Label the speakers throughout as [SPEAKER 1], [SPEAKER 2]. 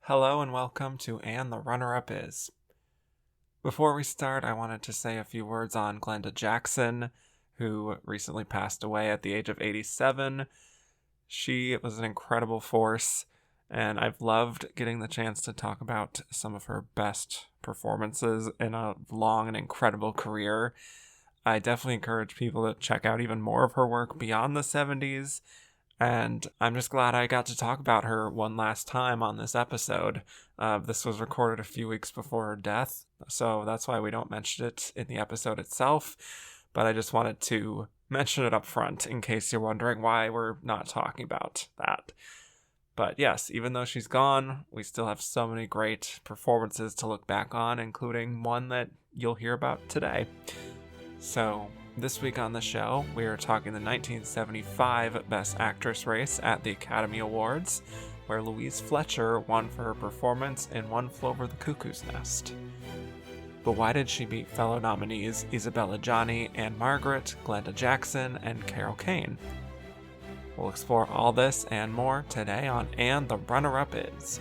[SPEAKER 1] Hello and welcome to And the Runner-Up Is. Before we start, I wanted to say a few words on Glenda Jackson, who recently passed away at the age of 87. She was an incredible force, and I've loved getting the chance to talk about some of her best performances in a long and incredible career. I definitely encourage people to check out even more of her work beyond the 70s, and I'm just glad I got to talk about her one last time on this episode. This was recorded a few weeks before her death, so that's why we don't mention it in the episode itself, but I just wanted to mention it up front in case you're wondering why we're not talking about that. But yes, even though she's gone, we still have so many great performances to look back on, including one that you'll hear about today. So, this week on the show, we are talking the 1975 Best Actress race at the Academy Awards, where Louise Fletcher won for her performance in One Flew Over the Cuckoo's Nest. But why did she beat fellow nominees Isabelle Adjani, Ann-Margret, Glenda Jackson, and Carol Kane? We'll explore all this and more today on And the Runner-Up Is.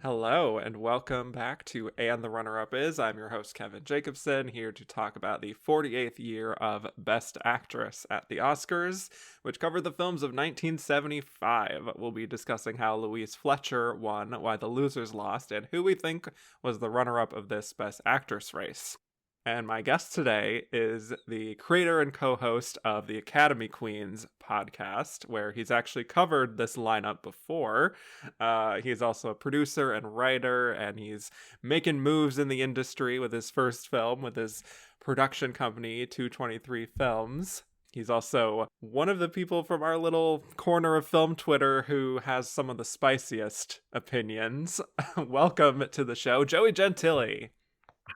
[SPEAKER 1] Hello, and welcome back to And the Runner-Up Is. I'm your host, Kevin Jacobson, here to talk about the 48th year of Best Actress at the Oscars, which covered the films of 1975. We'll be discussing how Louise Fletcher won, why the losers lost, and who we think was the runner-up of this Best Actress race. And my guest today is the creator and co-host of the Academy Queens podcast, where he's actually covered this lineup before. He's also a producer and writer, and he's making moves in the industry with his first film with his production company, 223 Films. He's also one of the people from our little corner of film Twitter who has some of the spiciest opinions. Welcome to the show, Joey Gentile.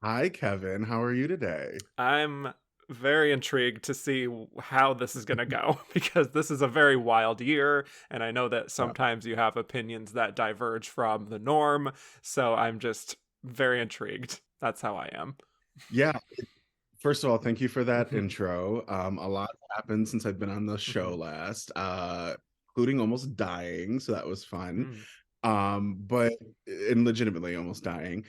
[SPEAKER 2] Hi, Kevin. How are you today?
[SPEAKER 1] I'm very intrigued to see how this is going to go because this is a very wild year, and I know that sometimes you have opinions that diverge from the norm, so I'm just very intrigued. That's how I am.
[SPEAKER 2] Yeah. First of all, thank you for that intro. A lot happened since I've been on the show last, including almost dying, so that was fun. But legitimately almost dying.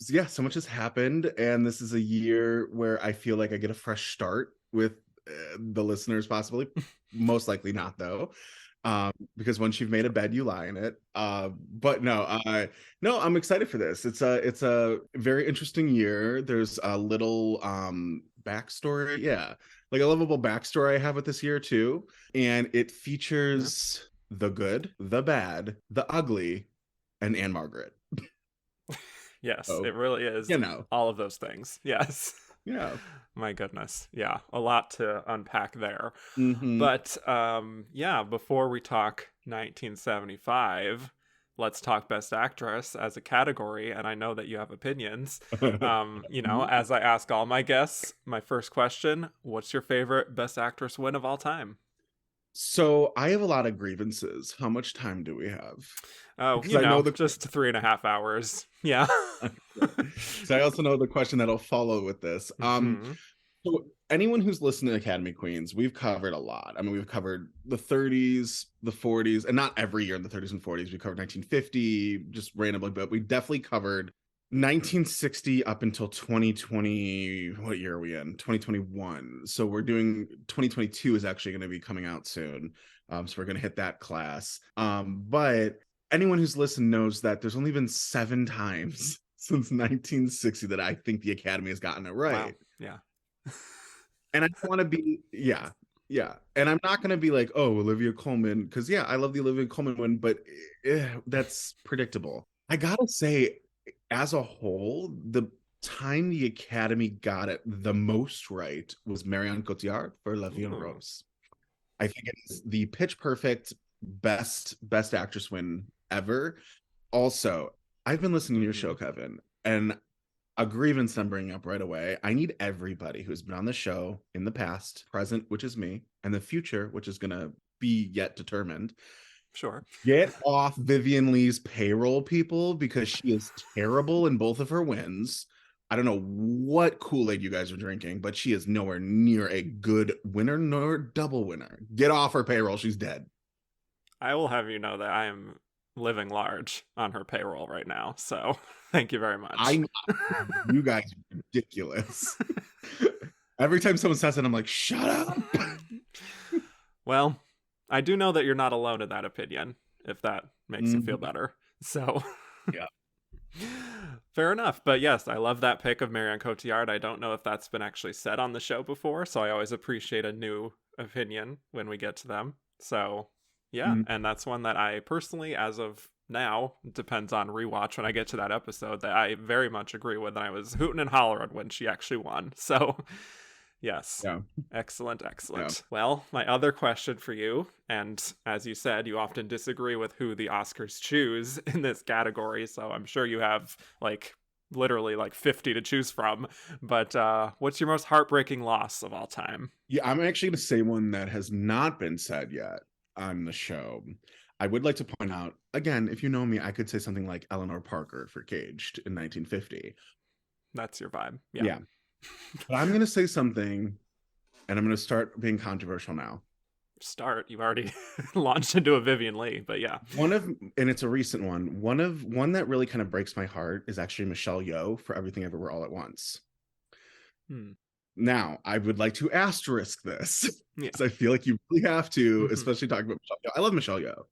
[SPEAKER 2] So yeah, so much has happened, and this is a year where I feel like I get a fresh start with the listeners, possibly. Most likely not, though, because once you've made a bed, you lie in it. But no, I'm excited for this. It's a very interesting year. There's a little backstory, like a lovable backstory I have with this year too, and it features the good, the bad, the ugly, and Ann-Margret.
[SPEAKER 1] Yes, it really is. All of those things. Yes.
[SPEAKER 2] Yeah.
[SPEAKER 1] My goodness. Yeah, a lot to unpack there.
[SPEAKER 2] Mm-hmm.
[SPEAKER 1] But before we talk 1975, let's talk Best Actress as a category. And I know that you have opinions. As I ask all my guests, my first question, what's your favorite Best Actress win of all time?
[SPEAKER 2] So I have a lot of grievances. How much time do we have?
[SPEAKER 1] Oh, I know just 3.5 hours. Yeah.
[SPEAKER 2] So I also know the question that'll follow with this. So anyone who's listened to Academy Queens, we've covered a lot. I mean, we've covered the 30s, the 40s, and not every year in the 30s and 40s. We covered 1950, just randomly, but we definitely covered 1960 up until 2020. What year are we in? 2021. So we're doing 2022 is actually going to be coming out soon. So we're going to hit that class. But anyone who's listened knows that there's only been 7 times since 1960 that I think the Academy has gotten it right.
[SPEAKER 1] Wow. Yeah.
[SPEAKER 2] And I want to be, yeah. And I'm not going to be like, oh, Olivia Colman, because I love the Olivia Colman one, but that's predictable. I gotta say, as a whole, the time the Academy got it the most right was Marion Cotillard for La Vie en Rose. I think it is the pitch perfect best actress win ever. Also, I've been listening to your show, Kevin, and a grievance I'm bringing up right away. I need everybody who's been on the show in the past, present, which is me, and the future, which is going to be yet determined.
[SPEAKER 1] Sure.
[SPEAKER 2] Get off Vivian Lee's payroll, people, because she is terrible in both of her wins. I don't know what Kool-Aid you guys are drinking, but she is nowhere near a good winner nor double winner. Get off her payroll. She's dead.
[SPEAKER 1] I will have you know that I am living large on her payroll right now. So thank you very much.
[SPEAKER 2] You guys are ridiculous. Every time someone says it, I'm like, shut up.
[SPEAKER 1] Well, I do know that you're not alone in that opinion, if that makes you feel better. So,
[SPEAKER 2] yeah.
[SPEAKER 1] Fair enough. But yes, I love that pick of Marianne Cotillard. I don't know if that's been actually said on the show before, so I always appreciate a new opinion when we get to them. So, yeah, and that's one that I personally, as of now, depends on rewatch when I get to that episode, that I very much agree with, and I was hooting and hollering when she actually won. So, yes.
[SPEAKER 2] Yeah.
[SPEAKER 1] Excellent.
[SPEAKER 2] Yeah.
[SPEAKER 1] Well, my other question for you, and as you said, you often disagree with who the Oscars choose in this category, so I'm sure you have, literally 50 to choose from, but what's your most heartbreaking loss of all time?
[SPEAKER 2] Yeah, I'm actually going to say one that has not been said yet on the show. I would like to point out, again, if you know me, I could say something like Eleanor Parker for Caged in 1950.
[SPEAKER 1] That's your vibe. Yeah.
[SPEAKER 2] But I'm going to say something, and I'm going to start being controversial now.
[SPEAKER 1] You've already launched into a Vivian Leigh, but yeah.
[SPEAKER 2] And it's a recent one. One that really kind of breaks my heart is actually Michelle Yeoh for Everything Everywhere All at Once. Now, I would like to asterisk this, because I feel like you really have to, especially talking about Michelle Yeoh. I love Michelle Yeoh.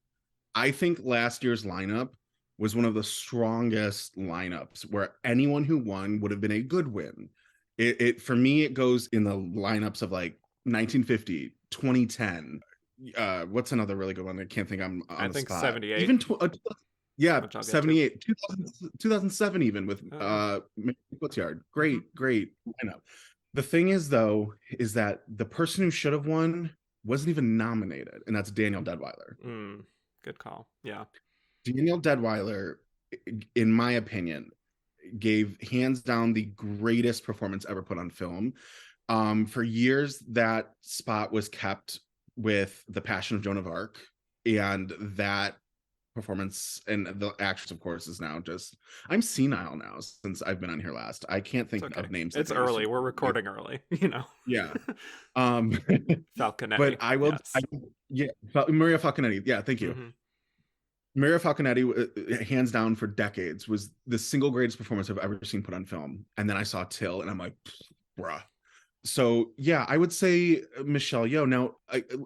[SPEAKER 2] I think last year's lineup was one of the strongest lineups where anyone who won would have been a good win. It for me, it goes in the lineups of 1950, 2010. What's another really good one? I can't think. I'm on
[SPEAKER 1] I
[SPEAKER 2] the
[SPEAKER 1] think
[SPEAKER 2] spot.
[SPEAKER 1] 78.
[SPEAKER 2] Even 78, 2007, even with Cotillard. Great lineup. The thing is, though, is that the person who should have won wasn't even nominated, and that's Daniel Deadwyler.
[SPEAKER 1] Good call. Yeah.
[SPEAKER 2] Daniel Deadwyler, in my opinion, gave hands down the greatest performance ever put on film. For years, that spot was kept with The Passion of Joan of Arc, and that performance, and the actress, of course, is now just, I'm senile now since I've been on here last. I can't think of names.
[SPEAKER 1] It's early. We're recording early,
[SPEAKER 2] Yeah.
[SPEAKER 1] Falconetti.
[SPEAKER 2] But I will. Yes. Maria Falconetti. Yeah, thank you. Maria Falconetti, hands down for decades, was the single greatest performance I've ever seen put on film. And then I saw Till, and I'm like, bruh. So yeah, I would say Michelle Yeoh. Now,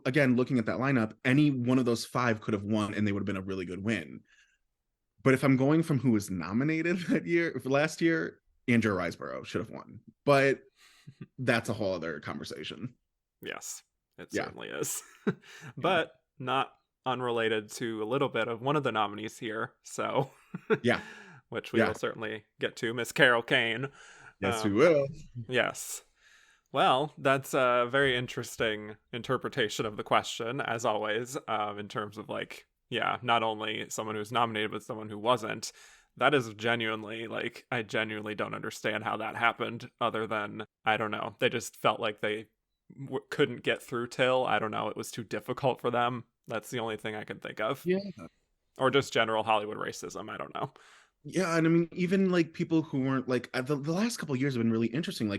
[SPEAKER 2] again, looking at that lineup, any one of those five could have won, and they would have been a really good win. But if I'm going from who was nominated last year, Andrea Riseborough should have won. But that's a whole other conversation.
[SPEAKER 1] Yes, it certainly is. But not unrelated to a little bit of one of the nominees here. So which we will certainly get to, Miss Carol Kane.
[SPEAKER 2] Yes, we will.
[SPEAKER 1] Yes. Well, that's a very interesting interpretation of the question, as always, in terms of not only someone who's nominated, but someone who wasn't. That is genuinely, I genuinely don't understand how that happened, other than, I don't know, they just felt like they couldn't get through Till. I don't know, it was too difficult for them. That's the only thing I can think of.
[SPEAKER 2] Yeah.
[SPEAKER 1] Or just general Hollywood racism, I don't know.
[SPEAKER 2] Yeah, and I mean, even people who weren't the last couple of years have been really interesting.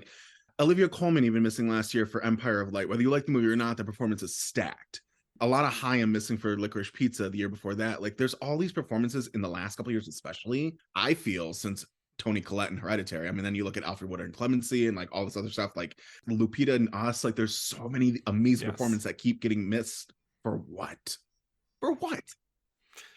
[SPEAKER 2] Olivia Colman even missing last year for Empire of Light. Whether you like the movie or not, the performance is stacked. A lot of Chaim missing for Licorice Pizza the year before that. There's all these performances in the last couple of years, especially, I feel, since Toni Collette and Hereditary. I mean, then you look at Alfred Woodard and Clemency and all this other stuff, Lupita and Us. There's so many amazing performances that keep getting missed. For what?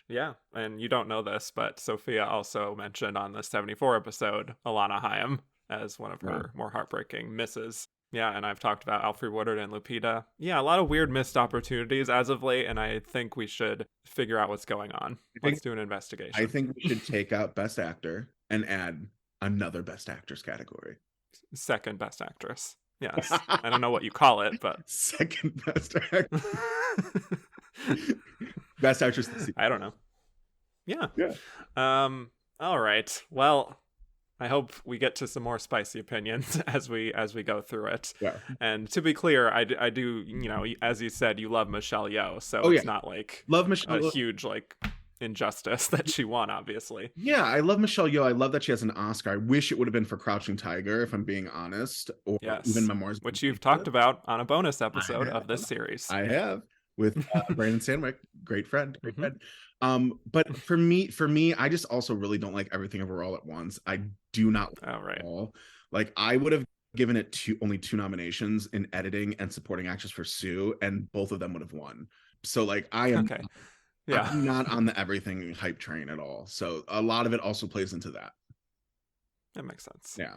[SPEAKER 1] Yeah, and you don't know this, but Sophia also mentioned on the 74 episode Alana Haim as one of her more heartbreaking misses. Yeah, and I've talked about Alfred Woodard and Lupita. Yeah, a lot of weird missed opportunities as of late, and I think we should figure out what's going on. Let's do an investigation.
[SPEAKER 2] I think we should take out Best Actor and add another Best Actress category.
[SPEAKER 1] Second Best Actress. Yes. I don't know what you call it, but
[SPEAKER 2] Second best actress. Best actress this season.
[SPEAKER 1] I don't know. Yeah.
[SPEAKER 2] Yeah.
[SPEAKER 1] All right. Well, I hope we get to some more spicy opinions as we go through it.
[SPEAKER 2] Yeah.
[SPEAKER 1] And to be clear, I do, you know, as you said, you love Michelle Yeoh, so
[SPEAKER 2] Oh,
[SPEAKER 1] it's
[SPEAKER 2] yeah.
[SPEAKER 1] not like
[SPEAKER 2] Love Michelle
[SPEAKER 1] a
[SPEAKER 2] Yeoh.
[SPEAKER 1] huge like injustice that she won, obviously.
[SPEAKER 2] Yeah, I love Michelle Yeoh. I love that she has an Oscar. I wish it would have been for Crouching Tiger, if I'm being honest, or even
[SPEAKER 1] Yes.
[SPEAKER 2] Memoirs.
[SPEAKER 1] Which you've talked about on a bonus episode of this series.
[SPEAKER 2] I have with Brandon Sandwick, great friend.
[SPEAKER 1] Mm-hmm.
[SPEAKER 2] But for me, I just also really don't like Everything Ever All at Once. I do not like
[SPEAKER 1] Oh, right.
[SPEAKER 2] it all. Like, I would have given it only 2 nominations in editing and supporting actress for Sue, and both of them would have won. So like,
[SPEAKER 1] Okay. Yeah.
[SPEAKER 2] I'm not on the everything hype train at all. So a lot of it also plays into that.
[SPEAKER 1] That makes sense.
[SPEAKER 2] Yeah.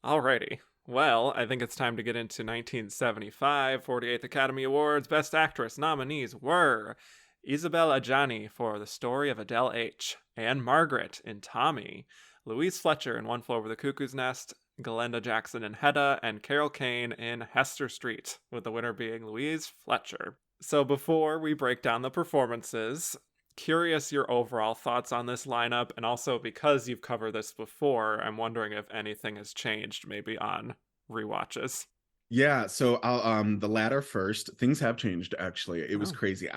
[SPEAKER 1] Alrighty. Well, I think it's time to get into 1975 48th Academy Awards. Best Actress nominees were Isabelle Adjani for The Story of Adele H, Ann-Margret in Tommy, Louise Fletcher in One Flew Over the Cuckoo's Nest, Glenda Jackson in Hedda, and Carol Kane in Hester Street, with the winner being Louise Fletcher. So before we break down the performances, curious your overall thoughts on this lineup, and also because you've covered this before, I'm wondering if anything has changed maybe on rewatches.
[SPEAKER 2] Yeah, so I'll the latter first. Things have changed, actually. It was
[SPEAKER 1] Oh.
[SPEAKER 2] crazy.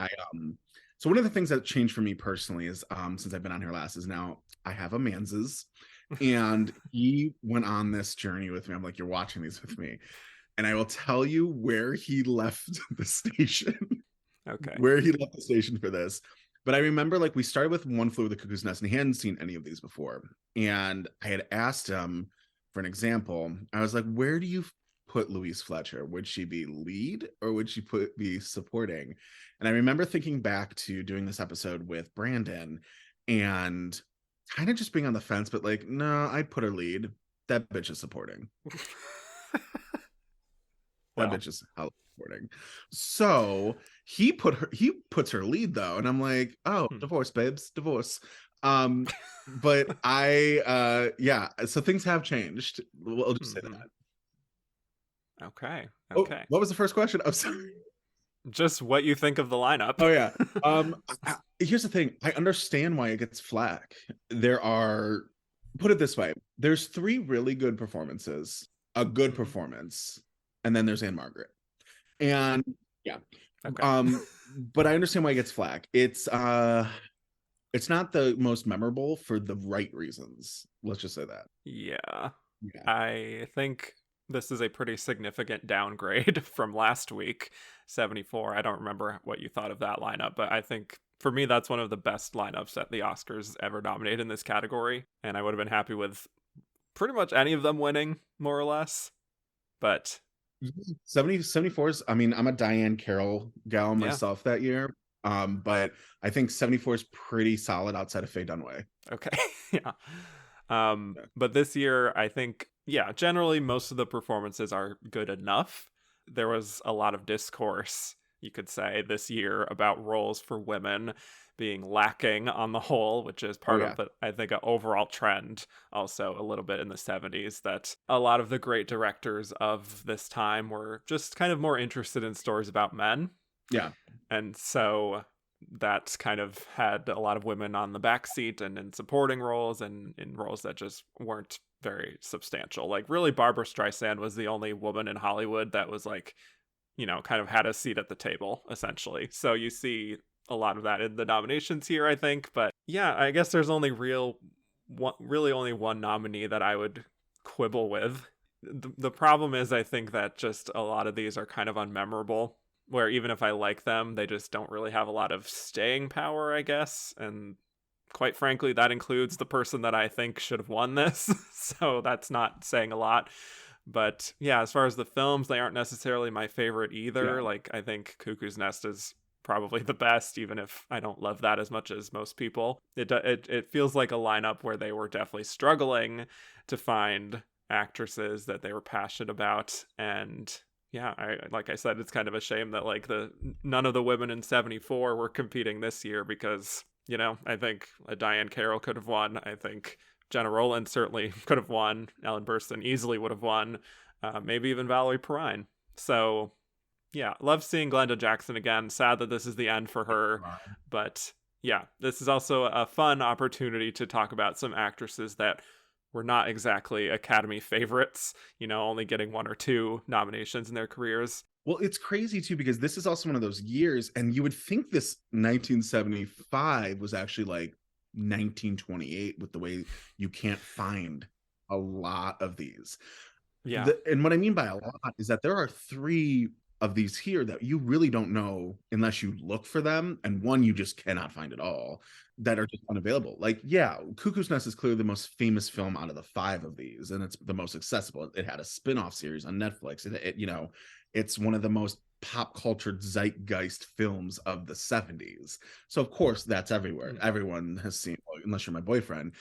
[SPEAKER 2] So one of the things that changed for me personally is since I've been on here last is now I have a Manses, and he went on this journey with me. I'm like, you're watching these with me. And I will tell you where he left the station.
[SPEAKER 1] Okay.
[SPEAKER 2] Where he left the station for this. But I remember, like, we started with One Flew Over the Cuckoo's Nest, and he hadn't seen any of these before. And I had asked him for an example. I was like, where do you put Louise Fletcher? Would she be lead or would she be supporting? And I remember thinking back to doing this episode with Brandon and kind of just being on the fence, but like, no, I'd put her lead. That bitch is supporting. That bitch is hella supporting. So he puts her lead though, and I'm like, oh, divorce, babes, divorce. But yeah, so things have changed. We'll just say that.
[SPEAKER 1] Okay.
[SPEAKER 2] Oh, what was the first question? I'm sorry.
[SPEAKER 1] Just what you think of the lineup.
[SPEAKER 2] Oh yeah. Here's the thing. I understand why it gets flack. Put it this way, there's 3 really good performances, a good performance, and then there's Ann-Margret. And yeah. Okay. But I understand why it gets flack. It's not the most memorable for the right reasons. Let's just say that.
[SPEAKER 1] Yeah. I think this is a pretty significant downgrade from last week, 74. I don't remember what you thought of that lineup, but I think for me that's one of the best lineups that the Oscars ever nominated in this category, and I would have been happy with pretty much any of them winning, more or less. But
[SPEAKER 2] 74's, I mean, I'm a Diane Carroll gal myself that year. But I think 74 is pretty solid outside of Faye Dunaway.
[SPEAKER 1] Okay. Yeah. But this year, I think, generally most of the performances are good enough. There was a lot of discourse, you could say, this year about roles for women being lacking on the whole, which is part of, I think, an overall trend also a little bit in the 70s, that a lot of the great directors of this time were just kind of more interested in stories about men.
[SPEAKER 2] Yeah.
[SPEAKER 1] And so that's kind of had a lot of women on the backseat and in supporting roles and in roles that just weren't very substantial. Like, really, Barbra Streisand was the only woman in Hollywood that was like, you know, kind of had a seat at the table, essentially. So you see a lot of that in the nominations here, I think. But yeah, I guess there's only really only one nominee that I would quibble with. The problem is, I think that just a lot of these are kind of unmemorable, where even if I like them, they just don't really have a lot of staying power, I guess. And quite frankly, that includes the person that I think should have won this. So that's not saying a lot. But yeah, as far as the films, they aren't necessarily my favorite either. Yeah. Like, I think Cuckoo's Nest is probably the best, even if I don't love that as much as most people. It feels like a lineup where they were definitely struggling to find actresses that they were passionate about. And yeah, like I said, it's kind of a shame that like none of the women in 74 were competing this year, because, you know, I think Diane Carroll could have won. I think Jenna Rowland certainly could have won. Ellen Burstyn easily would have won. maybe even Valerie Perrine. So yeah, love seeing Glenda Jackson again. Sad that this is the end for her, but yeah, this is also a fun opportunity to talk about some actresses that were not exactly Academy favorites, only getting 1 or 2 nominations in their careers.
[SPEAKER 2] Well, it's crazy too, because this is also one of those years, and you would think this 1975 was actually like 1928, with the way you can't find a lot of these.
[SPEAKER 1] Yeah.
[SPEAKER 2] And what I mean by a lot is that there are 3 of these here that you really don't know unless you look for them, and one you just cannot find at all, that are just unavailable. Like, yeah, Cuckoo's Nest is clearly the most famous film out of the 5 of these, and it's the most accessible. It had a spin-off series on Netflix. It's one of the most pop culture zeitgeist films of the 70s. So of course that's everywhere. Everyone has seen, unless you're my boyfriend,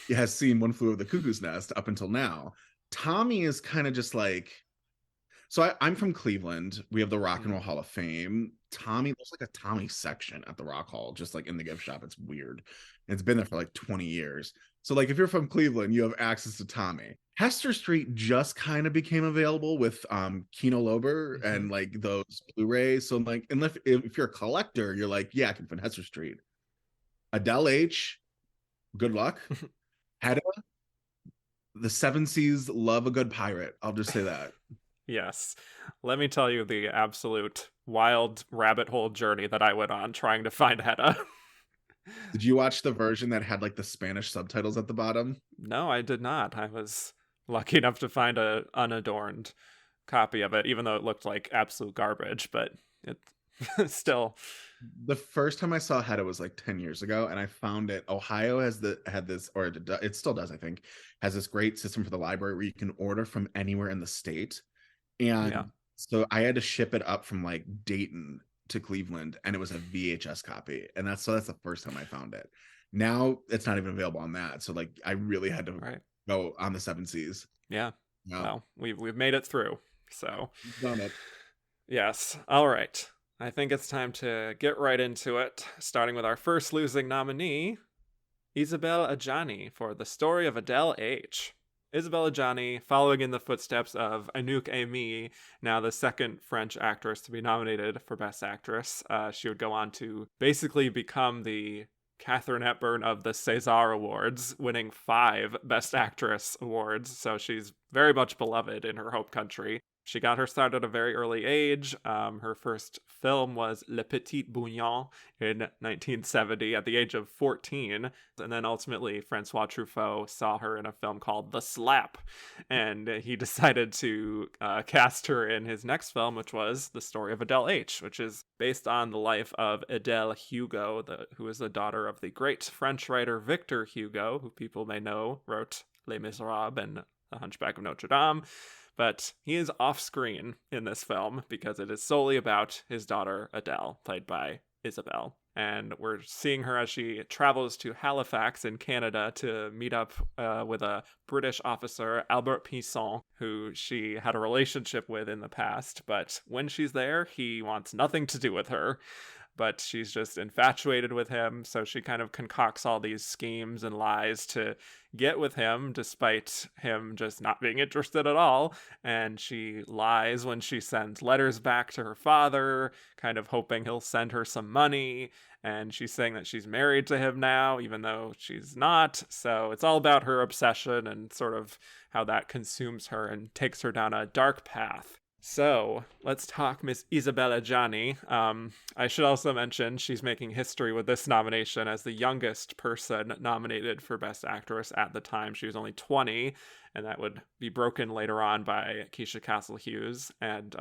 [SPEAKER 2] has seen One Flew Over the Cuckoo's Nest up until now. Tommy is kind of just like, so I'm from Cleveland. We have the Rock and Roll Hall of Fame. Tommy, there's like a Tommy section at the Rock Hall, just like in the gift shop. It's weird. It's been there for like 20 years. So like if you're from Cleveland, you have access to Tommy. Hester Street just kind of became available with Kino Lorber and like those Blu-rays. So like, if you're a collector, you're like, yeah, I can find Hester Street. Adele H, good luck. Hedda, the 7 Seas love a good pirate. I'll just say that.
[SPEAKER 1] Yes. Let me tell you the absolute wild rabbit hole journey that I went on trying to find Hedda.
[SPEAKER 2] Did you watch the version that had like the Spanish subtitles at the bottom?
[SPEAKER 1] No, I did not. I was lucky enough to find a unadorned copy of it, even though it looked like absolute garbage, but it still.
[SPEAKER 2] The first time I saw Hedda was like 10 years ago, and I found it. Ohio had this, or it still does, I think, has this great system for the library where you can order from anywhere in the state. And so I had to ship it up from like Dayton to Cleveland, and it was a VHS copy. And that's the first time I found it. Now it's not even available on that. So like I really had to go on the 7 Seas.
[SPEAKER 1] Yeah.
[SPEAKER 2] No.
[SPEAKER 1] Well, we've made it through. So
[SPEAKER 2] done it.
[SPEAKER 1] Yes. All right. I think it's time to get right into it, starting with our first losing nominee, Isabelle Adjani for The Story of Adele H. Isabelle Adjani, following in the footsteps of Anouk Aimée, now the second French actress to be nominated for Best Actress. She would go on to basically become the Katharine Hepburn of the César Awards, winning 5 Best Actress awards, so she's very much beloved in her home country. She got her start at a very early age. Her first film was Le Petit Bouillon in 1970 at the age of 14. And then ultimately, Francois Truffaut saw her in a film called The Slap. And he decided to cast her in his next film, which was The Story of Adele H, which is based on the life of Adele Hugo, who is the daughter of the great French writer Victor Hugo, who people may know wrote Les Miserables and The Hunchback of Notre Dame. But he is off-screen in this film because it is solely about his daughter, Adele, played by Isabelle. And we're seeing her as she travels to Halifax in Canada to meet up with a British officer, Albert Pisson, who she had a relationship with in the past. But when she's there, he wants nothing to do with her. But she's just infatuated with him, so she kind of concocts all these schemes and lies to get with him, despite him just not being interested at all. And she lies when she sends letters back to her father, kind of hoping he'll send her some money. And she's saying that she's married to him now, even though she's not. So it's all about her obsession and sort of how that consumes her and takes her down a dark path. So, let's talk Miss Isabelle Adjani. I should also mention she's making history with this nomination as the youngest person nominated for Best Actress at the time. She was only 20, and that would be broken later on by Keisha Castle-Hughes and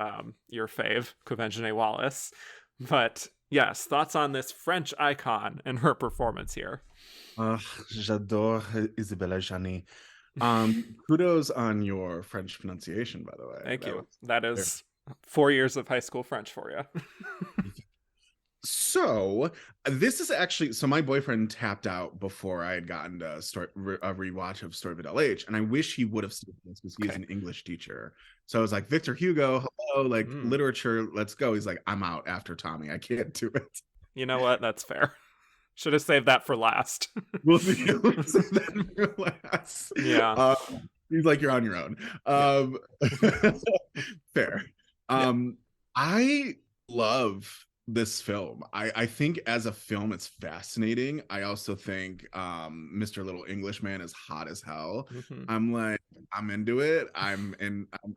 [SPEAKER 1] your fave, Quvenzhané Wallis. But yes, thoughts on this French icon and her performance here?
[SPEAKER 2] J'adore Isabelle Adjani. Kudos on your French pronunciation, by the way.
[SPEAKER 1] Thank you. That is 4 years of high school French for you.
[SPEAKER 2] So this is actually, so my boyfriend tapped out before I had gotten to a rewatch of Story of Adele H, and I wish he would have seen this because he's an English teacher. So I was like, Victor Hugo, hello, like literature, let's go. He's like, I'm out after Tommy. I can't do it.
[SPEAKER 1] You know what? That's fair. Should have saved that for last.
[SPEAKER 2] We'll save that for last.
[SPEAKER 1] Yeah.
[SPEAKER 2] He's like, you're on your own.
[SPEAKER 1] Yeah.
[SPEAKER 2] Fair.
[SPEAKER 1] Yeah.
[SPEAKER 2] I love this film. I think as a film, it's fascinating. I also think Mr. Little Englishman is hot as hell.
[SPEAKER 1] Hmm.
[SPEAKER 2] I'm like, I'm into it. I'm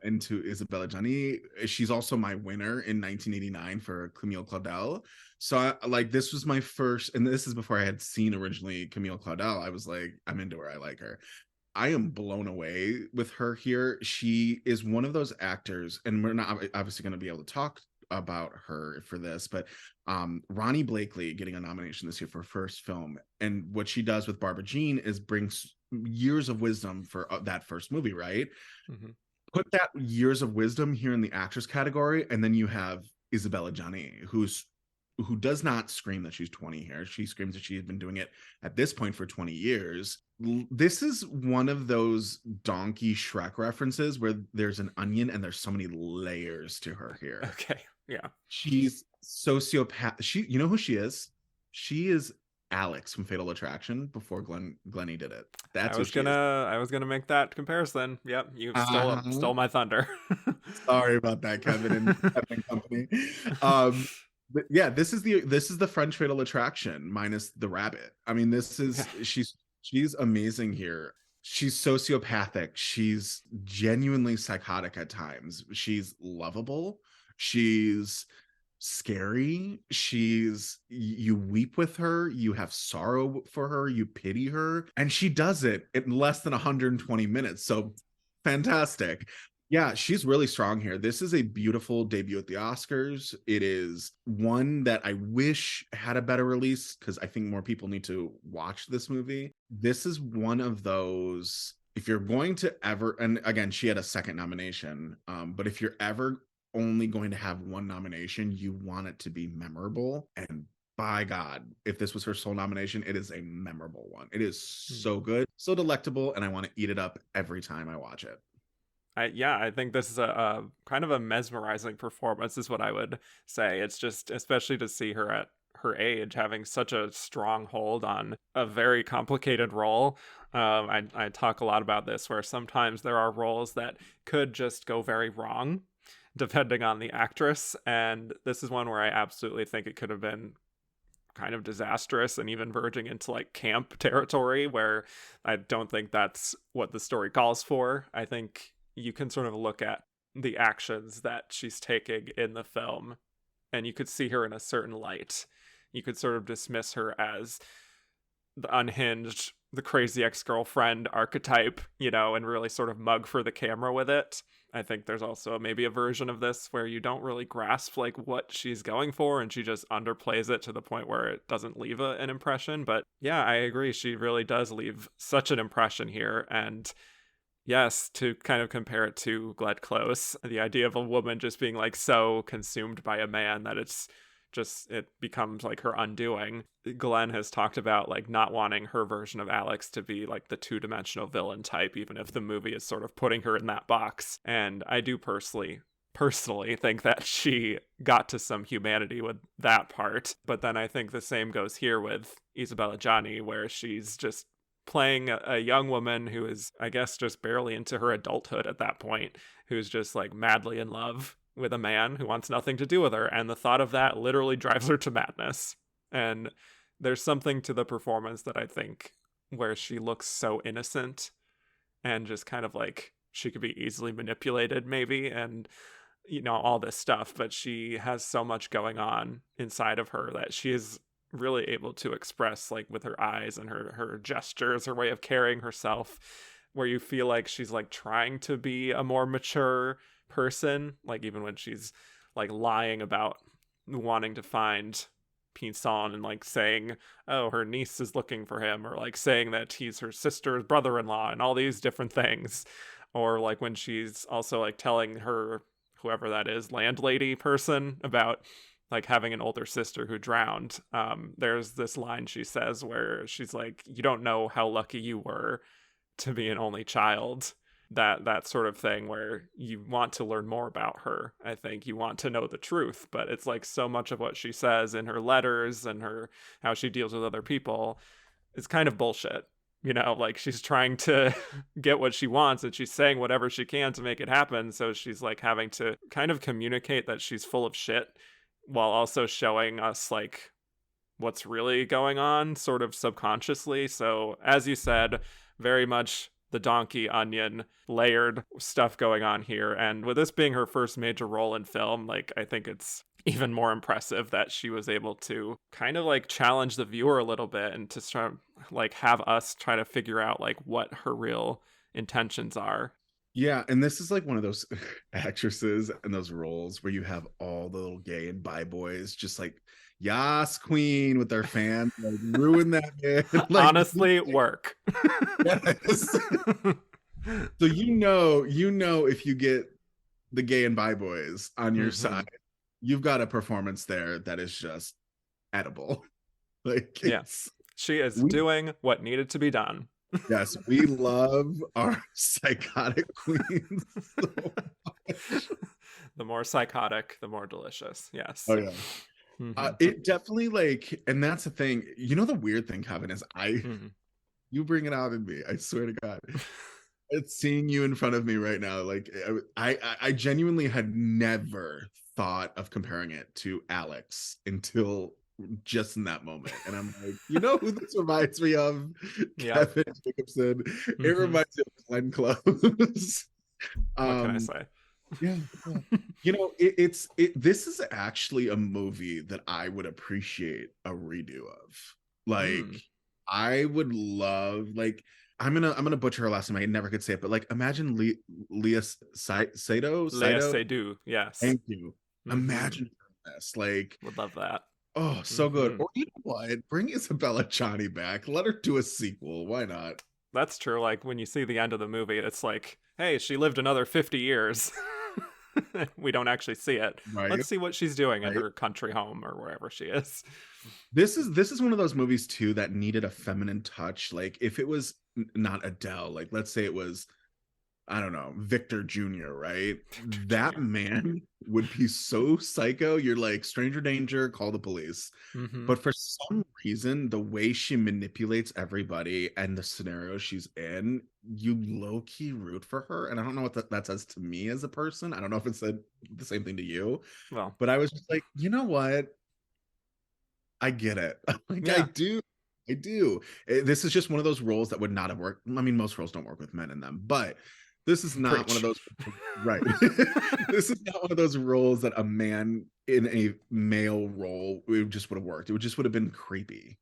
[SPEAKER 2] into Isabelle Adjani. She's also my winner in 1989 for Camille Claudel. So like this was my first, and this is before I had seen originally Camille Claudel. I was like, I'm into her. I like her. I am blown away with her here. She is one of those actors, and we're not obviously going to be able to talk about her for this, but Ronnie Blakely getting a nomination this year for first film, and what she does with Barbara Jean is brings years of wisdom for that first movie, right?
[SPEAKER 1] Hmm.
[SPEAKER 2] Put that years of wisdom here in the actress category, and then you have Isabelle Adjani, who does not scream that she's 20 here. She screams that she's been doing it at this point for 20 years. This is one of those donkey Shrek references where there's an onion and there's so many layers to her here.
[SPEAKER 1] Okay. Yeah.
[SPEAKER 2] She's sociopath. You know who she is? She is Alex from Fatal Attraction before Glennie did it. That's who she is.
[SPEAKER 1] I was gonna make that comparison. Yep, you
[SPEAKER 2] Uh-huh.
[SPEAKER 1] stole my thunder.
[SPEAKER 2] Sorry about that, Kevin and Kevin and company. But yeah, this is the French Fatal Attraction minus the rabbit. I mean,
[SPEAKER 1] Yeah.
[SPEAKER 2] she's amazing here. She's sociopathic. She's genuinely psychotic at times. She's lovable. She's scary. You weep with her, you have sorrow for her, you pity her, and she does it in less than 120 minutes. So fantastic. Yeah, she's really strong here. This is a beautiful debut at the Oscars. It is one that I wish had a better release because I think more people need to watch this movie. This is one of those, if you're going to ever, and again, she had a second nomination, but if you're ever only going to have one nomination, you want it to be memorable. And by God, if this was her sole nomination, it is a memorable one. It is so good, so delectable, and I want to eat it up every time I watch it.
[SPEAKER 1] I think this is a kind of a mesmerizing performance, is what I would say. It's just, especially to see her at her age having such a strong hold on a very complicated role. I talk a lot about this, where sometimes there are roles that could just go very wrong depending on the actress, and this is one where I absolutely think it could have been kind of disastrous and even verging into like camp territory, where I don't think that's what the story calls for. I think you can sort of look at the actions that she's taking in the film and you could see her in a certain light. You could sort of dismiss her as the unhinged, the crazy ex-girlfriend archetype, and really sort of mug for the camera with it. I think there's also maybe a version of this where you don't really grasp like what she's going for, and she just underplays it to the point where it doesn't leave an impression. But yeah, I agree. She really does leave such an impression here. And yes, to kind of compare it to Glenn Close, the idea of a woman just being like so consumed by a man that it becomes like her undoing. Glenn has talked about like not wanting her version of Alex to be like the two-dimensional villain type, even if the movie is sort of putting her in that box. And I do personally think that she got to some humanity with that part. But then I think the same goes here with Isabelle Adjani, where she's just playing a young woman who is, I guess, just barely into her adulthood at that point, who's just like madly in love with a man who wants nothing to do with her, and the thought of that literally drives her to madness. And there's something to the performance that I think where she looks so innocent and just kind of like she could be easily manipulated maybe, and all this stuff, but she has so much going on inside of her that she is really able to express like with her eyes and her gestures, her way of carrying herself, where you feel like she's like trying to be a more mature person, like even when she's like lying about wanting to find Pinson and like saying, oh, her niece is looking for him, or like saying that he's her sister's brother-in-law and all these different things. Or like when she's also like telling her, whoever that is, landlady person, about like having an older sister who drowned. There's this line she says where she's like, you don't know how lucky you were to be an only child. That sort of thing, where you want to learn more about her. I think you want to know the truth, but it's like so much of what she says in her letters and her how she deals with other people is kind of bullshit. You know, like she's trying to get what she wants and she's saying whatever she can to make it happen. So she's like having to kind of communicate that she's full of shit while also showing us like what's really going on sort of subconsciously. So as you said, very much the donkey onion layered stuff going on here. And with this being her first major role in film, like I think it's even more impressive that she was able to kind of like challenge the viewer a little bit and to try like have us try to figure out like what her real intentions are.
[SPEAKER 2] Yeah, and this is like one of those actresses and those roles where you have all the little gay and bi boys just like, yas, queen, with their fans, like ruin that man. Like,
[SPEAKER 1] honestly, work.
[SPEAKER 2] Yes. So you know if you get the gay and bi boys on your side, you've got a performance there that is just edible. Like,
[SPEAKER 1] yes, she is doing what needed to be done.
[SPEAKER 2] Yes, we love our psychotic queens so much.
[SPEAKER 1] The more psychotic, the more delicious. Yes.
[SPEAKER 2] Oh yeah. It definitely like, and that's the thing. You know, the weird thing, Kevin, is you bring it out in me. I swear to God. It's seeing you in front of me right now. Like I genuinely had never thought of comparing it to Alex until just in that moment. And I'm like, you know who this reminds me of? Kevin Jacobson. It reminds me of Glenn Close.
[SPEAKER 1] What can I say?
[SPEAKER 2] Yeah. You know, this is actually a movie that I would appreciate a redo of. Like, I would love, like, I'm gonna butcher her last name. I never could say it, but like, imagine Leah Seydoux.
[SPEAKER 1] Leah Seydoux, yes.
[SPEAKER 2] Thank you. Imagine this. Like,
[SPEAKER 1] would love that.
[SPEAKER 2] Oh, so good. Or you know what? Bring Isabelle Adjani back. Let her do a sequel. Why not?
[SPEAKER 1] That's true. Like when you see the end of the movie, it's like, hey, she lived another 50 years. We don't actually see it. Right. Let's see what she's doing in her country home or wherever she is.
[SPEAKER 2] This is one of those movies too that needed a feminine touch. Like if it was not Adele, like let's say it was, I don't know, Victor Jr., right? That man would be so psycho. You're like, stranger danger, call the police. But for some reason, the way she manipulates everybody and the scenario she's in, you low-key root for her. And I don't know what that says to me as a person. I don't know if it said the same thing to you.
[SPEAKER 1] Well,
[SPEAKER 2] but I was just like, you know what? I get it. Like, yeah. I do. This is just one of those roles that would not have worked. I mean, most roles don't work with men in them, but this is not one of those, right? This is not one of those roles that a man in a male role just would have worked. It just would have been creepy,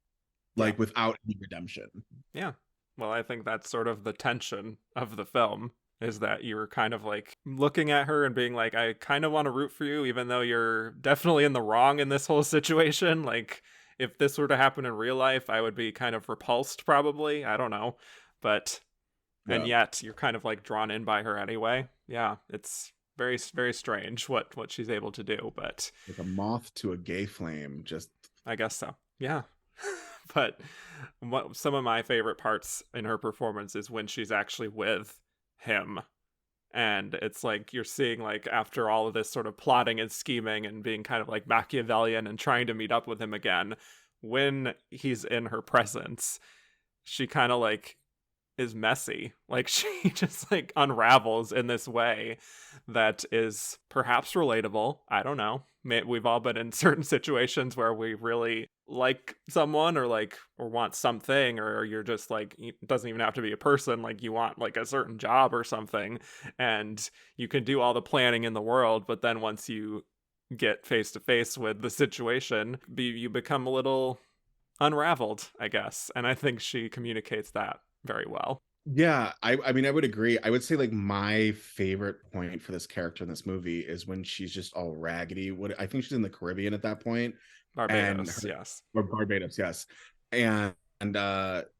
[SPEAKER 2] like without any redemption.
[SPEAKER 1] Yeah. Well, I think that's sort of the tension of the film, is that you're kind of like looking at her and being like, I kind of want to root for you, even though you're definitely in the wrong in this whole situation. Like, if this were to happen in real life, I would be kind of repulsed, probably. I don't know. But... and yet you're kind of like drawn in by her anyway. Yeah, it's very, very strange what she's able to do, but
[SPEAKER 2] like a moth to a gay flame, just
[SPEAKER 1] I guess so. Yeah. But some of my favorite parts in her performance is when she's actually with him. And it's like you're seeing like after all of this sort of plotting and scheming and being kind of like Machiavellian and trying to meet up with him again, when he's in her presence, she kind of like is messy. Like she just like unravels in this way that is perhaps relatable. I don't know. We've all been in certain situations where we really like someone or want something, or you're just like, it doesn't even have to be a person. Like you want like a certain job or something, and you can do all the planning in the world. But then once you get face to face with the situation, you become a little unraveled, I guess. And I think she communicates that very well.
[SPEAKER 2] Yeah, I mean, I would agree. I would say like my favorite point for this character in this movie is when she's just all raggedy. I think she's in the Caribbean at that point.
[SPEAKER 1] Barbados, yes.
[SPEAKER 2] Or Barbados, yes. And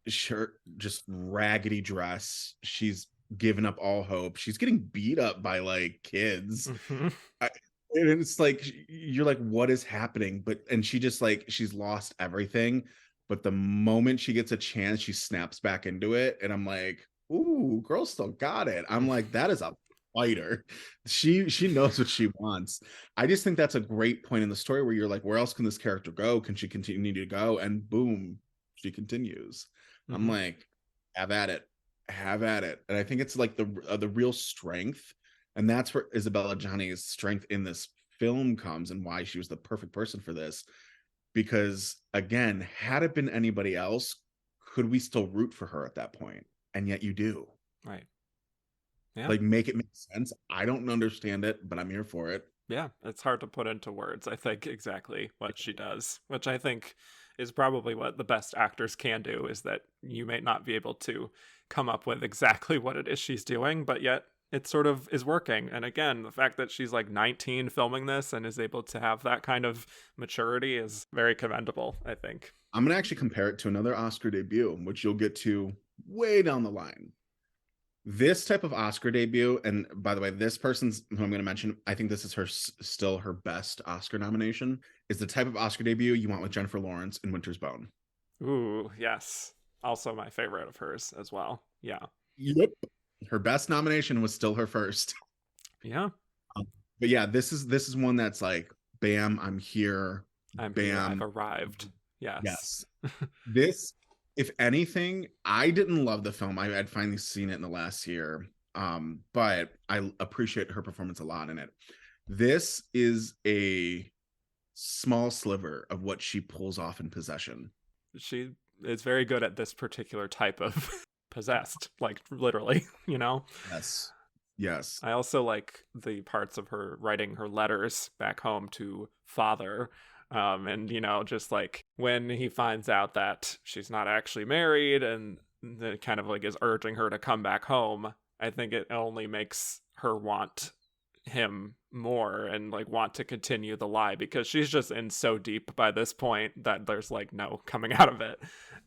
[SPEAKER 2] shirt, just raggedy dress. She's given up all hope. She's getting beat up by like kids. And it's like, you're like, what is happening? And she just like, she's lost everything. But the moment she gets a chance, she snaps back into it. And I'm like, ooh, girl still got it. I'm like, that is a fighter. She knows what she wants. I just think that's a great point in the story where you're like, where else can this character go? Can she continue to go? And boom, she continues. I'm like, have at it, have at it. And I think it's like the real strength, and that's where Isabelle Adjani's strength in this film comes, and why she was the perfect person for this. Because again, had it been anybody else, could we still root for her at that point? And yet you do.
[SPEAKER 1] Right. Yeah.
[SPEAKER 2] Like, make it make sense. I don't understand it, but I'm here for it.
[SPEAKER 1] Yeah, it's hard to put into words, I think, exactly what she does, which I think is probably what the best actors can do, is that you may not be able to come up with exactly what it is she's doing, but yet it sort of is working. And again, the fact that she's like 19 filming this and is able to have that kind of maturity is very commendable, I think.
[SPEAKER 2] I'm going to actually compare it to another Oscar debut, which you'll get to way down the line. This type of Oscar debut, and by the way, this person's who I'm going to mention, I think this is still her best Oscar nomination, is the type of Oscar debut you want with Jennifer Lawrence in Winter's Bone.
[SPEAKER 1] Ooh, yes. Also my favorite of hers as well. Yeah.
[SPEAKER 2] Yep. Her best nomination was still her first.
[SPEAKER 1] Yeah.
[SPEAKER 2] But yeah, this is one that's like, bam, I'm here.
[SPEAKER 1] Bam, I've arrived. Yes.
[SPEAKER 2] Yes. This, if anything, I didn't love the film. I'd finally seen it in the last year. But I appreciate her performance a lot in it. This is a small sliver of what she pulls off in Possession.
[SPEAKER 1] She is very good at this particular type of possessed, like literally, you know?
[SPEAKER 2] Yes. Yes.
[SPEAKER 1] I also like the parts of her writing her letters back home to father. And, you know, just like when he finds out that she's not actually married and the kind of like is urging her to come back home, I think it only makes her want him more and like want to continue the lie, because she's just in so deep by this point that there's like no coming out of it.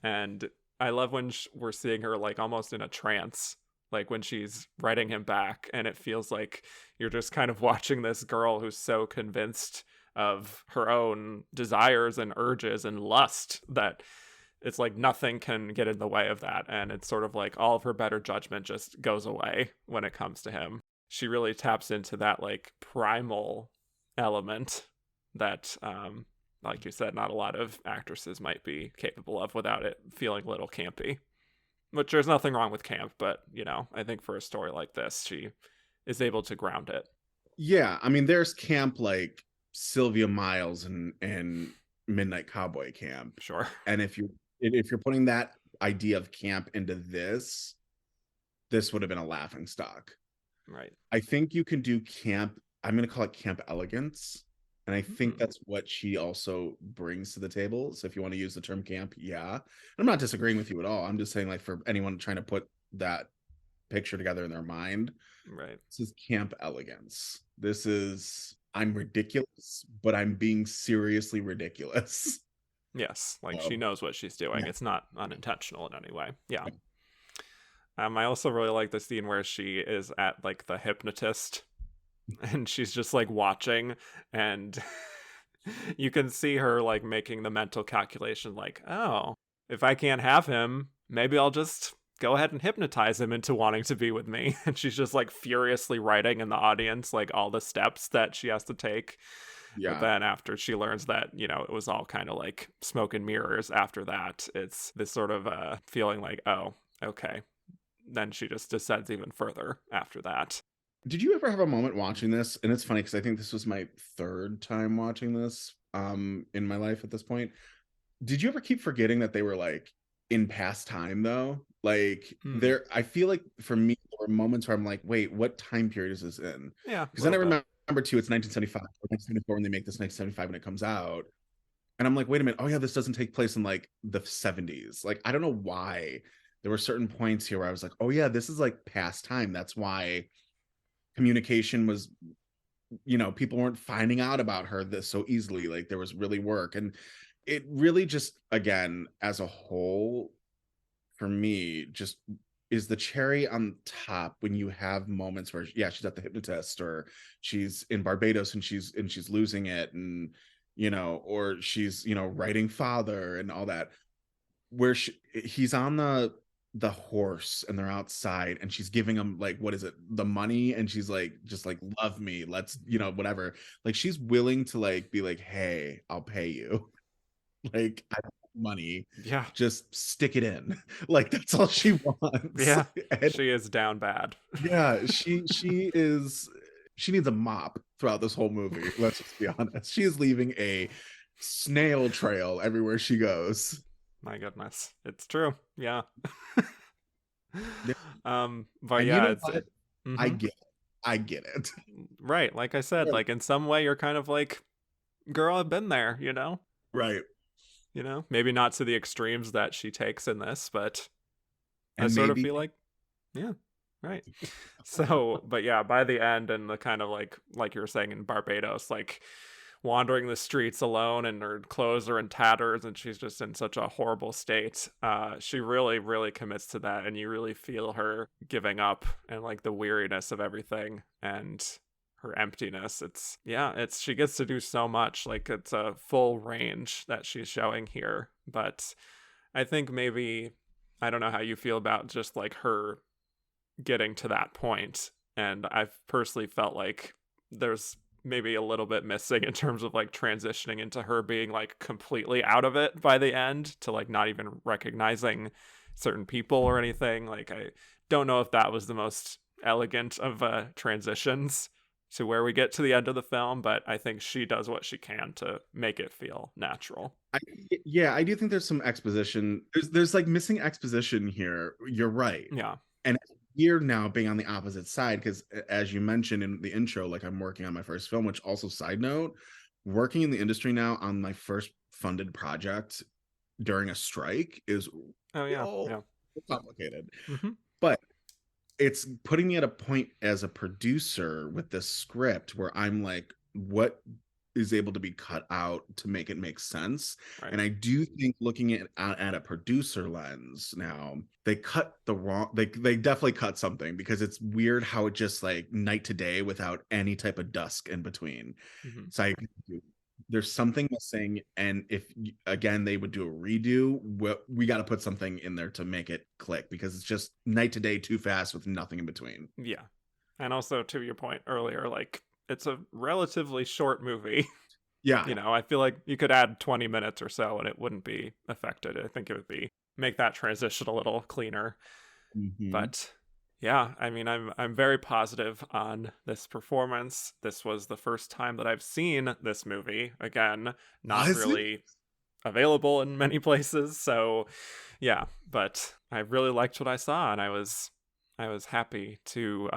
[SPEAKER 1] And I love when we're seeing her like almost in a trance, like when she's writing him back, and it feels like you're just kind of watching this girl who's so convinced of her own desires and urges and lust that it's like nothing can get in the way of that. And it's sort of like all of her better judgment just goes away when it comes to him. She really taps into that like primal element that, like you said, not a lot of actresses might be capable of without it feeling a little campy. Which there's nothing wrong with camp, but, you know, I think for a story like this, she is able to ground it.
[SPEAKER 2] Yeah, I mean, there's camp like Sylvia Miles and Midnight Cowboy Camp.
[SPEAKER 1] Sure.
[SPEAKER 2] And if you're putting that idea of camp into this would have been a laughing stock.
[SPEAKER 1] Right.
[SPEAKER 2] I think you can do camp. I'm going to call it camp elegance. And I think that's what she also brings to the table. So if you want to use the term camp, yeah. I'm not disagreeing with you at all. I'm just saying, like, for anyone trying to put that picture together in their mind,
[SPEAKER 1] right,
[SPEAKER 2] this is camp elegance. This is, I'm ridiculous, but I'm being seriously ridiculous.
[SPEAKER 1] Yes, like she knows what she's doing. Yeah. It's not unintentional in any way. Yeah. I also really like the scene where she is at like the hypnotist and she's just like watching, and you can see her like making the mental calculation like, oh, if I can't have him, maybe I'll just go ahead and hypnotize him into wanting to be with me. And she's just like furiously writing in the audience like all the steps that she has to take. Yeah. But then after she learns that, you know, it was all kind of like smoke and mirrors after that, it's this sort of feeling like, oh, okay. Then she just descends even further after that.
[SPEAKER 2] Did you ever have a moment watching this? And it's funny because I think this was my third time watching this in my life at this point. Did you ever keep forgetting that they were like in past time though? Like there, I feel like for me, there were moments where I'm like, wait, what time period is this in?
[SPEAKER 1] Yeah.
[SPEAKER 2] Because then I remember too, it's 1975 or 1974 when they make this 1975 when it comes out. And I'm like, wait a minute. Oh yeah, this doesn't take place in like the 70s. Like, I don't know why there were certain points here where I was like, oh yeah, this is like past time. That's why communication was, you know, people weren't finding out about her this so easily. Like there was really work. And it really just, again, as a whole, for me, just is the cherry on top when you have moments where, yeah, she's at the hypnotist, or she's in Barbados and she's losing it, and, you know, or she's, you know, writing father and all that, where he's on the horse and they're outside and she's giving him like, what is it, the money, and she's like, just like, love me, let's, you know, whatever, like she's willing to like be like, hey, I'll pay you. Like money.
[SPEAKER 1] Yeah.
[SPEAKER 2] Just stick it in. Like, that's all she wants.
[SPEAKER 1] Yeah.
[SPEAKER 2] And
[SPEAKER 1] She is down bad.
[SPEAKER 2] yeah, she needs a mop throughout this whole movie. Let's just be honest. She is leaving a snail trail everywhere she goes.
[SPEAKER 1] My goodness. It's true. Yeah.
[SPEAKER 2] Yeah.
[SPEAKER 1] But
[SPEAKER 2] And you
[SPEAKER 1] yeah,
[SPEAKER 2] know
[SPEAKER 1] it's
[SPEAKER 2] what? I
[SPEAKER 1] mhm.
[SPEAKER 2] get it. I get it.
[SPEAKER 1] Right. Like I said, like in some way you're kind of like, girl, I've been there,
[SPEAKER 2] Right.
[SPEAKER 1] Maybe not to the extremes that she takes in this, but I
[SPEAKER 2] And
[SPEAKER 1] sort of
[SPEAKER 2] maybe
[SPEAKER 1] feel like, yeah, right. So, but yeah, by the end and the kind of like you were saying in Barbados, like wandering the streets alone and her clothes are in tatters and she's just in such a horrible state. She really, really commits to that, and you really feel her giving up and like the weariness of everything and her emptiness. She gets to do so much. Like it's a full range that she's showing here. But I think maybe I don't know how you feel about just like her getting to that point. And I've personally felt like there's maybe a little bit missing in terms of like transitioning into her being like completely out of it by the end to like not even recognizing certain people or anything. Like I don't know if that was the most elegant of transitions to where we get to the end of the film, but I think she does what she can to make it feel natural.
[SPEAKER 2] I, yeah, I do think there's some exposition. There's like missing exposition here. You're right.
[SPEAKER 1] Yeah.
[SPEAKER 2] And we're now being on the opposite side because, as you mentioned in the intro, like I'm working on my first film, which also, side note, working in the industry now on my first funded project during a strike is
[SPEAKER 1] Oh yeah.
[SPEAKER 2] real
[SPEAKER 1] Yeah.
[SPEAKER 2] complicated.
[SPEAKER 1] Mm-hmm.
[SPEAKER 2] But it's putting me at a point as a producer with this script where I'm like, what is able to be cut out to make it make sense?
[SPEAKER 1] Right.
[SPEAKER 2] And I do think looking at a producer lens now, they cut the wrong, they definitely cut something, because it's weird how it just like night to day without any type of dusk in between.
[SPEAKER 1] Mm-hmm.
[SPEAKER 2] So there's something missing, and if again they would do a redo, we got to put something in there to make it click, because it's just night to day too fast with nothing in between.
[SPEAKER 1] Yeah. And also to your point earlier, like it's a relatively short movie.
[SPEAKER 2] Yeah.
[SPEAKER 1] I feel like you could add 20 minutes or so and it wouldn't be affected. I think it would be make that transition a little cleaner.
[SPEAKER 2] Mm-hmm.
[SPEAKER 1] But yeah, I mean I'm very positive on this performance. This was the first time that I've seen this movie. Again, not
[SPEAKER 2] Was it?
[SPEAKER 1] really available in many places. So yeah, but I really liked what I saw, and I was happy to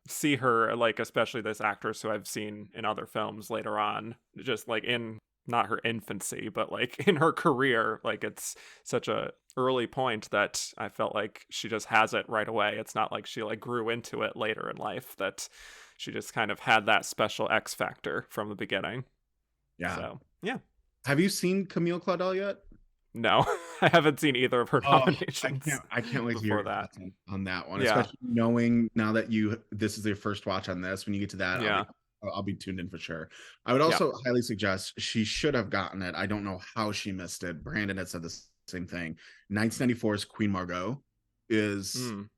[SPEAKER 1] see her, like especially this actress who I've seen in other films later on, just like in not her infancy, but like in her career. Like it's such a early point that I felt like she just has it right away. It's not like she like grew into it later in life, that she just kind of had that special X factor from the beginning.
[SPEAKER 2] Yeah.
[SPEAKER 1] So yeah.
[SPEAKER 2] Have you seen Camille Claudel yet?
[SPEAKER 1] No, I haven't seen either of her
[SPEAKER 2] Oh,
[SPEAKER 1] nominations
[SPEAKER 2] I can't wait to hear
[SPEAKER 1] before
[SPEAKER 2] your
[SPEAKER 1] that.
[SPEAKER 2] thoughts on that one,
[SPEAKER 1] Yeah.
[SPEAKER 2] especially knowing now that this is your first watch on this. When you get to that,
[SPEAKER 1] Yeah.
[SPEAKER 2] I'll be tuned in for sure. I would
[SPEAKER 1] Yeah.
[SPEAKER 2] also highly suggest, she should have gotten it. I don't know how she missed it. Brandon had said the same thing. 1994's Queen Margot is,
[SPEAKER 1] Mm.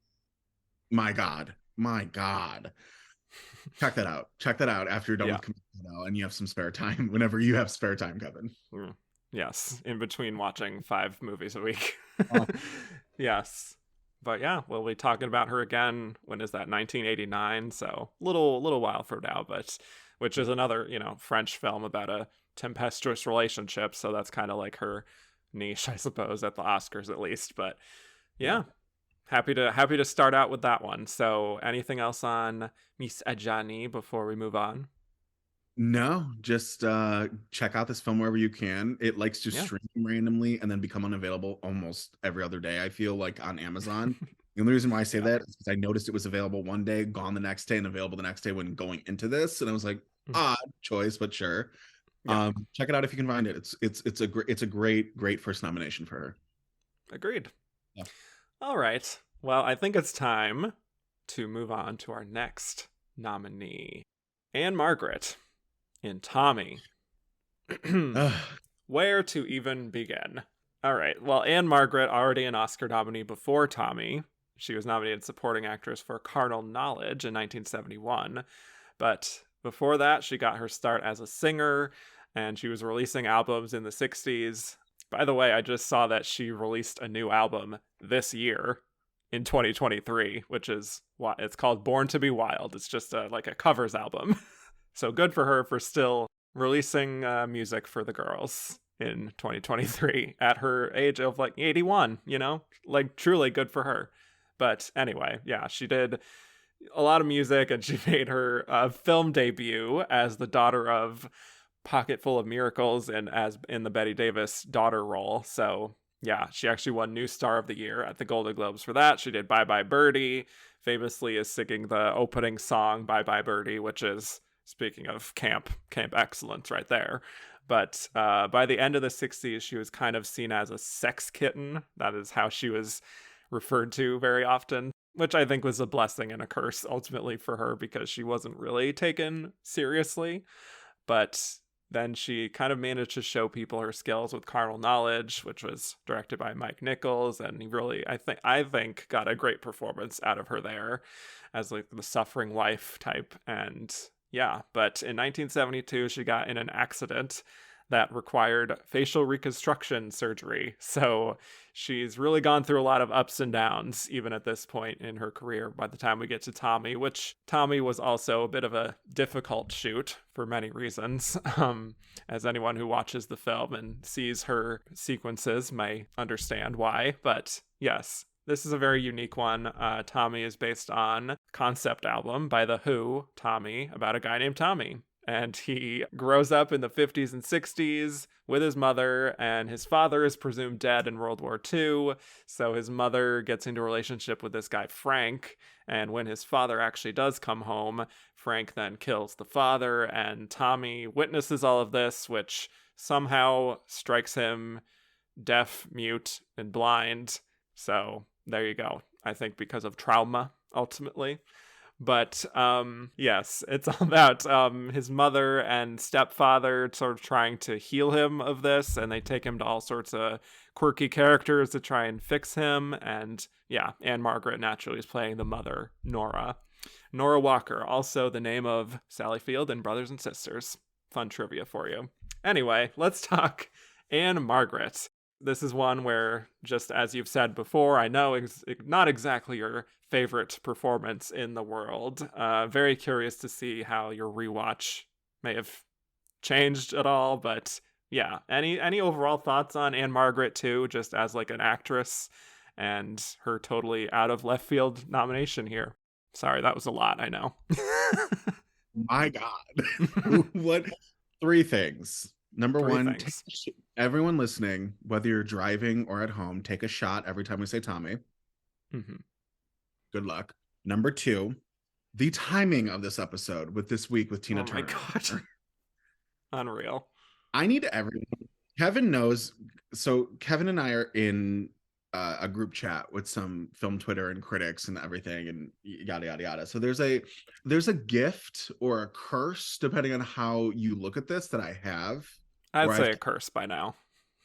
[SPEAKER 2] my God, my God. Check that out. Check that out after you're done
[SPEAKER 1] Yeah.
[SPEAKER 2] with Camille Claudel and you have some spare time. Whenever you have spare time, Kevin.
[SPEAKER 1] Mm. Yes. In between watching 5 movies a week.
[SPEAKER 2] Oh.
[SPEAKER 1] Yes. But yeah, we'll be talking about her again. When is that? 1989. So little while from now, but which is another, French film about a tempestuous relationship. So that's kind of like her niche, I suppose, at the Oscars at least. But yeah, happy to start out with that one. So anything else on Miss Adjani before we move on?
[SPEAKER 2] No, just check out this film wherever you can. It likes to
[SPEAKER 1] Yeah.
[SPEAKER 2] stream randomly and then become unavailable almost every other day, I feel like, on Amazon. The only reason why I say
[SPEAKER 1] Yeah.
[SPEAKER 2] that is because I noticed it was available one day, gone the next day, and available the next day when going into this. And I was like, odd choice, but sure.
[SPEAKER 1] Yeah.
[SPEAKER 2] Check it out if you can find it. It's a great first nomination for her.
[SPEAKER 1] Agreed.
[SPEAKER 2] Yeah.
[SPEAKER 1] All right. Well, I think it's time to move on to our next nominee, Ann-Margret in Tommy. Where to even begin? All right. Well, Ann-Margret, already an Oscar nominee before Tommy. She was nominated supporting actress for Carnal Knowledge in 1971. But before that, she got her start as a singer, and she was releasing albums in the 60s. By the way, I just saw that she released a new album this year in 2023, which is what it's called Born to Be Wild. It's just like a covers album. So good for her for still releasing music for the girls in 2023 at her age of like 81, you know? Like truly good for her. But anyway, yeah, she did a lot of music, and she made her film debut as the daughter of Pocket Full of Miracles and as in the Betty Davis daughter role. So yeah, she actually won New Star of the Year at the Golden Globes for that. She did Bye Bye Birdie, famously is singing the opening song Bye Bye Birdie, which is, speaking of camp excellence right there. But by the end of the 60s, she was kind of seen as a sex kitten. That is how she was referred to very often, which I think was a blessing and a curse ultimately for her, because she wasn't really taken seriously. But then she kind of managed to show people her skills with Carnal Knowledge, which was directed by Mike Nichols, and he really, I think got a great performance out of her there as like the suffering wife type. And yeah, but in 1972, she got in an accident that required facial reconstruction surgery. So she's really gone through a lot of ups and downs, even at this point in her career, by the time we get to Tommy, which Tommy was also a bit of a difficult shoot for many reasons. As anyone who watches the film and sees her sequences may understand why. But yes, this is a very unique one. Tommy is based on a concept album by The Who, Tommy, about a guy named Tommy. And he grows up in the 50s and 60s with his mother, and his father is presumed dead in World War II. So his mother gets into a relationship with this guy, Frank. And when his father actually does come home, Frank then kills the father, and Tommy witnesses all of this, which somehow strikes him deaf, mute, and blind. So there you go. I think because of trauma, ultimately. But yes, it's all about his mother and stepfather sort of trying to heal him of this, and they take him to all sorts of quirky characters to try and fix him. And yeah, Ann-Margret naturally is playing the mother, Nora. Nora Walker, also the name of Sally Field in Brothers and Sisters. Fun trivia for you. Anyway, let's talk Ann-Margret. This is one where, just as you've said before, I know it's not exactly your favorite performance in the world. Very curious to see how your rewatch may have changed at all. But yeah, any overall thoughts on Ann-Margret too, just as like an actress and her totally out of left field nomination here? Sorry, that was a lot, I know.
[SPEAKER 2] My God. What? Three things. Number one, everyone listening, whether you're driving or at home, take a shot every time we say Tommy.
[SPEAKER 1] Mm-hmm.
[SPEAKER 2] Good luck. Number two, the timing of this episode with this week with Tina Turner.
[SPEAKER 1] Oh my God. Unreal.
[SPEAKER 2] I need everyone. Kevin knows. So Kevin and I are in a group chat with some film Twitter and critics and everything and yada, yada, yada. So there's a gift or a curse, depending on how you look at this, that I have.
[SPEAKER 1] I'd say a curse by now.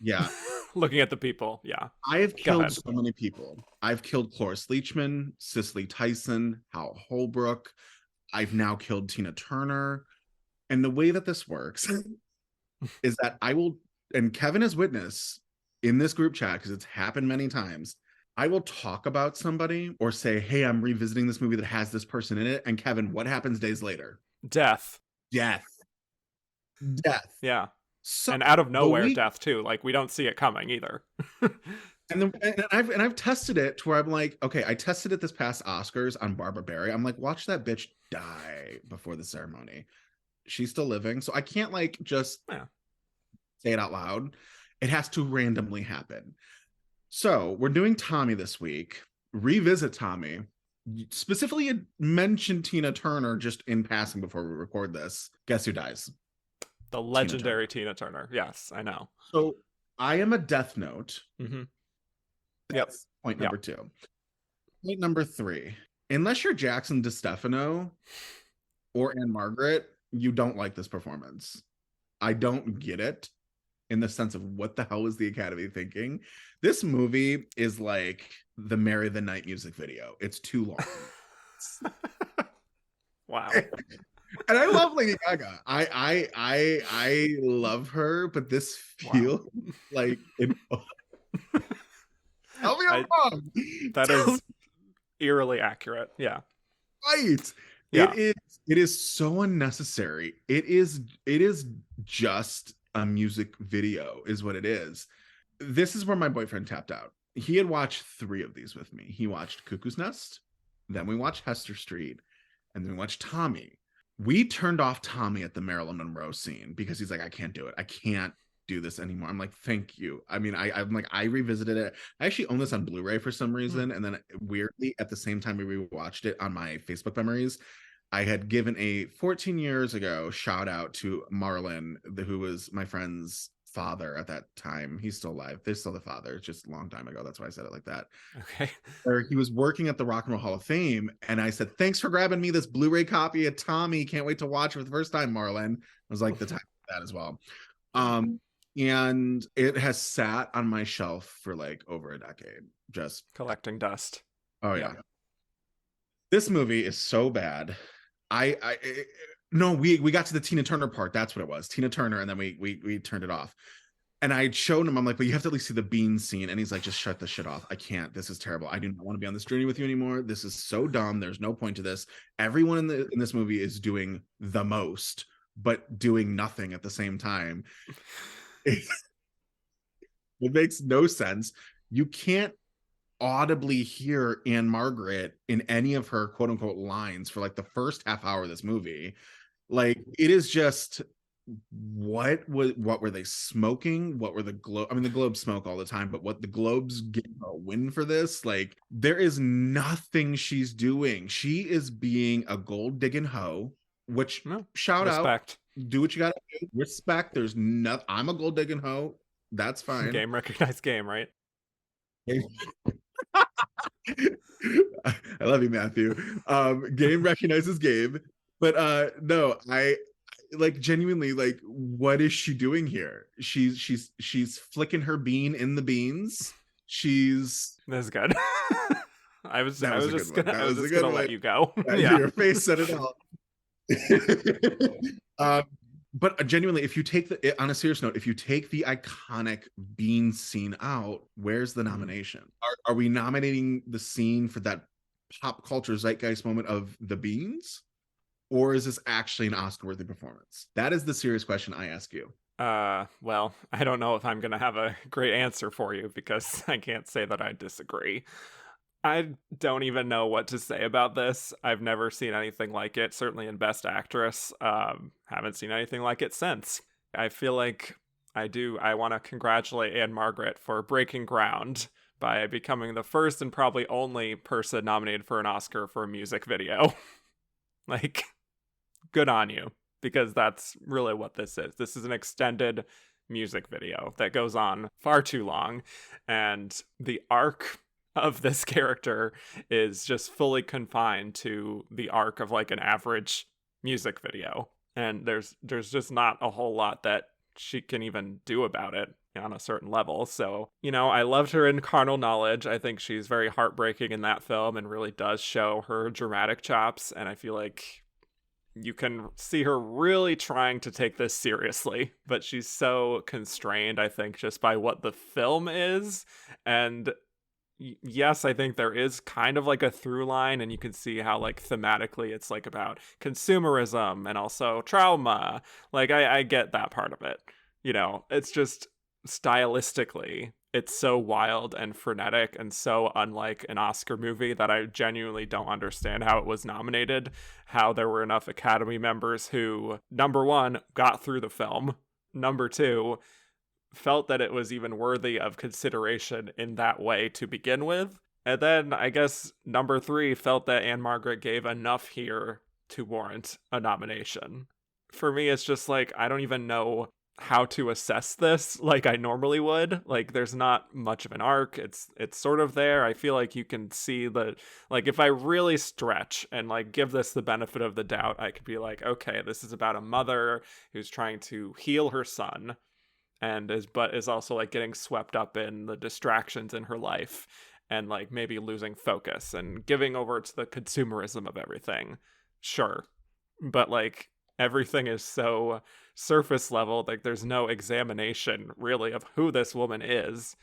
[SPEAKER 2] Yeah.
[SPEAKER 1] Looking at the people, yeah.
[SPEAKER 2] I have killed so many people. I've killed Cloris Leachman, Cicely Tyson, Hal Holbrook. I've now killed Tina Turner. And the way that this works is that I will, and Kevin is witness in this group chat, because it's happened many times, I will talk about somebody or say, hey, I'm revisiting this movie that has this person in it. And Kevin, what happens days later?
[SPEAKER 1] Death.
[SPEAKER 2] Yeah.
[SPEAKER 1] So, and out of nowhere, death too. Like, we don't see it coming either.
[SPEAKER 2] and I've tested it to where I'm like, okay, I tested it this past Oscars on Barbara Barry. I'm like, watch that bitch die before the ceremony. She's still living, so I can't like just say it out loud. It has to randomly happen. So we're doing Tommy this week. Revisit Tommy. Specifically mentioned Tina Turner just in passing before we record this. Guess who dies?
[SPEAKER 1] The legendary Tina Turner. Yes, I know.
[SPEAKER 2] So I am a Death Note.
[SPEAKER 1] Mm-hmm.
[SPEAKER 2] That's point number two. Point number three. Unless you're Jackson DeStefano or Ann-Margret, you don't like this performance. I don't get it in the sense of what the hell is the Academy thinking? This movie is like the Marry the Night music video. It's too long.
[SPEAKER 1] Wow.
[SPEAKER 2] And I love Lady Gaga. I love her, but this
[SPEAKER 1] Wow.
[SPEAKER 2] feels like an tell me I'm
[SPEAKER 1] I
[SPEAKER 2] wrong.
[SPEAKER 1] That
[SPEAKER 2] Tell me
[SPEAKER 1] is eerily accurate. Yeah.
[SPEAKER 2] right. It
[SPEAKER 1] Yeah.
[SPEAKER 2] is it is so unnecessary. It is just a music video, is what it is. This is where my boyfriend tapped out. He had watched 3 of these with me. He watched Cuckoo's Nest, then we watched Hester Street, and then we watched Tommy. We turned off Tommy at the Marilyn Monroe scene because he's like, I can't do it. I can't do this anymore. I'm like, thank you. I mean, I'm like, I revisited it. I actually own this on Blu-ray for some reason. And then weirdly, at the same time we rewatched it on my Facebook memories, I had given a 14 years ago shout out to Marlon, who was my friend's father at that time. He's still alive. They're still the father. It's just a long time ago. That's why I said it like that.
[SPEAKER 1] Okay.
[SPEAKER 2] Where he was working at the Rock and Roll Hall of Fame, and I said, "Thanks for grabbing me this Blu-ray copy of Tommy. Can't wait to watch it for the first time, Marlon." I was like the time for that as well. And it has sat on my shelf for like over a decade, just
[SPEAKER 1] Collecting dust.
[SPEAKER 2] oh yeah. This movie is so bad. No, we got to the Tina Turner part. That's what it was, Tina Turner, and then we turned it off. And I'd shown him, I'm like, but you have to at least see the bean scene. And he's like, just shut this shit off. I can't. This is terrible. I do not want to be on this journey with you anymore. This is so dumb. There's no point to this. Everyone in this movie is doing the most, but doing nothing at the same time. It makes no sense. You can't audibly hear Ann-Margret in any of her quote unquote lines for like the first half hour of this movie. Like, it is just, what were they smoking? What were the globe? I mean, the globes smoke all the time, but what the globes get a win for this? Like, there is nothing she's doing. She is being a gold digging hoe, which shout
[SPEAKER 1] Respect.
[SPEAKER 2] out, do what you gotta do. Respect. There's nothing. I'm a gold digging hoe. That's fine.
[SPEAKER 1] Game recognized game, right?
[SPEAKER 2] I love you, Matthew. Game recognizes game, but no, I like, genuinely, like, what is she doing here? She's flicking her bean in the beans. That's
[SPEAKER 1] good. I was just gonna let you go.
[SPEAKER 2] Yeah. Your face said it all. But genuinely, if you take on a serious note, if you take the iconic bean scene out, where's the nomination? Are we nominating the scene for that pop culture zeitgeist moment of the beans? Or is this actually an Oscar-worthy performance? That is the serious question I ask you.
[SPEAKER 1] Well, I don't know if I'm going to have a great answer for you, because I can't say that I disagree. I don't even know what to say about this. I've never seen anything like it, certainly in Best Actress. Haven't seen anything like it since. I feel like I want to congratulate Ann-Margret for breaking ground by becoming the first and probably only person nominated for an Oscar for a music video. Like, good on you, because that's really what this is. This is an extended music video that goes on far too long, and the arc of this character is just fully confined to the arc of like an average music video, and there's just not a whole lot that she can even do about it on a certain level. So, I loved her in Carnal Knowledge. I think she's very heartbreaking in that film and really does show her dramatic chops, and I feel like you can see her really trying to take this seriously, but she's so constrained, I think, just by what the film is. And yes, I think there is kind of like a through line, and you can see how like thematically it's like about consumerism and also trauma. Like, I get that part of it. It's just stylistically, it's so wild and frenetic and so unlike an Oscar movie that I genuinely don't understand how it was nominated, how there were enough Academy members who, number one, got through the film, number two, felt that it was even worthy of consideration in that way to begin with, and then I guess number three felt that Ann-Margret gave enough here to warrant a nomination. For me, it's just like, I don't even know how to assess this like I normally would. Like, there's not much of an arc. It's sort of there. I feel like you can see the, like, if I really stretch and like give this the benefit of the doubt, I could be like, okay, this is about a mother who's trying to heal her son, and is also like getting swept up in the distractions in her life, and like maybe losing focus and giving over to the consumerism of everything. Sure. but like everything is so surface level, like there's no examination really of who this woman is.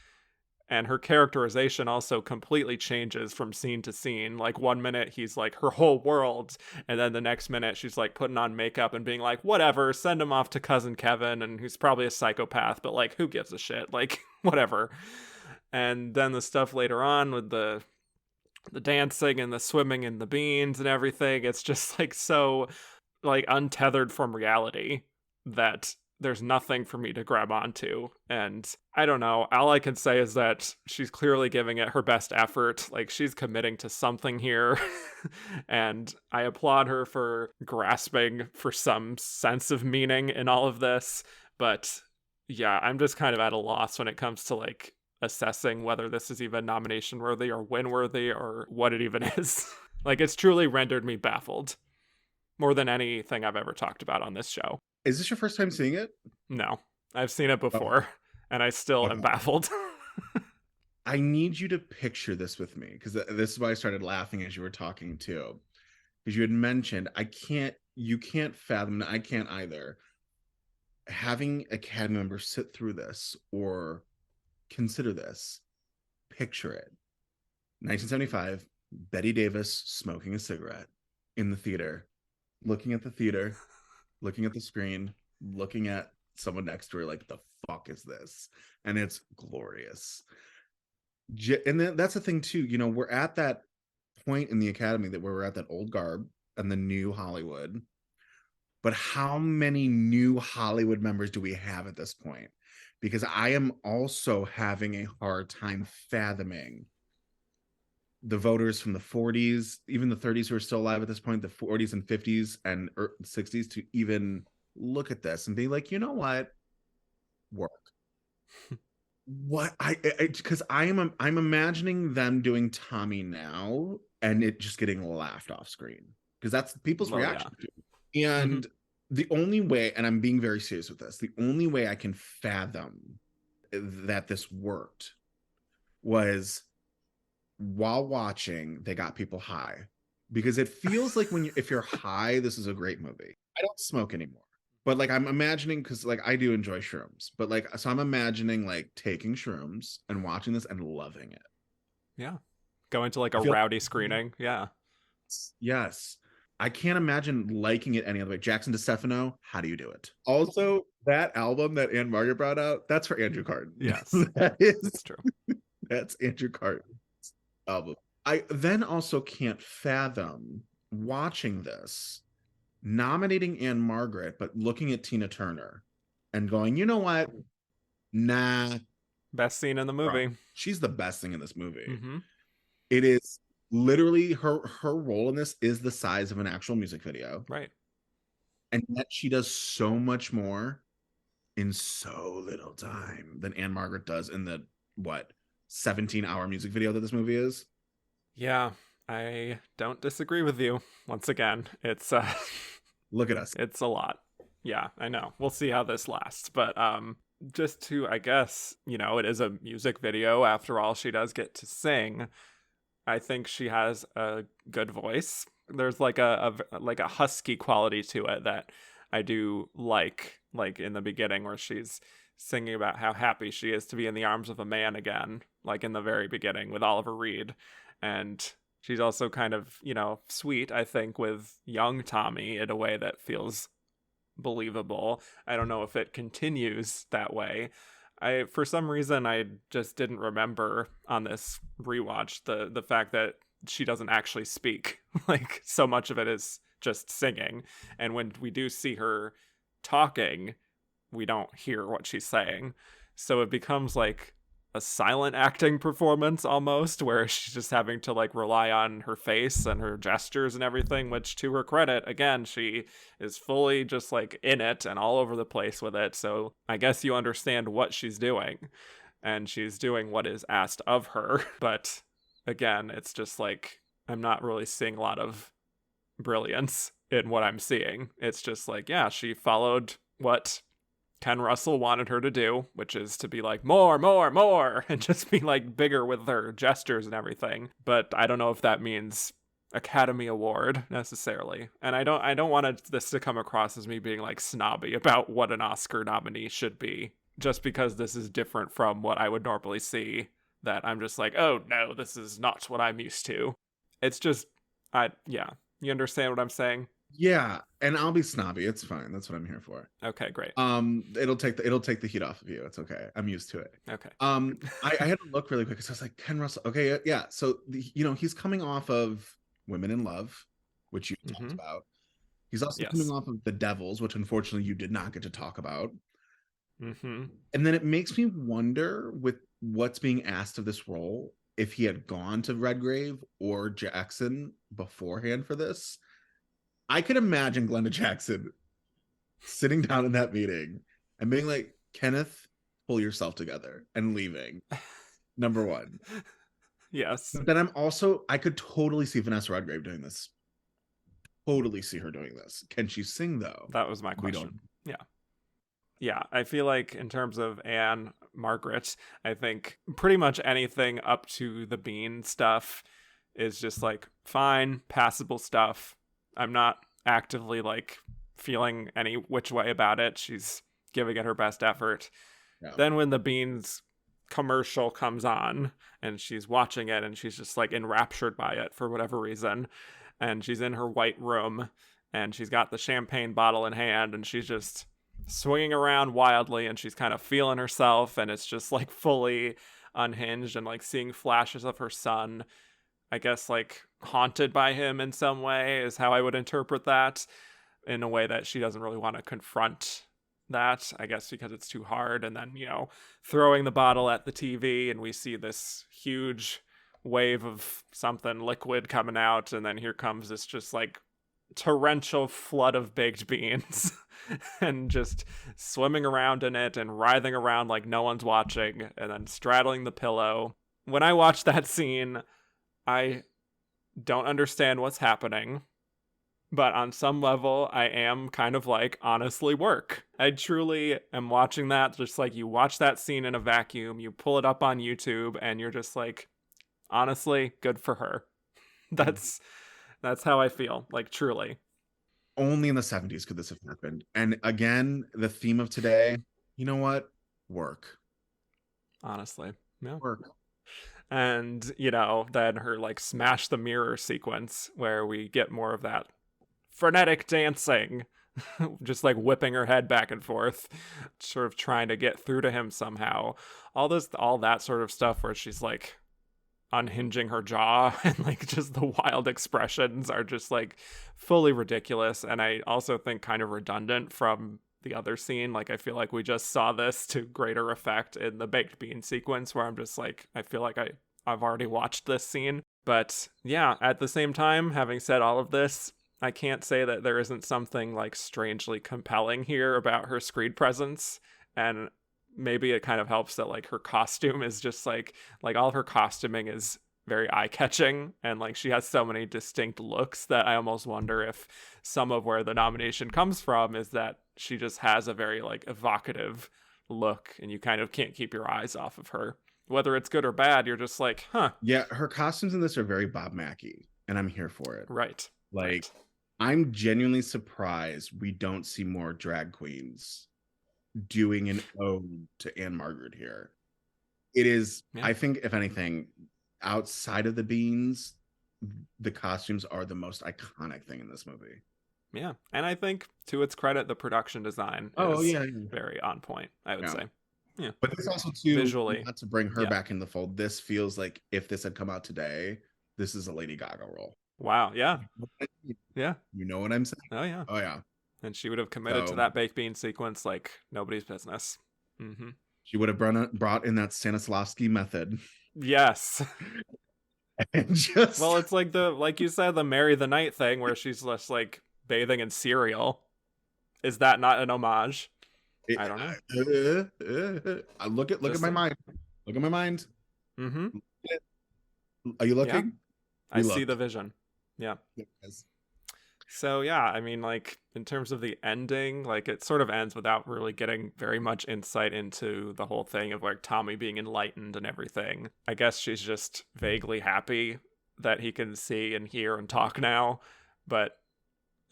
[SPEAKER 1] And her characterization also completely changes from scene to scene. Like one minute he's like her whole world, and then the next minute she's like putting on makeup and being like, whatever, send him off to cousin Kevin, and he's probably a psychopath, but like who gives a shit? Like whatever. And then the stuff later on with the dancing and the swimming and the beans and everything, it's just like so like untethered from reality that there's nothing for me to grab onto. And I don't know, all I can say is that she's clearly giving it her best effort. Like she's committing to something here. And I applaud her for grasping for some sense of meaning in all of this. But yeah, I'm just kind of at a loss when it comes to like assessing whether this is even nomination worthy or win worthy or what it even is. Like it's truly rendered me baffled more than anything I've ever talked about on this show.
[SPEAKER 2] Is this your first time seeing it?
[SPEAKER 1] No, I've seen it before, and I still am baffled.
[SPEAKER 2] I need you to picture this with me, because this is why I started laughing as you were talking too. Because you had mentioned, you can't fathom, I can't either, having a cast member sit through this or consider this. Picture it. 1975, Betty Davis smoking a cigarette in the theater, looking at the theater, looking at the screen, looking at someone next to her like, the fuck is this? And it's glorious. And that's the thing too, we're at that point in the Academy that we're at that old garb and the new Hollywood. But how many new Hollywood members do we have at this point? Because I am also having a hard time fathoming the voters from the 40s, even the 30s who are still alive at this point, the 40s and 50s and 60s, to even look at this and be like, you know what? Work. What because I'm imagining them doing Tommy now and it just getting laughed off screen, because that's people's reaction to it. And the only way, and I'm being very serious with this, the only way I can fathom that this worked was while watching, they got people high, because it feels like if you're high, this is a great movie. I don't smoke anymore, but like I'm imagining, because like I do enjoy shrooms, but like so I'm imagining like taking shrooms and watching this and loving it.
[SPEAKER 1] Yeah, going to like a rowdy screening. Yeah,
[SPEAKER 2] yes. I can't imagine liking it any other way. Jackson DeStefano, how do you do it? Also, that album that Ann-Margret brought out, that's for Andrew Carton.
[SPEAKER 1] Yes,
[SPEAKER 2] that's
[SPEAKER 1] true.
[SPEAKER 2] That's Andrew Carton's album. I then also can't fathom watching this, nominating Ann-Margret, but looking at Tina Turner and going, you know what? Nah.
[SPEAKER 1] Best scene in the movie.
[SPEAKER 2] Bro, she's the best thing in this movie.
[SPEAKER 1] Mm-hmm.
[SPEAKER 2] It is literally her role in this is the size of an actual music video.
[SPEAKER 1] Right.
[SPEAKER 2] And yet she does so much more in so little time than Ann-Margret does in the 17-hour music video that this movie is.
[SPEAKER 1] Yeah, I don't disagree with you. Once again, it's
[SPEAKER 2] look at us.
[SPEAKER 1] It's a lot. Yeah, I know. We'll see how this lasts, but just to, I guess, it is a music video after all. She does get to sing. I think she has a good voice. There's like a husky quality to it that I do like in the beginning, where she's singing about how happy she is to be in the arms of a man again, like in the very beginning with Oliver Reed. And she's also kind of, sweet, I think, with young Tommy in a way that feels believable. I don't know if it continues that way. For some reason, I just didn't remember on this rewatch the fact that she doesn't actually speak. Like, so much of it is just singing. And when we do see her talking, we don't hear what she's saying. So it becomes like a silent acting performance almost, where she's just having to like rely on her face and her gestures and everything, which, to her credit, again, she is fully just like in it and all over the place with it. So I guess you understand what she's doing, and she's doing what is asked of her. But again, it's just like, I'm not really seeing a lot of brilliance in what I'm seeing. It's just like, yeah, she followed what Ken Russell wanted her to do, which is to be like, more, and just be like bigger with her gestures and everything. But I don't know if that means Academy Award necessarily. And I don't want this to come across as me being like snobby about what an Oscar nominee should be, just because this is different from what I would normally see, that I'm just like, oh no, this is not what I'm used to. It's just, yeah, you understand what I'm saying?
[SPEAKER 2] Yeah, and I'll be snobby. It's fine. That's what I'm here for.
[SPEAKER 1] Okay, great.
[SPEAKER 2] It'll take the heat off of you. It's okay. I'm used to it.
[SPEAKER 1] Okay.
[SPEAKER 2] I had to look really quick because I was like, Ken Russell. Okay, yeah. So he's coming off of Women in Love, which you talked about. He's also coming off of The Devils, which unfortunately you did not get to talk about. And then it makes me wonder, with what's being asked of this role, if he had gone to Redgrave or Jackson beforehand for this. I could imagine Glenda Jackson sitting down in that meeting and being like, Kenneth, pull yourself together, and leaving. Number one.
[SPEAKER 1] Yes.
[SPEAKER 2] But then I could totally see Vanessa Redgrave doing this. Totally see her doing this. Can she sing, though?
[SPEAKER 1] That was my question. Yeah, I feel like in terms of Ann-Margret, I think pretty much anything up to the Bean stuff is just like fine, passable stuff. I'm not actively like feeling any which way about it. She's giving it her best effort. Yeah. Then when the Beans commercial comes on and she's watching it and she's just like enraptured by it for whatever reason, and she's in her white room and she's got the champagne bottle in hand and she's just swinging around wildly and she's kind of feeling herself, and it's just like fully unhinged, and like seeing flashes of her son, I guess like haunted by him in some way is how I would interpret that, in a way that she doesn't really want to confront that, I guess because it's too hard. And then, throwing the bottle at the TV and we see this huge wave of something liquid coming out, and then here comes this just like torrential flood of baked beans and just swimming around in it and writhing around like no one's watching, and then straddling the pillow. When I watch that scene, I don't understand what's happening, but on some level I am kind of like, honestly, work. I truly am watching that just like you watch that scene in a vacuum, you pull it up on YouTube and you're just like, honestly, good for her. That's how I feel, like truly.
[SPEAKER 2] Only in the 70s could this have happened. And again, the theme of today, you know what? Work.
[SPEAKER 1] Honestly. Yeah.
[SPEAKER 2] Work.
[SPEAKER 1] And, then her like smash the mirror sequence where we get more of that frenetic dancing, just like whipping her head back and forth, sort of trying to get through to him somehow. All that sort of stuff where she's like unhinging her jaw and like just the wild expressions are just like fully ridiculous. And I also think kind of redundant from the other scene. Like I feel like we just saw this to greater effect in the baked bean sequence, where I'm just like, I feel like I've already watched this scene. But yeah, at the same time, having said all of this, I can't say that there isn't something like strangely compelling here about her screen presence. And maybe it kind of helps that like her costume is just like all of her costuming is very eye-catching, and like she has so many distinct looks that I almost wonder if some of where the nomination comes from is that she just has a very like evocative look, and you kind of can't keep your eyes off of her. Whether it's good or bad, you're just like, huh.
[SPEAKER 2] Yeah, her costumes in this are very Bob Mackie, and I'm here for it.
[SPEAKER 1] Right.
[SPEAKER 2] Like,
[SPEAKER 1] right.
[SPEAKER 2] I'm genuinely surprised we don't see more drag queens doing an ode to Ann-Margret here. It is, I think, if anything, outside of the Beans, the costumes are the most iconic thing in this movie.
[SPEAKER 1] Yeah, and I think to its credit, the production design is very on point, I would say. Yeah,
[SPEAKER 2] but this also too,
[SPEAKER 1] visually,
[SPEAKER 2] not to bring her back in the fold, this feels like if this had come out today, this is a Lady Gaga role.
[SPEAKER 1] Wow, yeah. Yeah.
[SPEAKER 2] You know what I'm saying?
[SPEAKER 1] Oh, yeah.
[SPEAKER 2] Oh, yeah.
[SPEAKER 1] And she would have committed to that baked bean sequence like nobody's business. Mm-hmm.
[SPEAKER 2] She would have brought in that Stanislavski method.
[SPEAKER 1] Yes.
[SPEAKER 2] And just...
[SPEAKER 1] Well, it's like you said, the Marry the Night thing where she's just like bathing in cereal. Is that not an homage? I don't know.
[SPEAKER 2] Look at my mind. Look at my mind.
[SPEAKER 1] Mm-hmm.
[SPEAKER 2] Are you looking?
[SPEAKER 1] Yeah. I see the vision. Yeah.
[SPEAKER 2] Yes.
[SPEAKER 1] So yeah, I mean, like in terms of the ending, like it sort of ends without really getting very much insight into the whole thing of like Tommy being enlightened and everything. I guess she's just vaguely happy that he can see and hear and talk now, but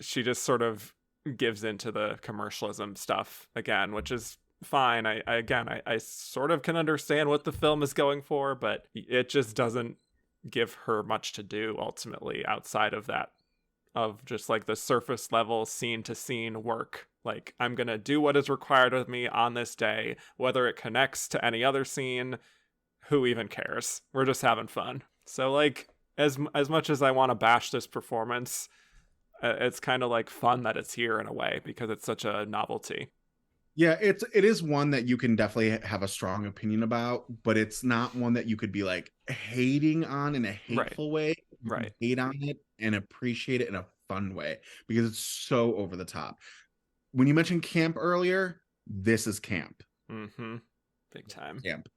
[SPEAKER 1] she just sort of gives into the commercialism stuff again, which is fine. I sort of can understand what the film is going for, but it just doesn't give her much to do ultimately outside of that, of just like the surface level scene to scene work. Like, I'm gonna do what is required of me on this day, whether it connects to any other scene, who even cares? We're just having fun. So like, as much as I want to bash this performance, it's kind of like fun that it's here in a way because it's such a novelty.
[SPEAKER 2] Yeah, it is one that you can definitely have a strong opinion about, but it's not one that you could be like hating on in a hateful way. You can
[SPEAKER 1] Right.
[SPEAKER 2] hate on it and appreciate it in a fun way because it's so over the top. When you mentioned camp earlier, this is camp.
[SPEAKER 1] Mm-hmm. Big time.
[SPEAKER 2] Camp.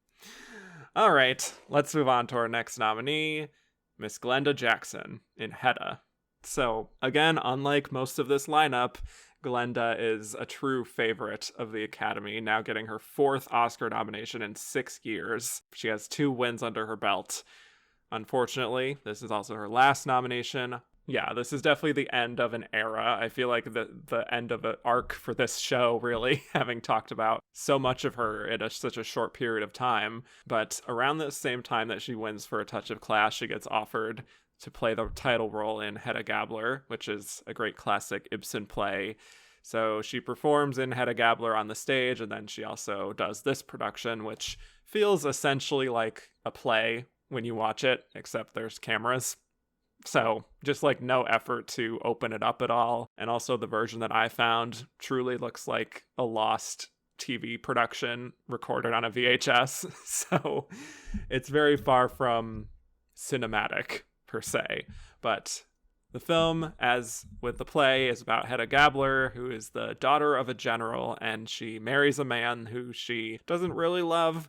[SPEAKER 1] All right, let's move on to our next nominee, Miss Glenda Jackson in Hedda. So, again, unlike most of this lineup, Glenda is a true favorite of the Academy, now getting her 4th Oscar nomination in 6 years. She has 2 wins under her belt. Unfortunately, this is also her last nomination. Yeah, this is definitely the end of an era. I feel like the end of an arc for this show, really, having talked about so much of her in such a short period of time. But around the same time that she wins for A Touch of Class, she gets offered to play the title role in Hedda Gabler, which is a great classic Ibsen play. So she performs in Hedda Gabler on the stage, and then she also does this production, which feels essentially like a play when you watch it, except there's cameras. So just like no effort to open it up at all. And also the version that I found truly looks like a lost TV production recorded on a VHS. So it's very far from cinematic per se. But the film, as with the play, is about Hedda Gabler, who is the daughter of a general, and she marries a man who she doesn't really love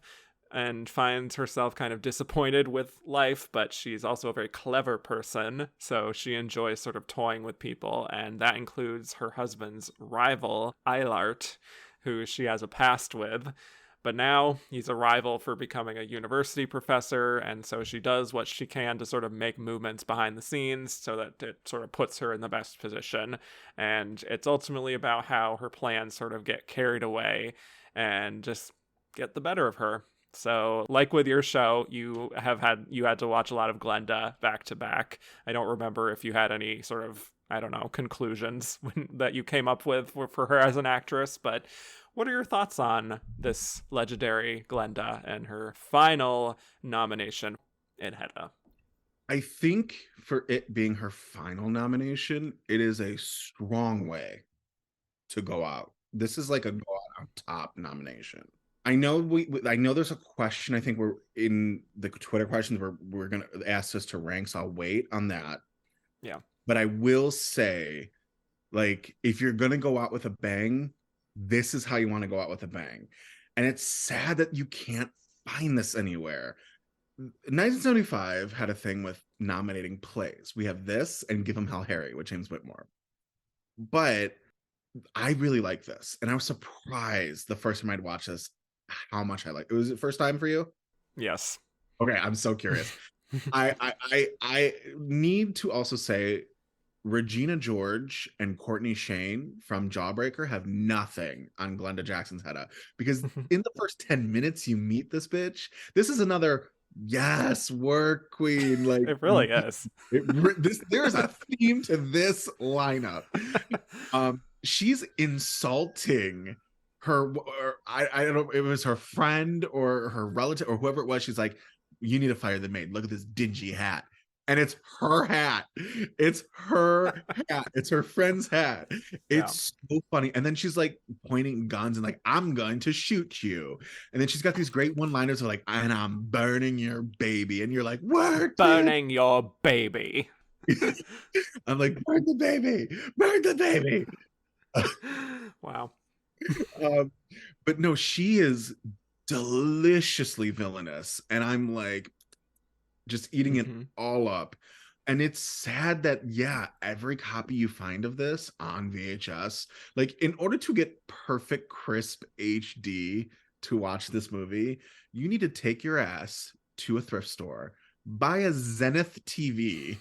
[SPEAKER 1] and finds herself kind of disappointed with life, but she's also a very clever person, so she enjoys sort of toying with people, and that includes her husband's rival, Eilert, who she has a past with. But now he's a rival for becoming a university professor, and so she does what she can to sort of make movements behind the scenes so that it sort of puts her in the best position. And it's ultimately about how her plans sort of get carried away and just get the better of her. So, like with your show, you had to watch a lot of Glenda back to back. I don't remember if you had any sort of, I don't know, conclusions that you came up with for her as an actress, but what are your thoughts on this legendary Glenda and her final nomination in Hedda?
[SPEAKER 2] I think for it being her final nomination, it is a strong way to go out. This is like a go out on top nomination. I know I know there's a question. I think we're in the Twitter questions we're gonna ask us to rank, so I'll wait on that.
[SPEAKER 1] Yeah.
[SPEAKER 2] But I will say, like, if you're gonna go out with a bang, this is how you want to go out with a bang. And it's sad that you can't find this anywhere. 1975 had a thing with nominating plays. We have this and Give 'Em Hell Harry with James Whitmore. But I really like this. And I was surprised the first time I'd watch this how much I like it. Was it first time for you?
[SPEAKER 1] Yes.
[SPEAKER 2] Okay, I'm so curious. I need to also say Regina George and Courtney Shane from Jawbreaker have nothing on Glenda Jackson's Hedda, because in the first 10 minutes you meet this bitch. This is another yes, work queen. Like,
[SPEAKER 1] it really is.
[SPEAKER 2] There's a theme to this lineup. She's insulting her, I don't know, it was her friend or her relative or whoever it was. She's like, you need to fire the maid. Look at this dingy hat. And it's her hat. It's her hat. It's her friend's hat. It's so funny. And then she's like pointing guns and like, I'm going to shoot you. And then she's got these great one-liners of like, and I'm burning your baby. And you're like, what?
[SPEAKER 1] Burning your baby.
[SPEAKER 2] I'm like, burn the baby. Burn the baby.
[SPEAKER 1] Wow.
[SPEAKER 2] But no, she is deliciously villainous. And I'm like, just eating it all up. And it's sad that, yeah, every copy you find of this on VHS, like, in order to get perfect, crisp HD to watch this movie, you need to take your ass to a thrift store, buy a Zenith TV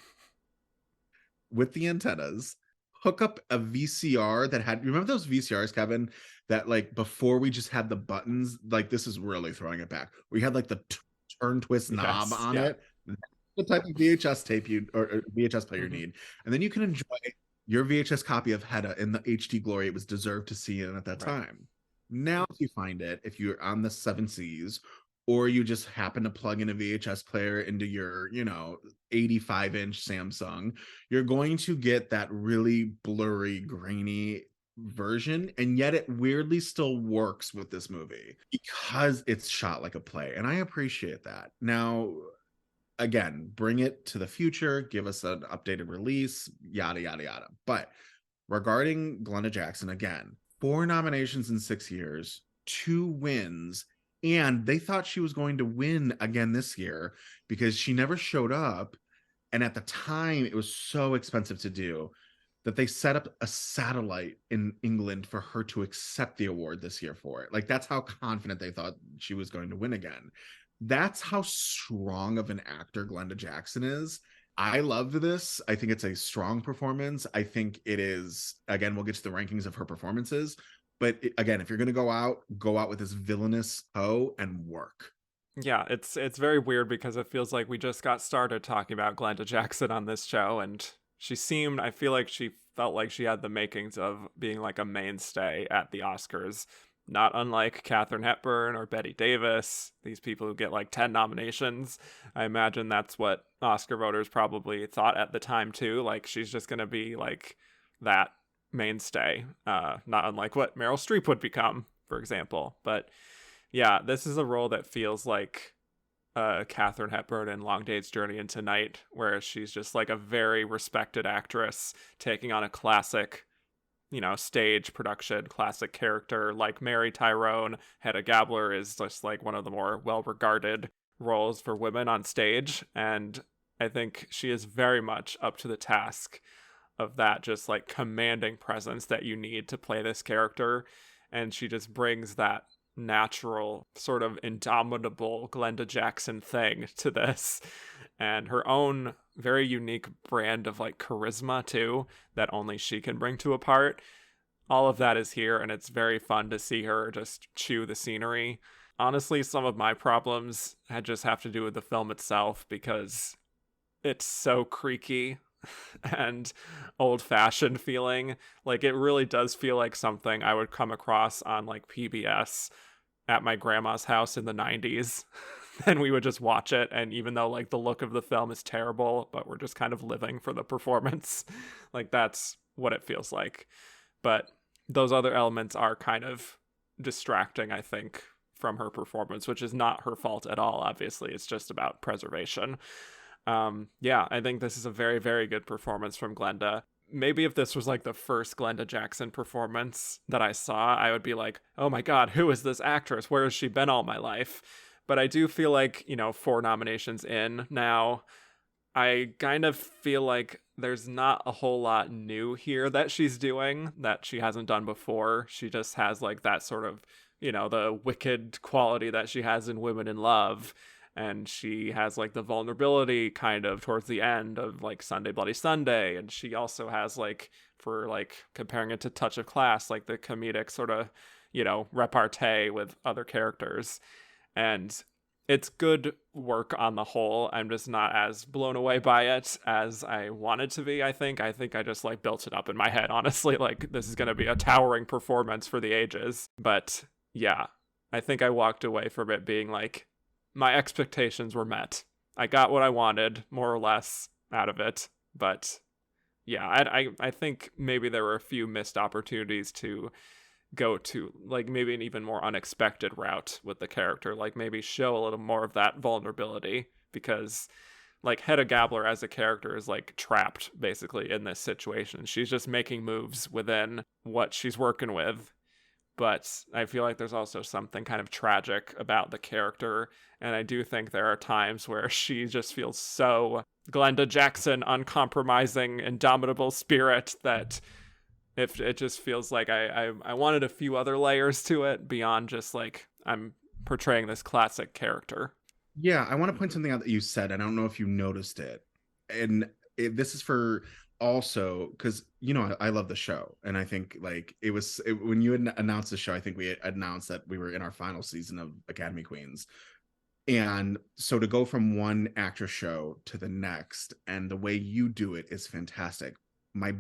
[SPEAKER 2] with the antennas, hook up a VCR that had, remember those VCRs, Kevin, that like before we just had the buttons, like this is really throwing it back. We had like the turn twist knob
[SPEAKER 1] Yes.
[SPEAKER 2] on
[SPEAKER 1] Yeah.
[SPEAKER 2] it. That's the type of VHS tape you or VHS player you
[SPEAKER 1] Mm-hmm.
[SPEAKER 2] need. And then you can enjoy your VHS copy of Hedda in the HD glory it was deserved to see in at that
[SPEAKER 1] Right.
[SPEAKER 2] time. Now, if you find it, if you're on the seven seas, or you just happen to plug in a VHS player into your, 85-inch Samsung, you're going to get that really blurry, grainy version, and yet it weirdly still works with this movie because it's shot like a play, and I appreciate that. Now, again, bring it to the future, give us an updated release, yada yada yada. But regarding Glenda Jackson, again, 4 nominations in 6 years, 2 wins, and they thought she was going to win again this year because she never showed up. And at the time, it was so expensive to do that they set up a satellite in England for her to accept the award this year for it. Like, that's how confident they thought she was going to win again. That's how strong of an actor Glenda Jackson is. I love this. I think it's a strong performance. I think it is, again, we'll get to the rankings of her performances. But again, if you're going to go out with this villainous hoe and work.
[SPEAKER 1] Yeah, it's very weird because it feels like we just got started talking about Glenda Jackson on this show, and I feel like she felt like she had the makings of being like a mainstay at the Oscars, not unlike Katharine Hepburn or Bette Davis, these people who get like 10 nominations. I imagine that's what Oscar voters probably thought at the time too, like she's just going to be like that mainstay, not unlike what Meryl Streep would become, for example. But yeah, this is a role that feels like Katharine Hepburn in Long Day's Journey into Night, where she's just like a very respected actress taking on a classic, stage production, classic character like Mary Tyrone. Hedda Gabler is just like one of the more well-regarded roles for women on stage, and I think she is very much up to the task of that just like commanding presence that you need to play this character, and she just brings that natural sort of indomitable Glenda Jackson thing to this, and her own very unique brand of like charisma too that only she can bring to a part. All of that is here, and it's very fun to see her just chew the scenery. Honestly, some of my problems just have to do with the film itself because it's so creaky and old-fashioned feeling. Like, it really does feel like something I would come across on like PBS at my grandma's house in the 90s. And we would just watch it, and even though like the look of the film is terrible, but we're just kind of living for the performance. Like, that's what it feels like. But those other elements are kind of distracting, I think, from her performance, which is not her fault at all. Obviously, it's just about preservation. Yeah, I think this is a very, very good performance from Glenda. Maybe if this was like the first Glenda Jackson performance that I saw, I would be like, oh my God, who is this actress? Where has she been all my life? But I do feel like, 4 nominations in now, I kind of feel like there's not a whole lot new here that she's doing that she hasn't done before. She just has like that sort of, the wicked quality that she has in Women in Love. And she has like the vulnerability kind of towards the end of like Sunday Bloody Sunday. And she also has like, for like comparing it to Touch of Class, like the comedic sort of, repartee with other characters. And it's good work on the whole. I'm just not as blown away by it as I wanted to be, I think. I think I just like built it up in my head, honestly. Like, this is going to be a towering performance for the ages. But yeah, I think I walked away from it being like, my expectations were met. I got what I wanted, more or less, out of it. But yeah, I think maybe there were a few missed opportunities to go to like maybe an even more unexpected route with the character, like maybe show a little more of that vulnerability, because like Hedda Gabler as a character is like trapped basically in this situation. She's just making moves within what she's working with. But I feel like there's also something kind of tragic about the character. And I do think there are times where she just feels so Glenda Jackson, uncompromising, indomitable spirit, that if it just feels like I wanted a few other layers to it beyond just like I'm portraying this classic character.
[SPEAKER 2] Yeah, I want to point something out that you said. I don't know if you noticed it. And this is for also because I love the show, and I think like when you had announced the show, I think we had announced that we were in our final season of Academy Queens. And so to go from one actor show to the next, and the way you do it is fantastic. My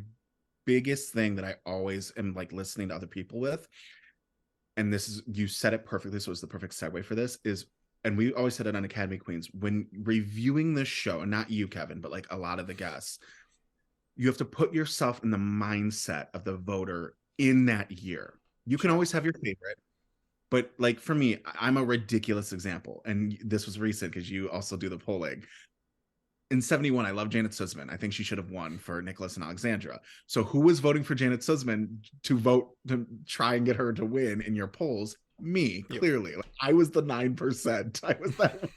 [SPEAKER 2] biggest thing that I always am like listening to other people with, and this is, you said it perfectly, so it's the perfect segue for this, is, and we always said it on Academy Queens, when reviewing this show, and not you, Kevin, but like a lot of the guests, you have to put yourself in the mindset of the voter in that year. You can always have your favorite, but like for me, I'm a ridiculous example. And this was recent because you also do the polling. In 71, I love Janet Sussman. I think she should have won for Nicholas and Alexandra. So who was voting for Janet Sussman to vote to try and get her to win in your polls? Me, clearly. Like, I was the 9%. I was that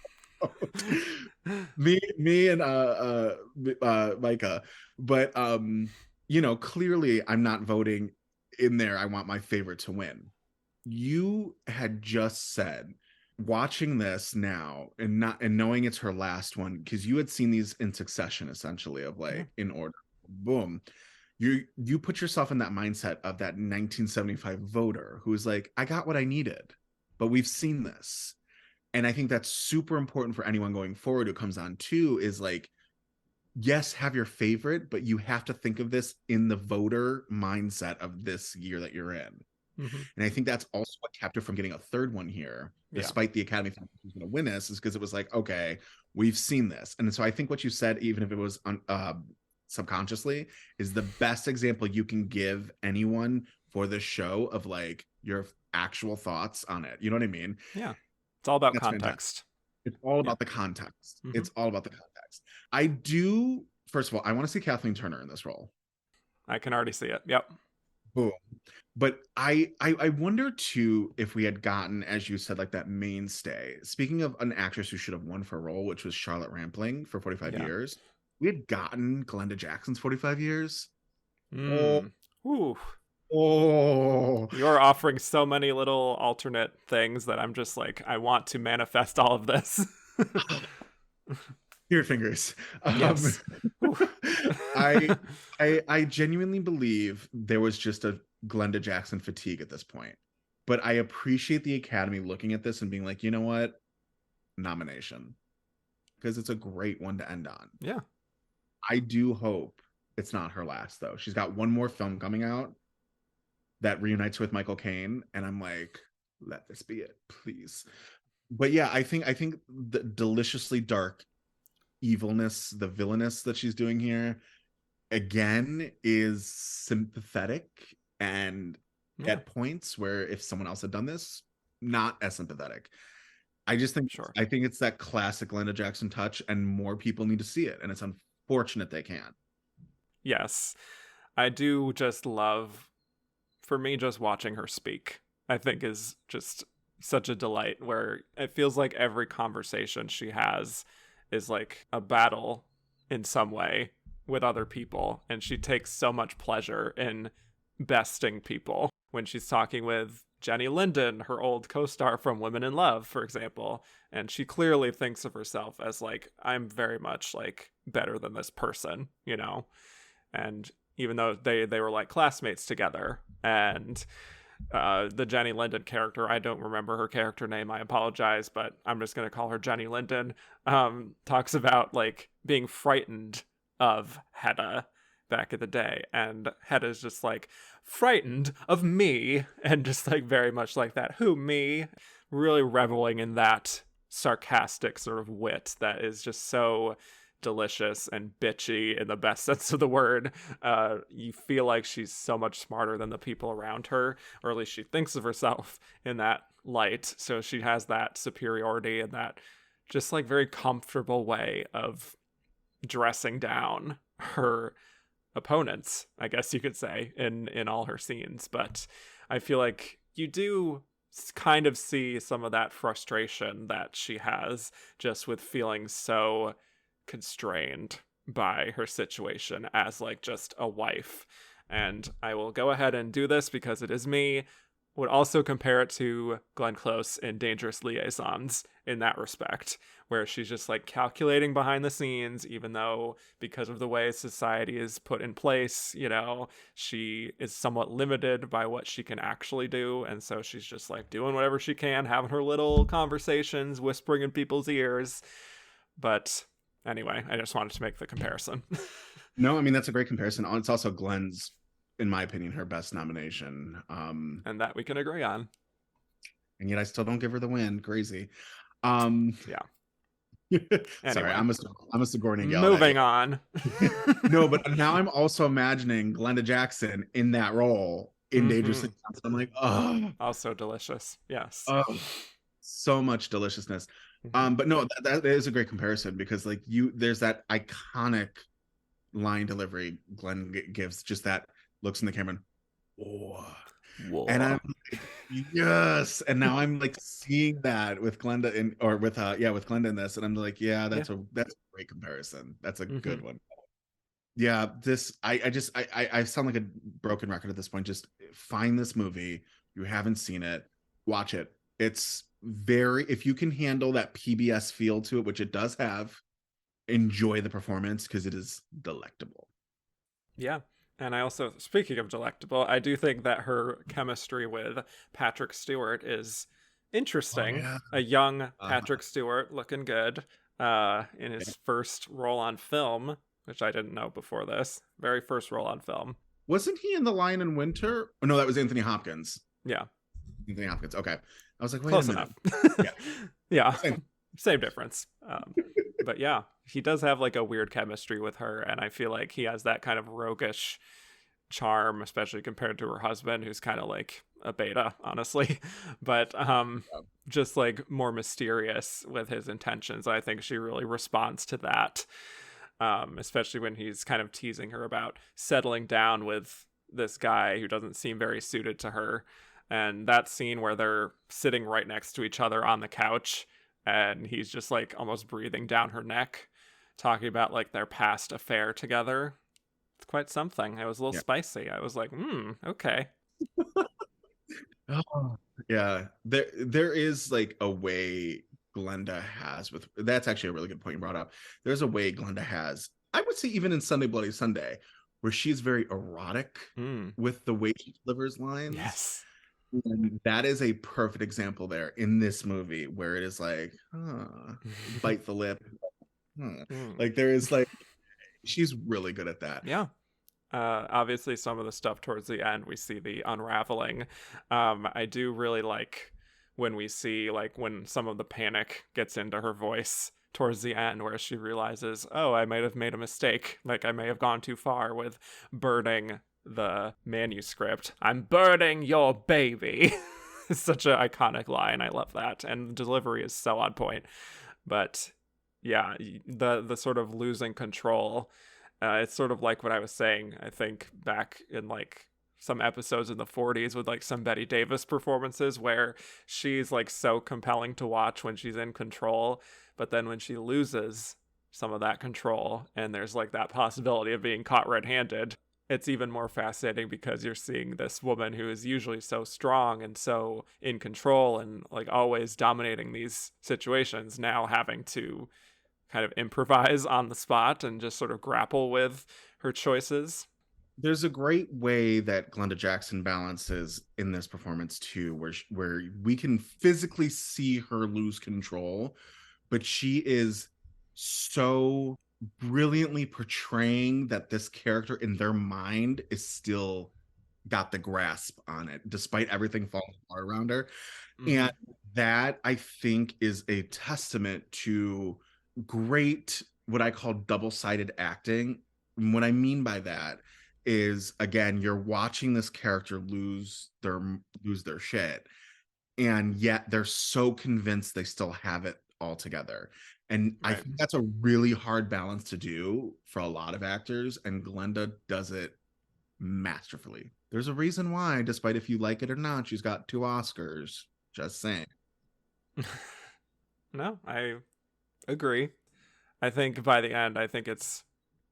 [SPEAKER 2] me and Micah. But clearly I'm not voting in there. I want my favorite to win. You had just said, watching this now and knowing it's her last one, because you had seen these in succession, essentially, of like in order, boom, you put yourself in that mindset of that 1975 voter who's like, I got what I needed, but we've seen this. And I think that's super important for anyone going forward who comes on too, is like, yes, have your favorite, but you have to think of this in the voter mindset of this year that you're in. Mm-hmm. And I think that's also what kept her from getting a third one here, despite the Academy thinking she was going to win this, is because it was like, okay, we've seen this. And so I think what you said, even if it was subconsciously, is the best example you can give anyone for this show of like your actual thoughts on it. You know what I mean?
[SPEAKER 1] Yeah. It's all about context.
[SPEAKER 2] Fantastic. It's all about the context. Mm-hmm. It's all about the context. I do, first of all, I want to see Kathleen Turner in this role.
[SPEAKER 1] I can already see it. Yep.
[SPEAKER 2] Boom. But I wonder too if we had gotten, as you said, like that mainstay. Speaking of an actress who should have won for a role, which was Charlotte Rampling for 45 years, we had gotten Glenda Jackson's 45 years.
[SPEAKER 1] Ooh. You're offering so many little alternate things that I'm just like, I want to manifest all of this.
[SPEAKER 2] Your fingers.
[SPEAKER 1] Yes.
[SPEAKER 2] I genuinely believe there was just a Glenda Jackson fatigue at this point. But I appreciate the Academy looking at this and being like, you know what? Nomination. Because it's a great one to end on.
[SPEAKER 1] Yeah.
[SPEAKER 2] I do hope it's not her last, though. She's got one more film coming out that reunites with Michael Caine. And I'm like, let this be it, please. But yeah, I think the deliciously dark evilness, the villainous that she's doing here, again, is sympathetic, and at points where if someone else had done this, not as sympathetic. I just think I think it's that classic Glenda Jackson touch, and more people need to see it, and it's unfortunate they can't.
[SPEAKER 1] Yes, I do just love, for me, just watching her speak, I think is just such a delight, where it feels like every conversation she has is like a battle in some way with other people, and she takes so much pleasure in besting people. When she's talking with Jenny Linden, her old co-star from Women in Love, for example, and she clearly thinks of herself as like, I'm very much like better than this person, you know? And even though they were like classmates together, and the Jenny Linden character, I don't remember her character name, I apologize, but I'm just going to call her Jenny Linden, talks about like being frightened of Hedda back in the day, and Hedda's just like, frightened of me, and just like very much like that, who, me? Really reveling in that sarcastic sort of wit that is just so delicious and bitchy in the best sense of the word. You feel like she's so much smarter than the people around her, or at least she thinks of herself in that light. So she has that superiority and that just like very comfortable way of dressing down her opponents, I guess you could say, in all her scenes. But I feel like you do kind of see some of that frustration that she has just with feeling so constrained by her situation as like just a wife. And I will go ahead and do this because it is me. would also compare it to Glenn Close in Dangerous Liaisons in that respect, where she's just like calculating behind the scenes, even though because of the way society is put in place, you know, she is somewhat limited by what she can actually do. And so she's just like doing whatever she can, having her little conversations, whispering in people's ears. But anyway, I just wanted to make the comparison.
[SPEAKER 2] No, I mean, that's a great comparison. It's also Glenn's, in my opinion, her best nomination.
[SPEAKER 1] And that we can agree on.
[SPEAKER 2] And yet I still don't give her the win. Crazy.
[SPEAKER 1] Yeah.
[SPEAKER 2] Sorry, I'm a Sigourney gal.
[SPEAKER 1] Moving on.
[SPEAKER 2] No, but now I'm also imagining Glenda Jackson in that role in Dangerous Liaisons. I'm like, oh.
[SPEAKER 1] Also delicious. Yes.
[SPEAKER 2] Oh, so much deliciousness. But no, that is a great comparison because like there's that iconic line delivery Glenn gives, just that looks in the camera and, whoa. And I'm like, yes. And now I'm like seeing that with Glenda with Glenda in this, and I'm like, yeah, that's a great comparison. That's a good one. Yeah, this I sound like a broken record at this point. Just find this movie. You haven't seen it, watch it. It's if you can handle that PBS feel to it, which it does have, enjoy the performance because it is delectable.
[SPEAKER 1] Yeah. And I also, speaking of delectable, I do think that her chemistry with Patrick Stewart is interesting.
[SPEAKER 2] Oh, yeah.
[SPEAKER 1] A young Patrick Stewart looking good in his first role on film, which I didn't know before this. Very first role on film.
[SPEAKER 2] Wasn't he in The Lion in Winter? Oh, no, that was Anthony Hopkins.
[SPEAKER 1] Yeah.
[SPEAKER 2] Anthony Hopkins. Okay. I was like, wait
[SPEAKER 1] Close
[SPEAKER 2] a minute.
[SPEAKER 1] enough. Yeah. Same difference. But yeah, he does have like a weird chemistry with her, and I feel like he has that kind of roguish charm, especially compared to her husband, who's kind of like a beta, honestly, but just like more mysterious with his intentions. I think she really responds to that, especially when he's kind of teasing her about settling down with this guy who doesn't seem very suited to her. And that scene where they're sitting right next to each other on the couch, and he's just like almost breathing down her neck, talking about like their past affair together. It's quite something. It was a little spicy. I was like, okay.
[SPEAKER 2] Oh, yeah. There is like a way Glenda has with, that's actually a really good point you brought up. There's a way Glenda has, I would say even in Sunday Bloody Sunday, where she's very erotic with the way she delivers lines.
[SPEAKER 1] Yes.
[SPEAKER 2] And that is a perfect example there in this movie where it is like, bite the lip. Like there is like, she's really good at that.
[SPEAKER 1] Yeah. Obviously some of the stuff towards the end, we see the unraveling. I do really like when we see like when some of the panic gets into her voice towards the end, where she realizes, oh, I might have made a mistake. Like I may have gone too far with burning the manuscript. I'm burning your baby. It's such an iconic line. I love that, and the delivery is so on point. But yeah, the sort of losing control, it's sort of like what I was saying, I think back in like some episodes in the 40s with like some Betty Davis performances, where she's like so compelling to watch when she's in control, but then when she loses some of that control and there's like that possibility of being caught red-handed, it's even more fascinating because you're seeing this woman who is usually so strong and so in control and like always dominating these situations, now having to kind of improvise on the spot and just sort of grapple with her choices.
[SPEAKER 2] There's a great way that Glenda Jackson balances in this performance too, where we can physically see her lose control, but she is so brilliantly portraying that this character in their mind is still got the grasp on it despite everything falling apart around her. And that I think is a testament to great, what I call double-sided acting. And what I mean by that is, again, you're watching this character lose their shit, and yet they're so convinced they still have it all together. And I think that's a really hard balance to do for a lot of actors, and Glenda does it masterfully. There's a reason why, despite if you like it or not, she's got 2 Oscars. Just saying.
[SPEAKER 1] No, I agree. I think by the end, I think it's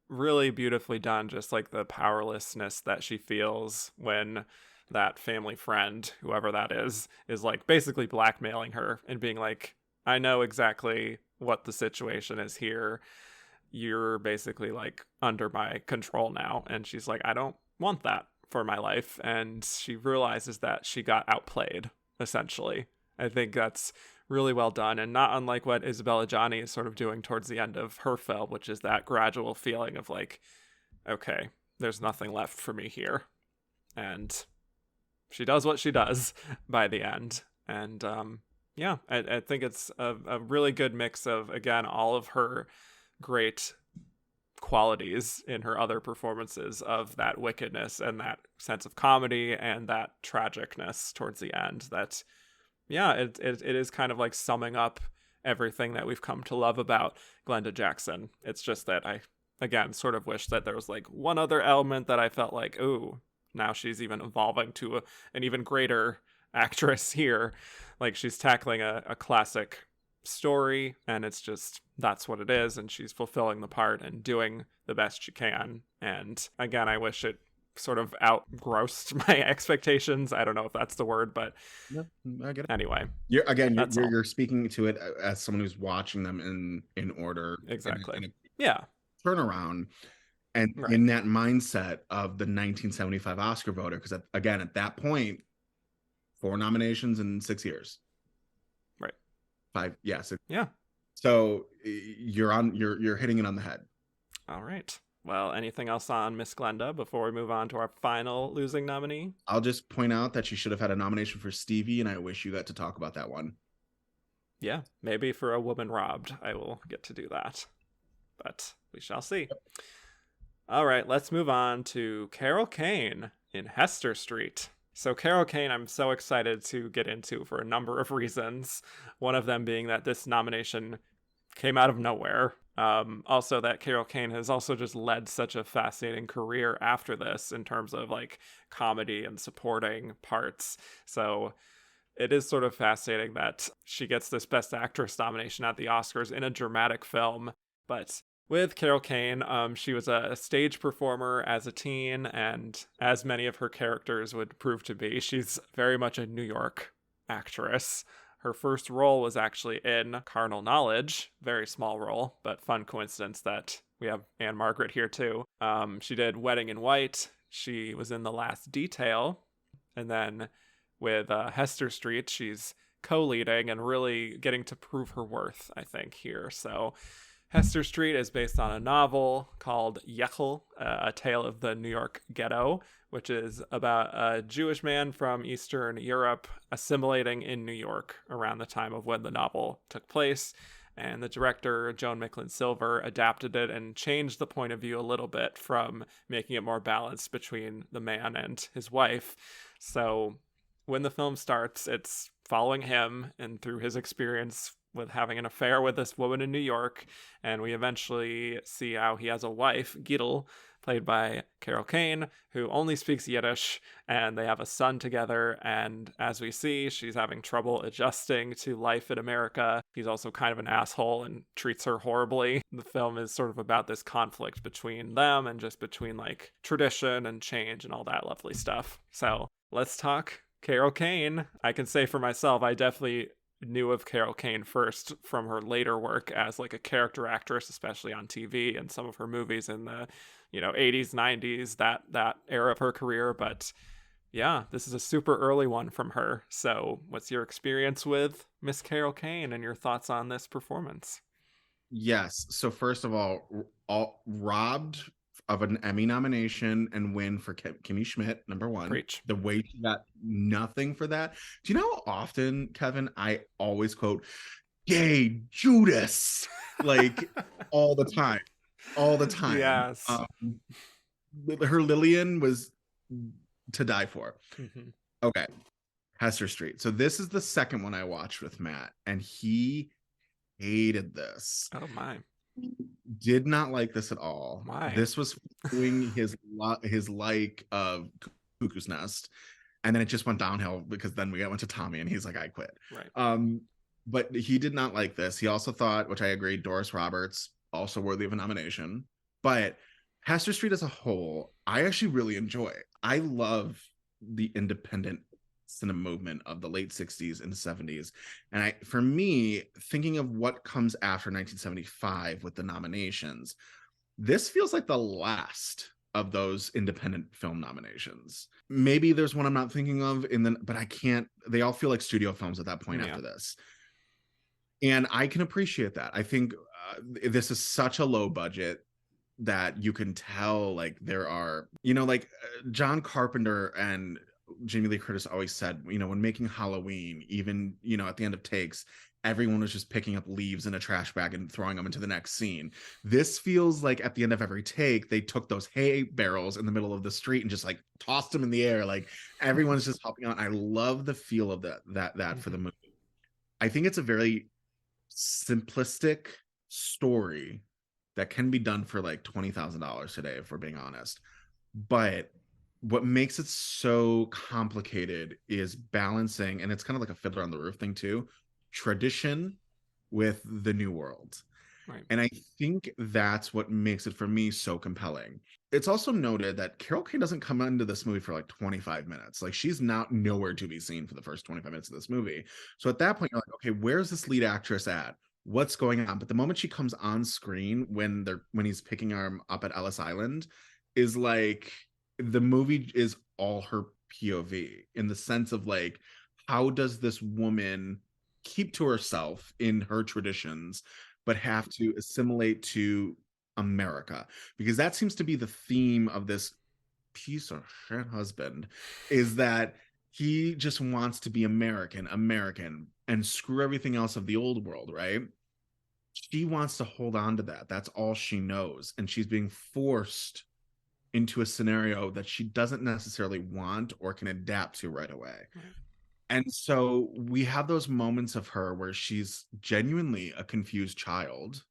[SPEAKER 1] really beautifully done, just like the powerlessness that she feels when that family friend, whoever that is like basically blackmailing her and being like, I know exactly what the situation is here. You're basically like under my control now. And she's like, I don't want that for my life. And she realizes that she got outplayed, essentially. I think that's really well done, and not unlike what Isabelle Adjani is sort of doing towards the end of her film, which is that gradual feeling of like, okay, there's nothing left for me here. And she does what she does by the end. And yeah, I think it's a really good mix of, again, all of her great qualities in her other performances of that wickedness and that sense of comedy and that tragicness towards the end. That, yeah, it is kind of like summing up everything that we've come to love about Glenda Jackson. It's just that I, again, sort of wish that there was like one other element that I felt like, ooh, now she's even evolving to an even greater actress here. Like she's tackling a classic story, and it's just, that's what it is, and she's fulfilling the part and doing the best she can. And again, I wish it sort of outgrossed my expectations. I don't know if that's the word, but
[SPEAKER 2] no, I get it.
[SPEAKER 1] Anyway,
[SPEAKER 2] you're speaking to it as someone who's watching them in order,
[SPEAKER 1] exactly.
[SPEAKER 2] In a turnaround, and
[SPEAKER 1] right.
[SPEAKER 2] In that mindset of the 1975 Oscar voter, because again, at that point, 4 nominations in 6 years,
[SPEAKER 1] right?
[SPEAKER 2] 5, yeah, 6.
[SPEAKER 1] Yeah.
[SPEAKER 2] So you're hitting it on the head.
[SPEAKER 1] All right. Well, anything else on Miss Glenda before we move on to our final losing nominee?
[SPEAKER 2] I'll just point out that she should have had a nomination for Stevie, and I wish you got to talk about that one.
[SPEAKER 1] Yeah, maybe for A Woman Robbed, I will get to do that. But we shall see. All right, let's move on to Carol Kane in Hester Street. So Carol Kane, I'm so excited to get into for a number of reasons. One of them being that this nomination came out of nowhere. Also that Carol Kane has also just led such a fascinating career after this in terms of like comedy and supporting parts. So it is sort of fascinating that she gets this Best Actress nomination at the Oscars in a dramatic film. But with Carol Kane, she was a stage performer as a teen, and as many of her characters would prove to be, she's very much a New York actress. Her first role was actually in Carnal Knowledge, very small role, but fun coincidence that we have Ann-Margret here too. She did Wedding in White, she was in The Last Detail, and then with Hester Street, she's co-leading and really getting to prove her worth, I think, here. So Hester Street is based on a novel called Yechel, A Tale of the New York Ghetto, which is about a Jewish man from Eastern Europe assimilating in New York around the time of when the novel took place. And the director, Joan Micklin Silver, adapted it and changed the point of view a little bit from making it more balanced between the man and his wife. So when the film starts, it's following him and through his experience with having an affair with this woman in New York, and we eventually see how he has a wife, Gittel, played by Carol Kane, who only speaks Yiddish, and they have a son together, and as we see, she's having trouble adjusting to life in America. He's also kind of an asshole and treats her horribly. The film is sort of about this conflict between them and just between like tradition and change and all that lovely stuff. So let's talk Carol Kane. I can say for myself, I definitely knew of Carol Kane first from her later work as like a character actress, especially on TV and some of her movies in the 80s, 90s, that era of her career. But yeah, this is a super early one from her. So what's your experience with Miss Carol Kane and your thoughts on this performance?
[SPEAKER 2] Yes. So first of all robbed of an Emmy nomination and win for Kimmy Schmidt, number one.
[SPEAKER 1] Preach.
[SPEAKER 2] The way she got nothing for that. Do you know how often, Kevin, I always quote, "Gay Judas," like all the time.
[SPEAKER 1] Yes.
[SPEAKER 2] Her Lillian was to die for.
[SPEAKER 1] Mm-hmm.
[SPEAKER 2] Okay. Hester Street. So this is the second one I watched with Matt, and he hated this.
[SPEAKER 1] Oh my.
[SPEAKER 2] Did not like this at all.
[SPEAKER 1] Why?
[SPEAKER 2] This was doing his like of Cuckoo's Nest, and then it just went downhill because then we went to Tommy, and he's like, "I quit."
[SPEAKER 1] Right.
[SPEAKER 2] But he did not like this. He also thought, which I agree, Doris Roberts also worthy of a nomination. But Hester Street as a whole, I actually really enjoy. I love the independent cinema movement of the late 60s and 70s. And for me, thinking of what comes after 1975 with the nominations, this feels like the last of those independent film nominations. Maybe there's one I'm not thinking of but I can't, they all feel like studio films at that point after this. And I can appreciate that. I think this is such a low budget that you can tell, like, there are, like John Carpenter and Jamie Lee Curtis always said, when making Halloween, even, at the end of takes, everyone was just picking up leaves in a trash bag and throwing them into the next scene. This feels like at the end of every take, they took those hay barrels in the middle of the street and just like tossed them in the air. Like everyone's just hopping on. I love the feel of that for the movie. I think it's a very simplistic story that can be done for like $20,000 today, if we're being honest. But what makes it so complicated is balancing, and it's kind of like a Fiddler on the Roof thing too, tradition with the new world. Right. And I think that's what makes it, for me, so compelling. It's also noted that Carol Kane doesn't come into this movie for like 25 minutes. Like, she's not nowhere to be seen for the first 25 minutes of this movie. So at that point, you're like, okay, where's this lead actress at? What's going on? But the moment she comes on screen, when he's picking her up at Ellis Island, is like, the movie is all her POV, in the sense of like, how does this woman keep to herself in her traditions, but have to assimilate to America? Because that seems to be the theme of this piece of shit husband, is that he just wants to be American, and screw everything else of the old world, right? She wants to hold on to that. That's all she knows. And she's being forced into a scenario that she doesn't necessarily want or can adapt to right away. And so we have those moments of her where she's genuinely a confused child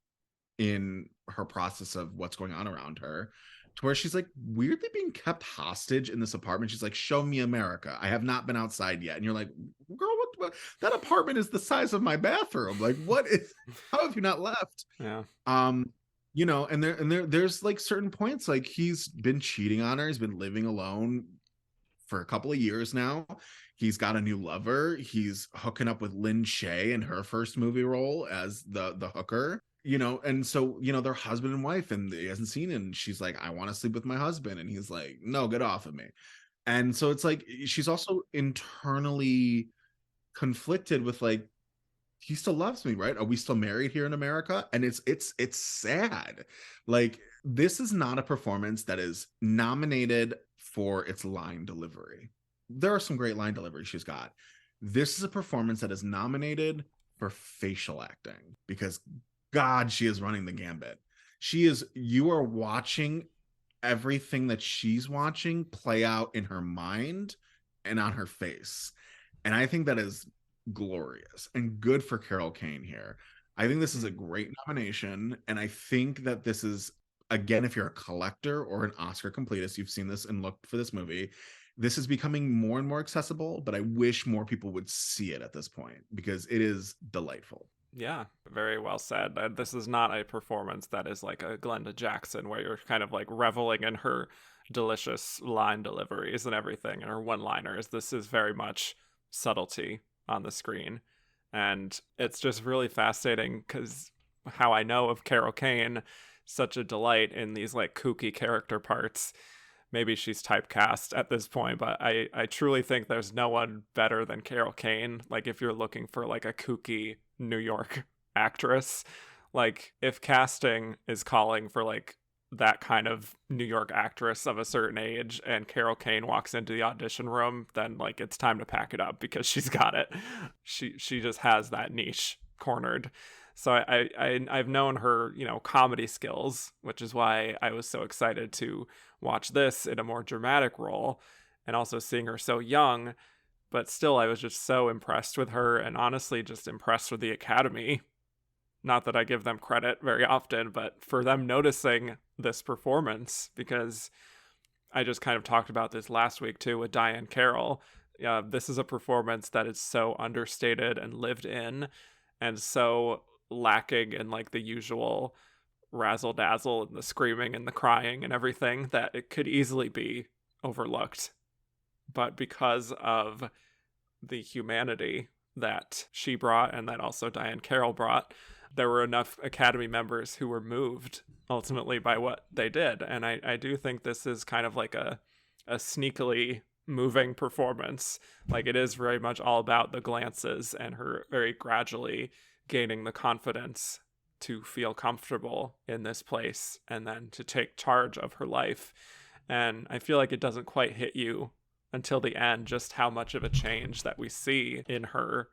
[SPEAKER 2] in her process of what's going on around her, to where she's like weirdly being kept hostage in this apartment. She's like, show me America. I have not been outside yet. And you're like, girl, what that apartment is the size of my bathroom. Like, how have you not left?
[SPEAKER 1] Yeah.
[SPEAKER 2] There's like certain points, like he's been cheating on her. He's been living alone for a couple of years now. He's got a new lover. He's hooking up with Lynn Shay in her first movie role as the hooker, and so, they're husband and wife, and he hasn't seen it. And she's like, I want to sleep with my husband. And he's like, no, get off of me. And so it's like, she's also internally conflicted with like, he still loves me, right? Are we still married here in America? And it's sad. Like, this is not a performance that is nominated for its line delivery. There are some great line delivery she's got. This is a performance that is nominated for facial acting, because God, she is running the gambit. You are watching everything that she's watching play out in her mind and on her face. And I think that is glorious and good for Carol Kane here. I think this is a great nomination. And I think that this is, again, if you're a collector or an Oscar completist, you've seen this and looked for this movie, this is becoming more and more accessible, but I wish more people would see it at this point, because it is delightful.
[SPEAKER 1] Yeah, very well said. This is not a performance that is like a Glenda Jackson, where you're kind of like reveling in her delicious line deliveries and everything, and her one-liners. This is very much subtlety on the screen. And it's just really fascinating, because how I know of Carol Kane, such a delight in these like kooky character parts. Maybe she's typecast at this point, but I truly think there's no one better than Carol Kane. Like, if you're looking for like a kooky New York actress, like if casting is calling for like that kind of New York actress of a certain age, and Carol Kane walks into the audition room, then like it's time to pack it up, because she's got it. She just has that niche cornered. So I've known her, comedy skills, which is why I was so excited to watch this in a more dramatic role, and also seeing her so young. But still, I was just so impressed with her, and honestly just impressed with the Academy. Not that I give them credit very often, but for them noticing this performance, because I just kind of talked about this last week too with Diane Carroll. This is a performance that is so understated and lived in, and so lacking in like the usual razzle dazzle and the screaming and the crying and everything, that it could easily be overlooked. but because of the humanity that she brought and that also Diane Carroll brought, there were enough Academy members who were moved ultimately by what they did. And I do think this is kind of like a sneakily moving performance. Like, it is very much all about the glances and her very gradually gaining the confidence to feel comfortable in this place and then to take charge of her life. And I feel like it doesn't quite hit you until the end just how much of a change that we see in her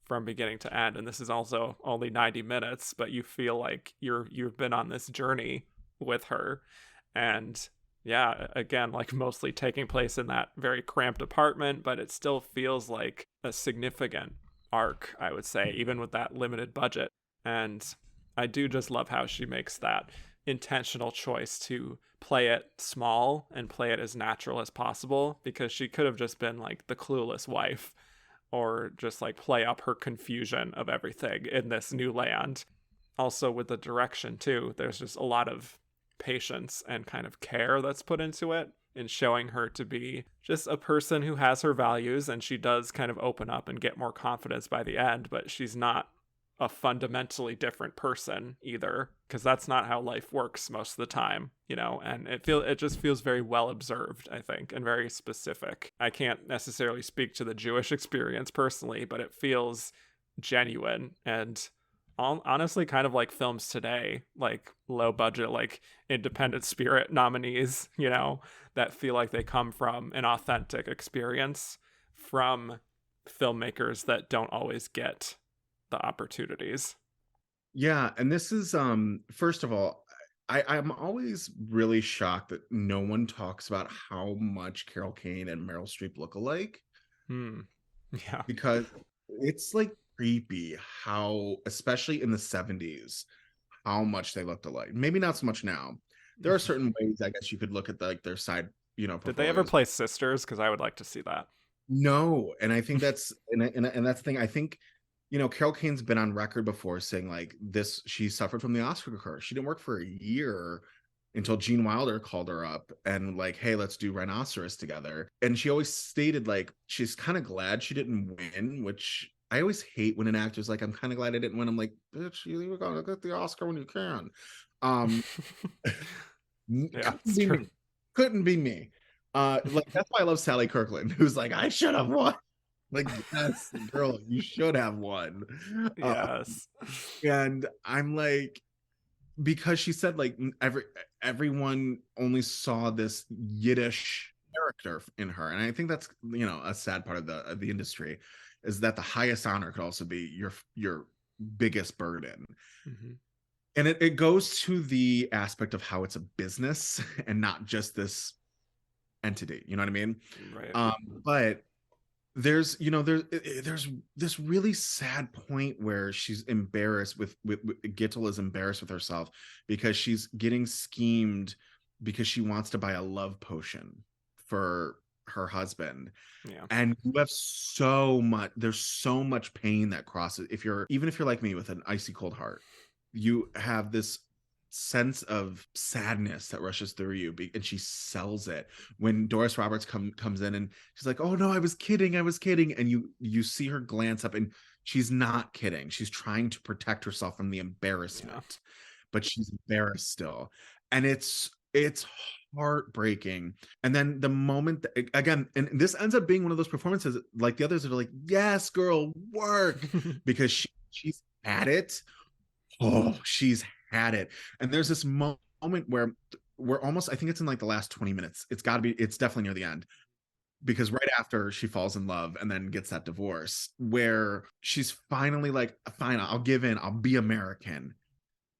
[SPEAKER 1] from beginning to end. And this is also only 90 minutes, but you feel like you've been on this journey with her. And yeah, again, like mostly taking place in that very cramped apartment, but it still feels like a significant arc, I would say, even with that limited budget. And I do just love how she makes that intentional choice to play it small and play it as natural as possible, because she could have just been like the clueless wife or just like play up her confusion of everything in this new land. Also with the direction too, there's just a lot of patience and kind of care that's put into it in showing her to be just a person who has her values, and she does kind of open up and get more confidence by the end, but she's not a fundamentally different person either, because that's not how life works most of the time, you know. And it just feels very well observed, I think, and very specific. I can't necessarily speak to the Jewish experience personally, but it feels genuine and honestly kind of like films today, like low budget, like Independent Spirit nominees, you know, that feel like they come from an authentic experience from filmmakers that don't always get the opportunities.
[SPEAKER 2] Yeah, and this is first of all, I'm always really shocked that no one talks about how much Carol Kane and Meryl Streep look alike.
[SPEAKER 1] Yeah.
[SPEAKER 2] Because it's like creepy how, especially in the 70s, how much they looked alike. Maybe not so much now. There are certain ways I guess you could look at their side,
[SPEAKER 1] Did they ever
[SPEAKER 2] portfolios.
[SPEAKER 1] play sisters? Because I would like to see that.
[SPEAKER 2] No, and I think that's and that's the thing. I think Carol Kane's been on record before saying like this. She suffered from the Oscar curse. She didn't work for a year until Gene Wilder called her up and like, hey, let's do Rhinoceros together. And she always stated like she's kind of glad she didn't win, which I always hate when an actor's like, I'm kind of glad I didn't win. I'm like, bitch, you're gonna get the Oscar when you can.
[SPEAKER 1] Yeah,
[SPEAKER 2] Couldn't be me. Couldn't be me. Like that's why I love Sally Kirkland, who's like, I should have won. Like, yes, girl, you should have won.
[SPEAKER 1] Yes.
[SPEAKER 2] And I'm like, because she said like everyone only saw this Yiddish character in her, and I think that's a sad part of the industry, is that the highest honor could also be your biggest burden. And it goes to the aspect of how it's a business and not just this entity, you know what I mean?
[SPEAKER 1] Right.
[SPEAKER 2] But there's this really sad point where she's embarrassed with Gittel is embarrassed with herself because she's getting schemed because she wants to buy a love potion for her husband.
[SPEAKER 1] Yeah.
[SPEAKER 2] And there's so much pain that crosses, even if you're like me with an icy cold heart, you have this sense of sadness that rushes through you, and she sells it when Doris Roberts comes in and she's like, oh no, I was kidding, and you see her glance up and she's not kidding. She's trying to protect herself from the embarrassment, but she's embarrassed still, and it's heartbreaking. And then the moment that, again, and this ends up being one of those performances like the others are like, yes girl, work, because she's at it. Oh, she's had it. And there's this moment where we're almost, I think it's in like the last 20 minutes. It's definitely near the end, because right after she falls in love and then gets that divorce, where she's finally like, fine, I'll give in, I'll be American.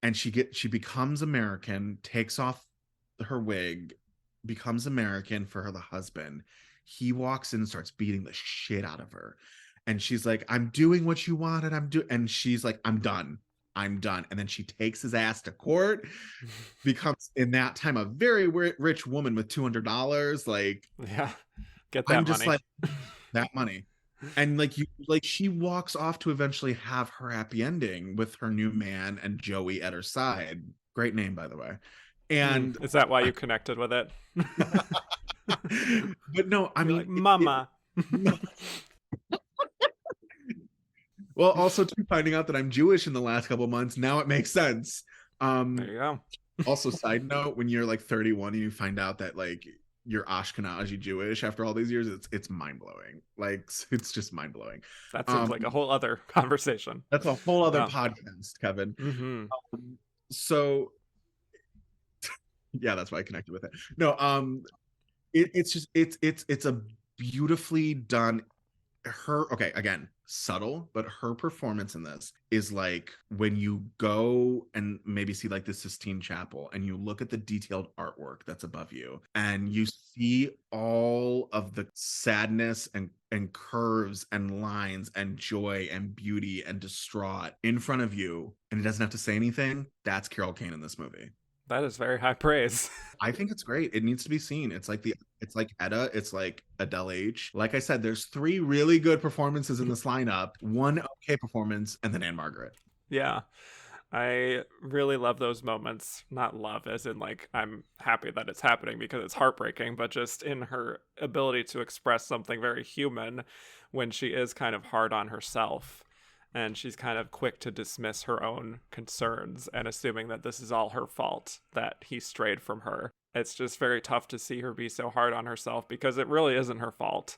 [SPEAKER 2] And she becomes American, takes off her wig, becomes American for the husband. He walks in and starts beating the shit out of her. And she's like, I'm doing what you wanted. And she's like, I'm done. And then she takes his ass to court, becomes in that time a very rich woman with $200. Like,
[SPEAKER 1] yeah, get that
[SPEAKER 2] I'm just
[SPEAKER 1] money.
[SPEAKER 2] like, that money. And she walks off to eventually have her happy ending with her new man and Joey at her side. Great name, by the way. And
[SPEAKER 1] is that why you connected with it?
[SPEAKER 2] But no, I
[SPEAKER 1] You're
[SPEAKER 2] mean,
[SPEAKER 1] like, Mama.
[SPEAKER 2] well, also too, finding out that I'm Jewish in the last couple months, now it makes sense.
[SPEAKER 1] There you go.
[SPEAKER 2] Also, side note, when you're like 31 and you find out that like you're Ashkenazi Jewish after all these years, it's mind blowing. Like it's just mind blowing.
[SPEAKER 1] That seems like a whole other conversation.
[SPEAKER 2] That's a whole other
[SPEAKER 1] Wow.
[SPEAKER 2] podcast, Kevin.
[SPEAKER 1] Mm-hmm.
[SPEAKER 2] So yeah, that's why I connected with it. No, it's just it's a beautifully done. Her, okay, again, subtle, but her performance in this is like when you go and maybe see like the Sistine Chapel and you look at the detailed artwork that's above you and you see all of the sadness and curves and lines and joy and beauty and distraught in front of you, and it doesn't have to say anything. That's Carol Kane in this movie.
[SPEAKER 1] That is very high praise.
[SPEAKER 2] I think it's great. It needs to be seen. It's like Hedda, it's like Adele H. Like I said, there's 3 really good performances in this lineup, 1 okay performance, and then Ann-Margret.
[SPEAKER 1] Yeah. I really love those moments. Not love as in like I'm happy that it's happening because it's heartbreaking, but just in her ability to express something very human when she is kind of hard on herself. And she's kind of quick to dismiss her own concerns and assuming that this is all her fault, that he strayed from her. It's just very tough to see her be so hard on herself because it really isn't her fault.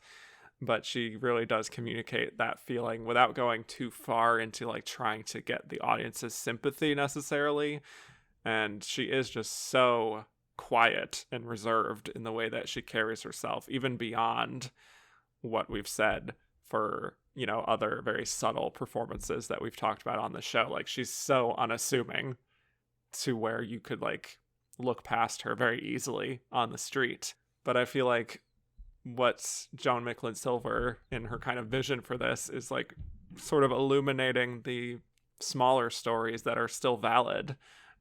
[SPEAKER 1] But she really does communicate that feeling without going too far into like trying to get the audience's sympathy necessarily. And she is just so quiet and reserved in the way that she carries herself, even beyond what we've said for, you know, other very subtle performances that we've talked about on the show. Like she's so unassuming to where you could like look past her very easily on the street. But I feel like what's Joan Micklin Silver in her kind of vision for this is like sort of illuminating the smaller stories that are still valid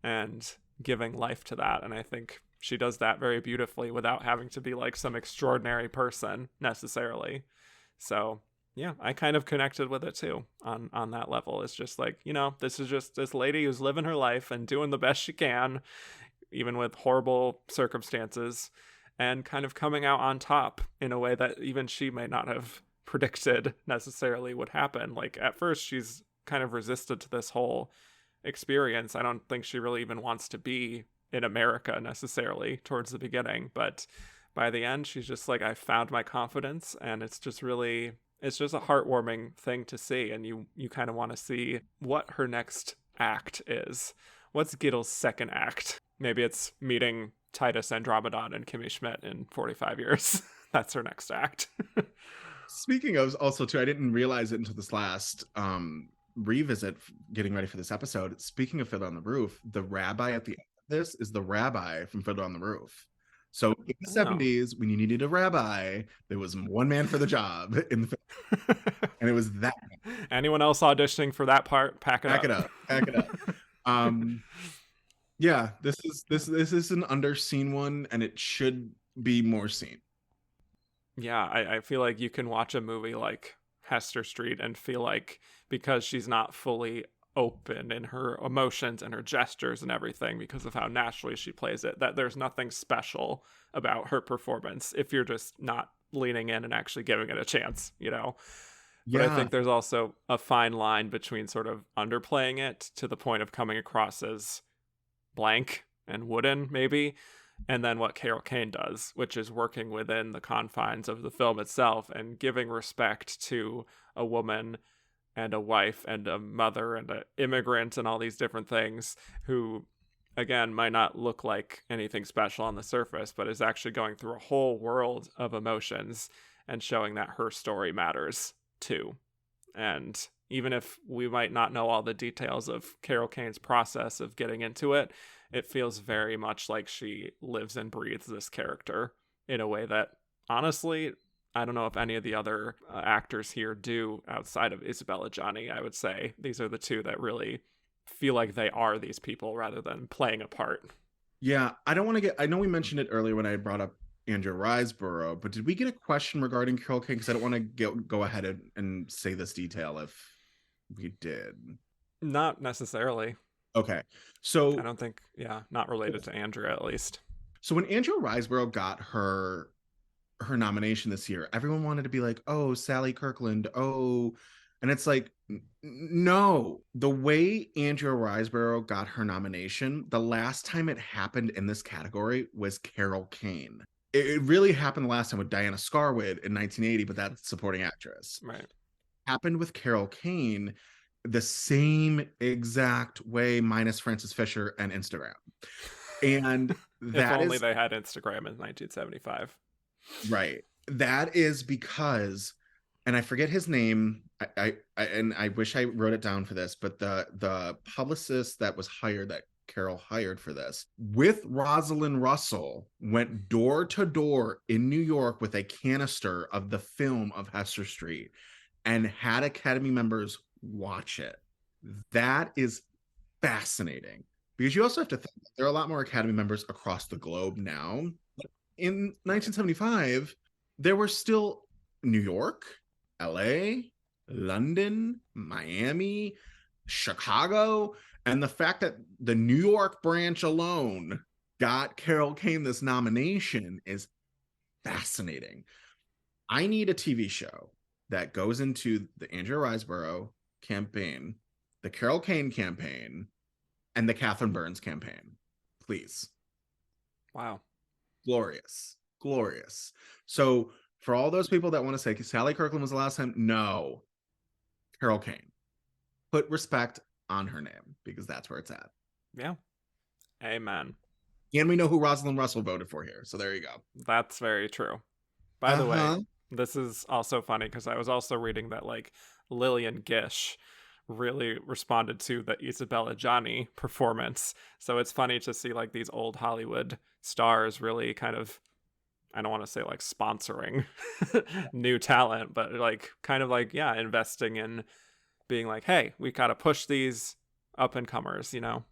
[SPEAKER 1] and giving life to that. And I think she does that very beautifully without having to be like some extraordinary person necessarily. So yeah, I kind of connected with it too on that level. It's just like, you know, this is just this lady who's living her life and doing the best she can, even with horrible circumstances, and kind of coming out on top in a way that even she may not have predicted necessarily would happen. Like at first she's kind of resistant to this whole experience. I don't think she really even wants to be in America necessarily towards the beginning, but by the end she's just like, I found my confidence, and it's just really, it's just a heartwarming thing to see, and you kind of want to see what her next act is. What's Gittle's second act? Maybe it's meeting Titus Andromedon and Kimmy Schmidt in 45 years. That's her next act.
[SPEAKER 2] Speaking of, also too, I didn't realize it until this last revisit getting ready for this episode. Speaking of Fiddler on the Roof, the rabbi at the end of this is the rabbi from Fiddler on the Roof. So in the 70s, when you needed a rabbi, there was one man for the job in the film, and it was that man.
[SPEAKER 1] Anyone else auditioning for that part, pack it
[SPEAKER 2] up. Pack it up. Yeah, this is an underseen one, and it should be more seen.
[SPEAKER 1] Yeah, I feel like you can watch a movie like Hester Street and feel like because she's not fully open in her emotions and her gestures and everything because of how naturally she plays it, that there's nothing special about her performance if you're just not leaning in and actually giving it a chance, you know? But I think there's also a fine line between sort of underplaying it to the point of coming across as blank and wooden, maybe, and then what Carol Kane does, which is working within the confines of the film itself and giving respect to a woman and a wife and a mother and an immigrant and all these different things who, again, might not look like anything special on the surface, but is actually going through a whole world of emotions and showing that her story matters too. And even if we might not know all the details of Carol Kane's process of getting into it, it feels very much like she lives and breathes this character in a way that, honestly, I don't know if any of the other actors here do outside of Isabelle Adjani. I would say these are the two that really feel like they are these people rather than playing a part.
[SPEAKER 2] Yeah, I don't want to get, I know we mentioned it earlier when I brought up Andrew Riseborough, but did we get a question regarding Carol Kane? Because I don't want to go ahead and say this detail if we did.
[SPEAKER 1] Not necessarily.
[SPEAKER 2] Okay. So
[SPEAKER 1] I don't think, not related to Andrea at least.
[SPEAKER 2] So when Andrea Riseborough got her her nomination this year, everyone wanted to be like, oh, Sally Kirkland, oh, and it's like, no, the way Andrea Riseborough got her nomination, the last time it happened in this category was Carol Kane. It really happened the last time with Diana Scarwood in 1980, but that's supporting actress.
[SPEAKER 1] Right.
[SPEAKER 2] Happened with Carol Kane the same exact way, minus Frances Fisher and Instagram. And
[SPEAKER 1] If
[SPEAKER 2] that
[SPEAKER 1] only
[SPEAKER 2] is
[SPEAKER 1] they had Instagram in 1975.
[SPEAKER 2] right. That is because, and I forget his name. I wish I wrote it down for this, but the publicist that was hired, that Carol hired for this, with Rosalind Russell, went door to door in New York with a canister of the film of Hester Street and had Academy members watch it. That is fascinating, because you also have to think there are a lot more Academy members across the globe now. In 1975, there were still New York, LA, London, Miami, Chicago, and the fact that the New York branch alone got Carol Kane this nomination is fascinating. I need a TV show that goes into the Andrea Riseborough campaign, the Carol Kane campaign, and the Catherine Burns campaign. Please.
[SPEAKER 1] Wow.
[SPEAKER 2] Glorious. Glorious. So for all those people that want to say Sally Kirkland was the last time, no. Carol Kane. Put respect on her name, because that's where it's at.
[SPEAKER 1] Yeah. Amen.
[SPEAKER 2] And we know who Rosalind Russell voted for here. So there you go.
[SPEAKER 1] That's very true. By the way, this is also funny because I was also reading that like Lillian Gish really responded to the Isabelle Adjani performance. So it's funny to see like these old Hollywood stars really kind of, I don't want to say like sponsoring new talent, but like kind of like, yeah, investing in being like, hey, we got to push these up and comers, you know?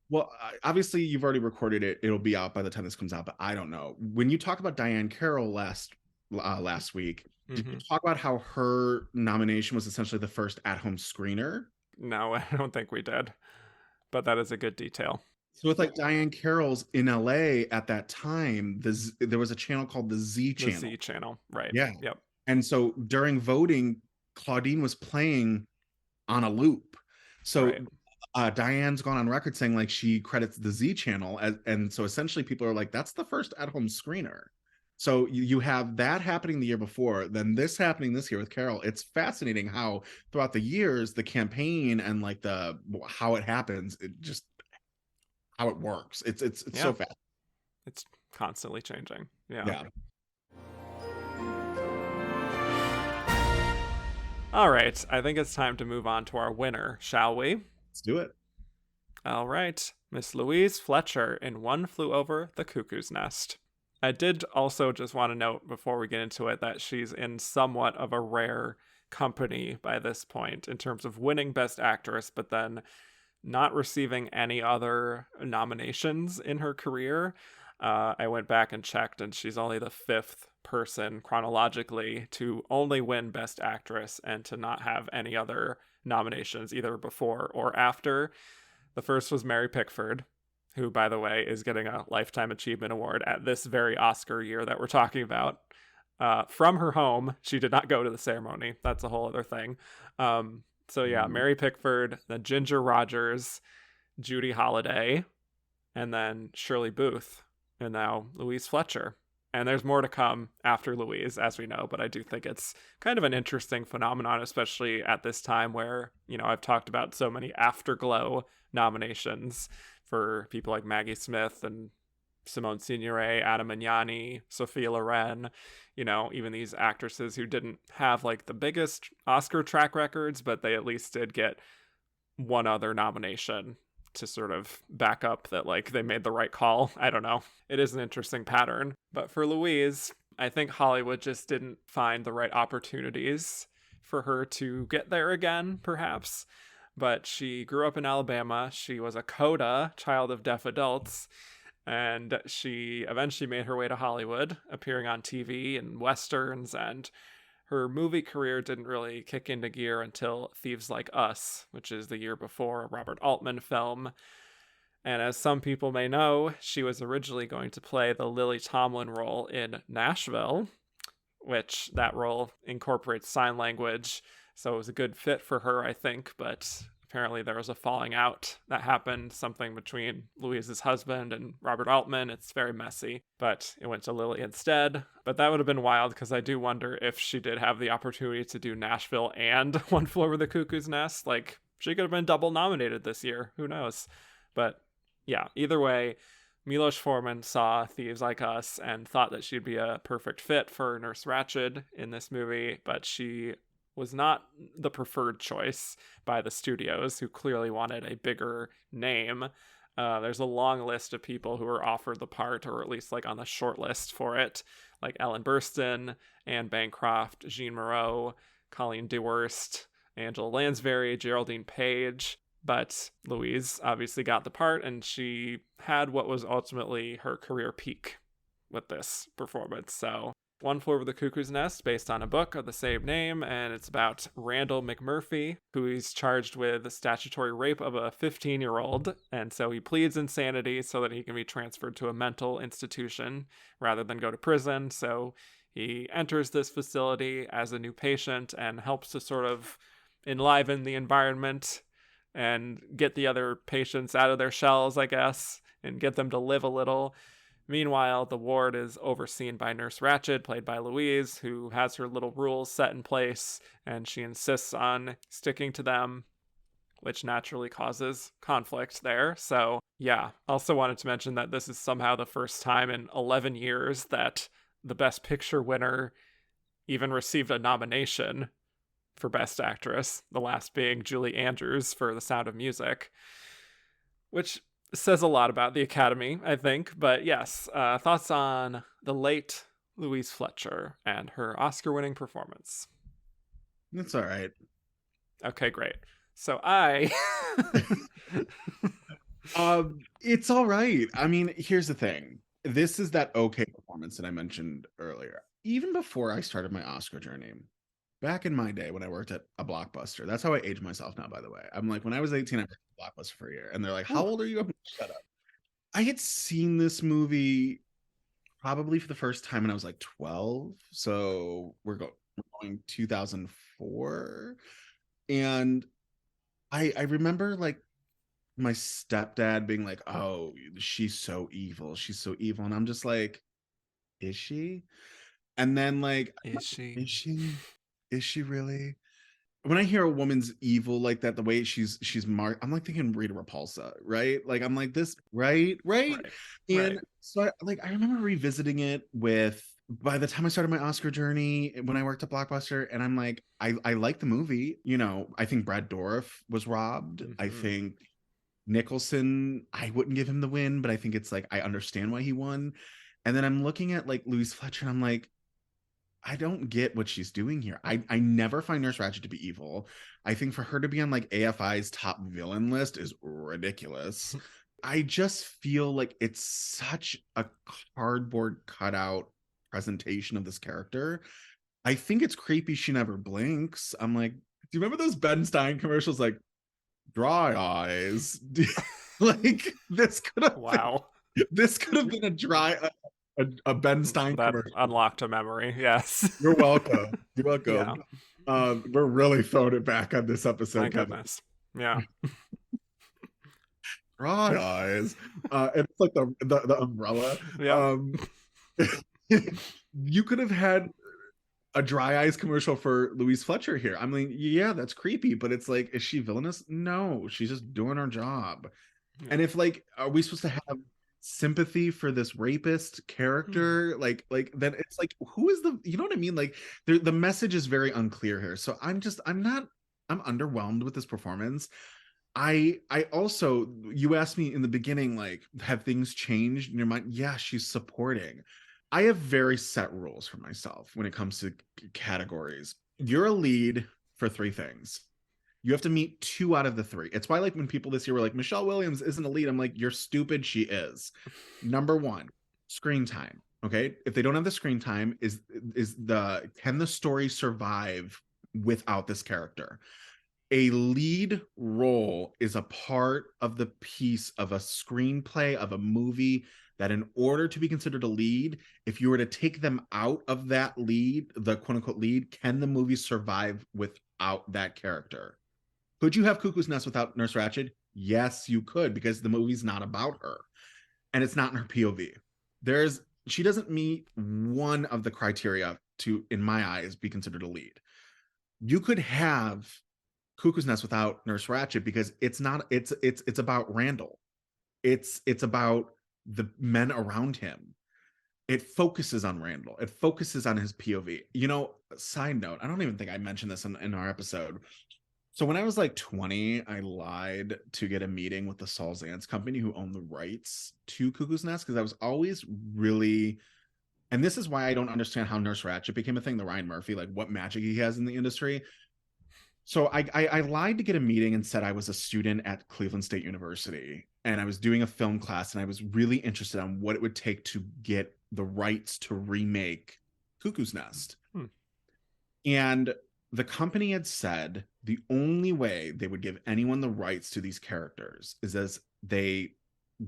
[SPEAKER 2] Well, obviously you've already recorded it. It'll be out by the time this comes out, but I don't know. When you talk about Diane Carroll last week, did you talk about how her nomination was essentially the first at-home screener?
[SPEAKER 1] No, I don't think we did, but that is a good detail.
[SPEAKER 2] So with like Diane Carroll's in LA at that time, there was a channel called the Z Channel.
[SPEAKER 1] The Z Channel, right.
[SPEAKER 2] Yeah.
[SPEAKER 1] Yep.
[SPEAKER 2] And so during voting, Claudine was playing on a loop. So right. Diane's gone on record saying like she credits the Z Channel and so essentially people are like, that's the first at-home screener. So you have that happening the year before, then this happening this year with Carol. It's fascinating how throughout the years the campaign and like how it happens, it just how it works. It's so fast.
[SPEAKER 1] It's constantly changing. Yeah. All right, I think it's time to move on to our winner, shall we?
[SPEAKER 2] Let's do it.
[SPEAKER 1] All right, Miss Louise Fletcher in One Flew Over the Cuckoo's Nest. I did also just want to note before we get into it that she's in somewhat of a rare company by this point in terms of winning Best Actress, but then not receiving any other nominations in her career. I went back and checked, and she's only the fifth person chronologically to only win Best Actress and to not have any other nominations either before or after. The first was Mary Pickford, who, by the way, is getting a Lifetime Achievement Award at this very Oscar year that we're talking about. From her home, she did not go to the ceremony. That's a whole other thing. So yeah, Mary Pickford, then Ginger Rogers, Judy Holliday, and then Shirley Booth, and now Louise Fletcher. And there's more to come after Louise, as we know, but I do think it's kind of an interesting phenomenon, especially at this time where, you know, I've talked about so many Afterglow nominations for people like Maggie Smith and Simone Signoret, Anna Magnani, Sophia Loren, you know, even these actresses who didn't have like the biggest Oscar track records, but they at least did get one other nomination to sort of back up that like they made the right call. I don't know. It is an interesting pattern. But for Louise, I think Hollywood just didn't find the right opportunities for her to get there again, perhaps. But she grew up in Alabama. She was a coda, child of deaf adults. And she eventually made her way to Hollywood, appearing on TV and westerns, and her movie career didn't really kick into gear until Thieves Like Us, which is the year before, a Robert Altman film. And as some people may know, she was originally going to play the Lily Tomlin role in Nashville, which that role incorporates sign language. So it was a good fit for her, I think. But apparently there was a falling out that happened, something between Louise's husband and Robert Altman. It's very messy, but it went to Lily instead. But that would have been wild, because I do wonder if she did have the opportunity to do Nashville and One Flew Over the Cuckoo's Nest. Like, she could have been double nominated this year. Who knows? But yeah, either way, Milos Forman saw Thieves Like Us and thought that she'd be a perfect fit for Nurse Ratched in this movie, but she was not the preferred choice by the studios, who clearly wanted a bigger name. There's a long list of people who were offered the part, or at least like on the short list for it, like Ellen Burstyn, Anne Bancroft, Jean Moreau, Colleen Dewhurst, Angela Lansbury, Geraldine Page. But Louise obviously got the part, and she had what was ultimately her career peak with this performance. So, One Flew Over the Cuckoo's Nest, based on a book of the same name, and it's about Randall McMurphy, who is charged with statutory rape of a 15-year-old, and so he pleads insanity so that he can be transferred to a mental institution rather than go to prison. So he enters this facility as a new patient and helps to sort of enliven the environment and get the other patients out of their shells, I guess, and get them to live a little. Meanwhile, the ward is overseen by Nurse Ratched, played by Louise, who has her little rules set in place, and she insists on sticking to them, which naturally causes conflict there. So, yeah. Also wanted to mention that this is somehow the first time in 11 years that the Best Picture winner even received a nomination for Best Actress, the last being Julie Andrews for The Sound of Music, which says a lot about the Academy, I think. But yes, thoughts on the late Louise Fletcher and her Oscar-winning performance?
[SPEAKER 2] That's all right.
[SPEAKER 1] Okay, great. So I...
[SPEAKER 2] It's all right. I mean, here's the thing. This is that okay performance that I mentioned earlier. Even before I started my Oscar journey, back in my day when I worked at a Blockbuster, that's how I age myself now, by the way. I'm like, when I was 18, I worked at Blockbuster for a year. And they're like, how old are you? I'm like, shut up. I had seen this movie probably for the first time when I was like 12. So we're going 2004. And I remember like my stepdad being like, oh, she's so evil. She's so evil. And I'm just like, is she? And then like,
[SPEAKER 1] Is she?
[SPEAKER 2] Is she really? When I hear a woman's evil like that, the way she's marked, I'm like thinking Rita Repulsa, right? Like I'm like this, right? And so I remember revisiting it by the time I started my Oscar journey when I worked at Blockbuster, and I'm like, I like the movie. You know, I think Brad Dourif was robbed.
[SPEAKER 1] Mm-hmm.
[SPEAKER 2] I think Nicholson, I wouldn't give him the win, but I think it's like I understand why he won. And then I'm looking at like Louise Fletcher, and I'm like, I don't get what she's doing here. I never find Nurse Ratched to be evil. I think for her to be on like AFI's top villain list is ridiculous. I just feel like it's such a cardboard cutout presentation of this character. I think it's creepy she never blinks. I'm like, do you remember those Ben Stein commercials like dry eyes? Like this could have been a dry a Ben Stein
[SPEAKER 1] that
[SPEAKER 2] commercial.
[SPEAKER 1] Unlocked a memory. Yes.
[SPEAKER 2] You're welcome. You're welcome. Yeah. We're really throwing it back on this episode.
[SPEAKER 1] My goodness. Yeah.
[SPEAKER 2] Dry eyes. And it's like the umbrella.
[SPEAKER 1] Yeah.
[SPEAKER 2] You could have had a dry eyes commercial for Louise Fletcher here. I mean, yeah, that's creepy, but it's like, is she villainous? No, she's just doing her job. Yeah. And if like, are we supposed to have sympathy for this rapist character? Like then it's like, who is you know what I mean? Like the message is very unclear here. So I'm underwhelmed with this performance. I also, you asked me in the beginning, like, have things changed in your mind? Yeah, she's supporting. I have very set rules for myself when it comes to categories. You're a lead for 3 things. You have to meet 2 out of the 3. It's why, like, when people this year were like, Michelle Williams isn't a lead, I'm like, you're stupid, she is. Number 1, screen time. Okay, if they don't have the screen time, can the story survive without this character? a lead role is a part of the piece of a screenplay, of a movie, that in order to be considered a lead, if you were to take them out of that lead, the quote unquote lead, can the movie survive without that character? Could you have Cuckoo's Nest without Nurse Ratched? Yes, you could, because the movie's not about her and it's not in her POV. She doesn't meet one of the criteria to, in my eyes, be considered a lead. You could have Cuckoo's Nest without Nurse Ratched because it's about Randall. It's about the men around him. It focuses on Randall. It focuses on his POV. Side note, I don't even think I mentioned this in our episode. So when I was like 20, I lied to get a meeting with the Saul Zaentz company who owned the rights to Cuckoo's Nest, because I was always really, and this is why I don't understand how Nurse Ratched became a thing, the Ryan Murphy, like what magic he has in the industry. So I lied to get a meeting and said I was a student at Cleveland State University and I was doing a film class and I was really interested on what it would take to get the rights to remake Cuckoo's Nest. And the company had said the only way they would give anyone the rights to these characters is as they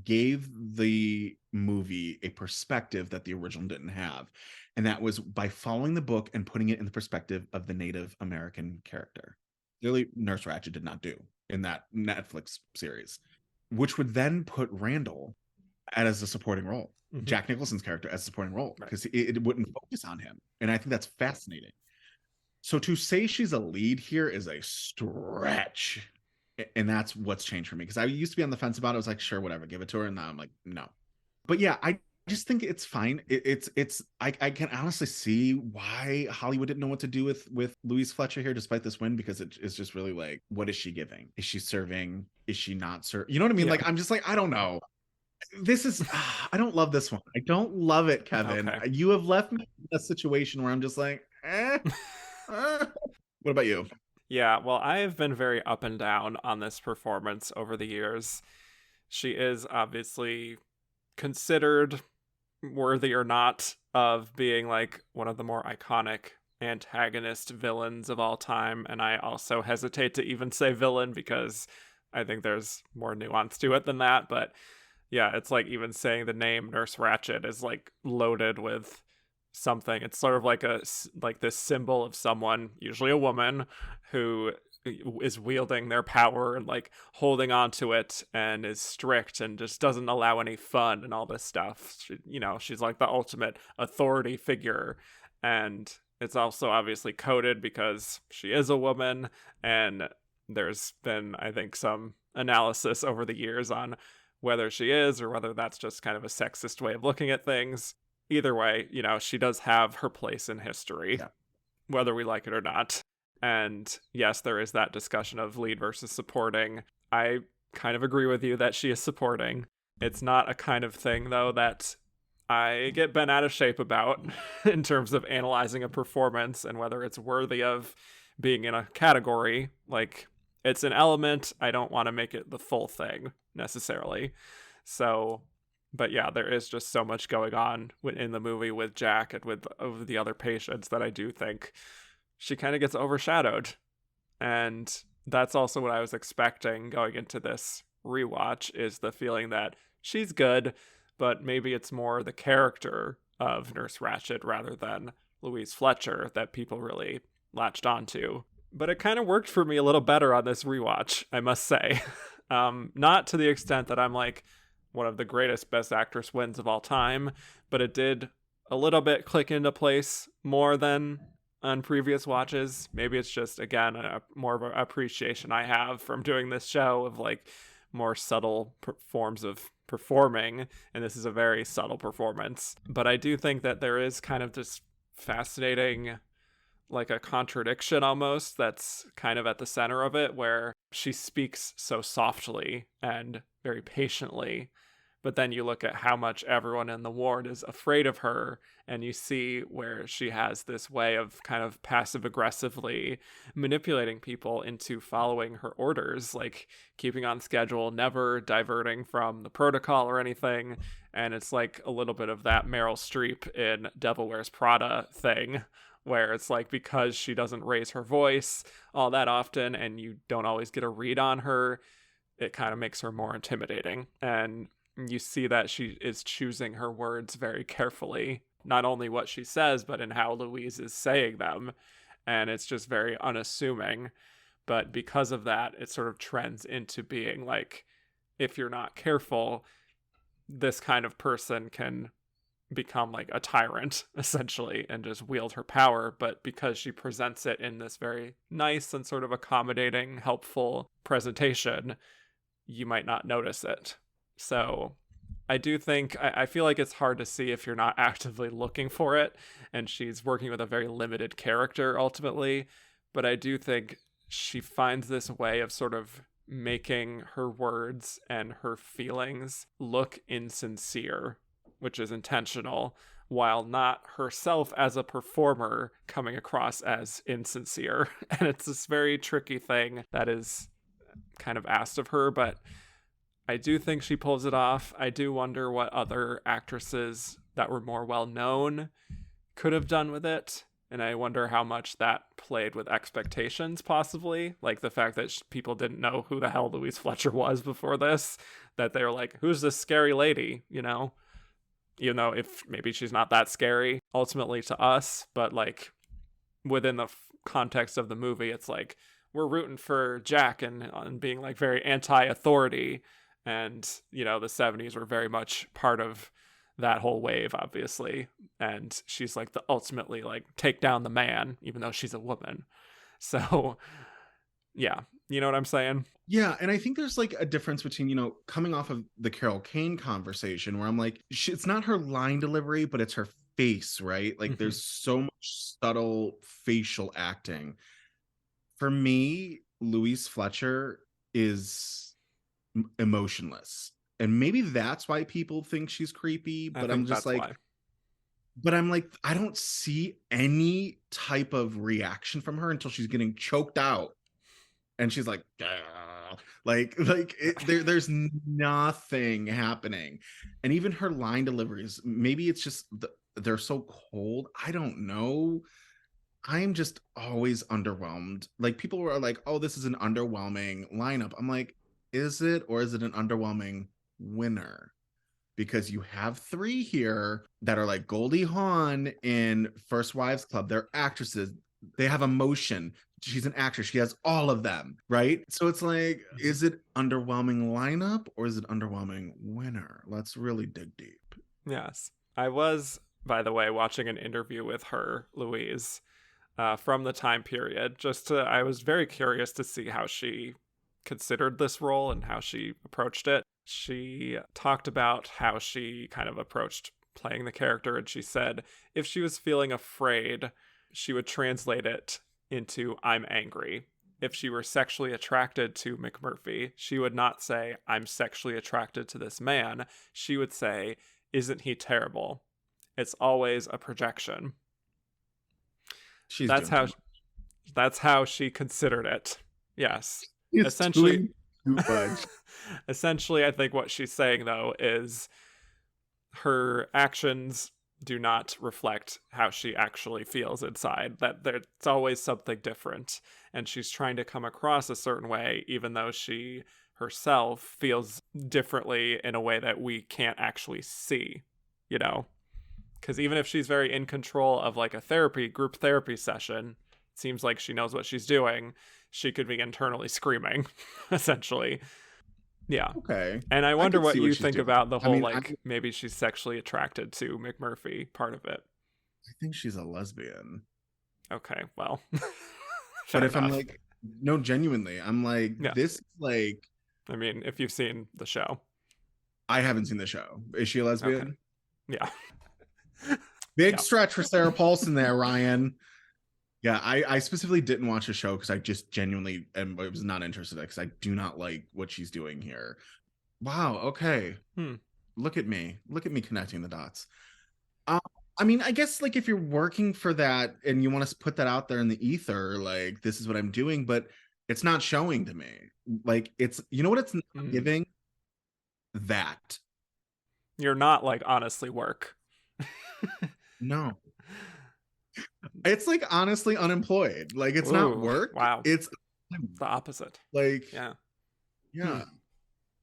[SPEAKER 2] gave the movie a perspective that the original didn't have. And that was by following the book and putting it in the perspective of the Native American character. Clearly, Nurse Ratched did not do in that Netflix series, which would then put Randall as a supporting role, Jack Nicholson's character as a supporting role, because it wouldn't focus on him. And I think that's fascinating. So to say she's a lead here is a stretch. And that's what's changed for me. Because I used to be on the fence about it. I was like, sure, whatever, give it to her. And now I'm like, no. But yeah, I just think it's fine. I can honestly see why Hollywood didn't know what to do with Louise Fletcher here, despite this win, because it's just really like, what is she giving? Is she serving? Is she not serving? You know what I mean? Yeah. Like, I'm just like, I don't know. This is, I don't love this one. I don't love it, Kevin. Okay. You have left me in a situation where I'm just like, What about you?
[SPEAKER 1] Yeah, well, I have been very up and down on this performance over the years. She is obviously considered worthy or not of being like one of the more iconic antagonist villains of all time. And I also hesitate to even say villain because I think there's more nuance to it than that. But yeah, it's like even saying the name Nurse Ratched is like loaded with something. It's sort of like this symbol of someone, usually a woman, who is wielding their power and like holding on to it and is strict and just doesn't allow any fun and all this stuff. She's like the ultimate authority figure. And it's also obviously coded because she is a woman, and there's been, I think, some analysis over the years on whether she is or whether that's just kind of a sexist way of looking at things. Either way, she does have her place in history, whether we like it or not. And yes, there is that discussion of lead versus supporting. I kind of agree with you that she is supporting. It's not a kind of thing, though, that I get bent out of shape about in terms of analyzing a performance and whether it's worthy of being in a category. Like, it's an element. I don't want to make it the full thing, necessarily. So... But yeah, there is just so much going on in the movie with Jack and with the other patients that I do think she kind of gets overshadowed. And that's also what I was expecting going into this rewatch, is the feeling that she's good, but maybe it's more the character of Nurse Ratched rather than Louise Fletcher that people really latched onto. But it kind of worked for me a little better on this rewatch, I must say. Not to the extent that I'm like, one of the greatest Best Actress wins of all time, but it did a little bit click into place more than on previous watches. Maybe it's just, again, more of an appreciation I have from doing this show of like more subtle forms of performing, and this is a very subtle performance. But I do think that there is kind of this fascinating, like a contradiction almost, that's kind of at the center of it, where she speaks so softly and very patiently, but then you look at how much everyone in the ward is afraid of her, and you see where she has this way of kind of passive aggressively manipulating people into following her orders, like keeping on schedule, never diverting from the protocol or anything. And it's like a little bit of that Meryl Streep in Devil Wears Prada thing, where it's like, because she doesn't raise her voice all that often and you don't always get a read on her, it kind of makes her more intimidating. And you see that she is choosing her words very carefully, not only what she says, but in how Louise is saying them. And it's just very unassuming. But because of that, it sort of trends into being like, if you're not careful, this kind of person can become like a tyrant, essentially, and just wield her power. But because she presents it in this very nice and sort of accommodating, helpful presentation, you might not notice it. So I do think, I feel like it's hard to see if you're not actively looking for it, and she's working with a very limited character ultimately. But I do think she finds this way of sort of making her words and her feelings look insincere, which is intentional, while not herself as a performer coming across as insincere. And it's this very tricky thing that is kind of asked of her, but I do think she pulls it off. I do wonder what other actresses that were more well known could have done with it. And I wonder how much that played with expectations, possibly. Like the fact that people didn't know who the hell Louise Fletcher was before this. That they were like, who's this scary lady, you know? Even though if maybe she's not that scary, ultimately to us. But like within the context of the movie, it's like, we're rooting for Jack and being like very anti-authority. And, you know, the 70s were very much part of that whole wave, obviously. And she's like the ultimately like take down the man, even though she's a woman. So yeah, you know what I'm saying?
[SPEAKER 2] Yeah, and I think there's like a difference between, you know, coming off of the Carol Kane conversation where I'm like, it's not her line delivery, but it's her face, right? Like there's so much subtle facial acting. For me, Louise Fletcher is emotionless. And maybe that's why people think she's creepy, but I'm just like, but I'm like, I don't see any type of reaction from her until she's getting choked out. And she's like, "Gah." There's nothing happening. And even her line deliveries, maybe it's just they're so cold. I don't know. I'm just always underwhelmed. Like people are like, oh, this is an underwhelming lineup. I'm like, is it, or is it an underwhelming winner? Because you have three here that are like Goldie Hawn in First Wives Club. They're actresses. They have emotion. She's an actress. She has all of them, right? So it's like, is it underwhelming lineup or is it underwhelming winner? Let's really dig deep.
[SPEAKER 1] Yes. I was, by the way, watching an interview with her, Louise, from the time period. I was very curious to see how she considered this role and how she approached it. She talked about how she kind of approached playing the character, and she said if she was feeling afraid, she would translate it into I'm angry. If she were sexually attracted to McMurphy, she would not say I'm sexually attracted to this man. She would say, isn't he terrible? It's always a projection. That's how she considered it. Yes. Essentially,
[SPEAKER 2] too much.
[SPEAKER 1] Essentially, I think what she's saying, though, is her actions do not reflect how she actually feels inside. That there's always something different. And she's trying to come across a certain way, even though she herself feels differently in a way that we can't actually see, you know? Because even if she's very in control of like a group therapy session, it seems like she knows what she's doing. She could be internally screaming, essentially. Yeah.
[SPEAKER 2] Okay.
[SPEAKER 1] And I wonder what you think about the whole, maybe she's sexually attracted to McMurphy part of it.
[SPEAKER 2] I think she's a lesbian.
[SPEAKER 1] Okay, well.
[SPEAKER 2] But if I'm like, no, genuinely, I'm like, this is like.
[SPEAKER 1] I mean, if you've seen the show.
[SPEAKER 2] I haven't seen the show. Is she a lesbian?
[SPEAKER 1] Okay. Yeah.
[SPEAKER 2] Big stretch for Sarah Paulson there, Ryan. Yeah, I specifically didn't watch the show because I just genuinely was not interested in it because I do not like what she's doing here. Wow, okay. Look at me connecting the dots. I mean, I guess like if you're working for that and you want to put that out there in the ether, like this is what I'm doing, but it's not showing to me. Like it's, you know what it's not giving? That.
[SPEAKER 1] You're not like honestly work.
[SPEAKER 2] No. It's like honestly unemployed. Like it's not
[SPEAKER 1] Ooh,
[SPEAKER 2] work.
[SPEAKER 1] wow.
[SPEAKER 2] It's
[SPEAKER 1] The opposite.
[SPEAKER 2] like,
[SPEAKER 1] Yeah.
[SPEAKER 2] yeah.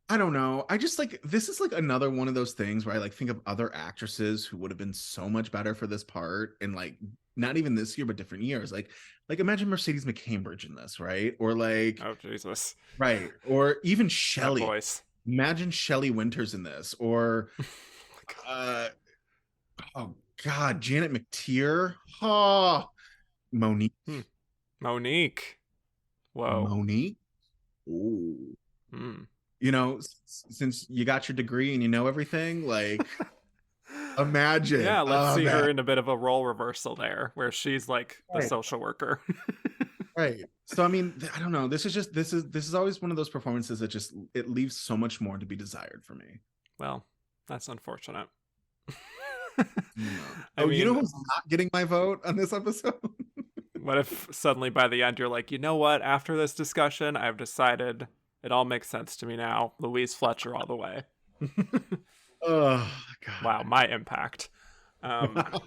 [SPEAKER 2] I don't know. I just like this is like another one of those things where I like think of other actresses who would have been so much better for this part, and like not even this year but different years. Like imagine Mercedes McCambridge in this, right? Or like
[SPEAKER 1] Oh, Jesus.
[SPEAKER 2] right, or even
[SPEAKER 1] That
[SPEAKER 2] Shelley.
[SPEAKER 1] voice.
[SPEAKER 2] Imagine Shelley Winters in this, or uh oh god, Janet McTeer. Oh, Monique.
[SPEAKER 1] Monique. Whoa.
[SPEAKER 2] Monique. Ooh.
[SPEAKER 1] Hmm.
[SPEAKER 2] You know, since you got your degree and you know everything, like imagine.
[SPEAKER 1] Yeah, let's
[SPEAKER 2] Oh
[SPEAKER 1] see
[SPEAKER 2] man.
[SPEAKER 1] her in a bit of a role reversal there, where she's like the
[SPEAKER 2] Right.
[SPEAKER 1] social worker.
[SPEAKER 2] Right. So I mean, I don't know. This is always one of those performances that just it leaves so much more to be desired for me.
[SPEAKER 1] Well, that's unfortunate.
[SPEAKER 2] No.
[SPEAKER 1] I
[SPEAKER 2] Oh, you know
[SPEAKER 1] mean,
[SPEAKER 2] who's not getting my vote on this episode?
[SPEAKER 1] what if suddenly by the end you're like, you know what? After this discussion, I've decided it all makes sense to me now. Louise Fletcher all the way.
[SPEAKER 2] Oh
[SPEAKER 1] Wow, my impact. Um,
[SPEAKER 2] God.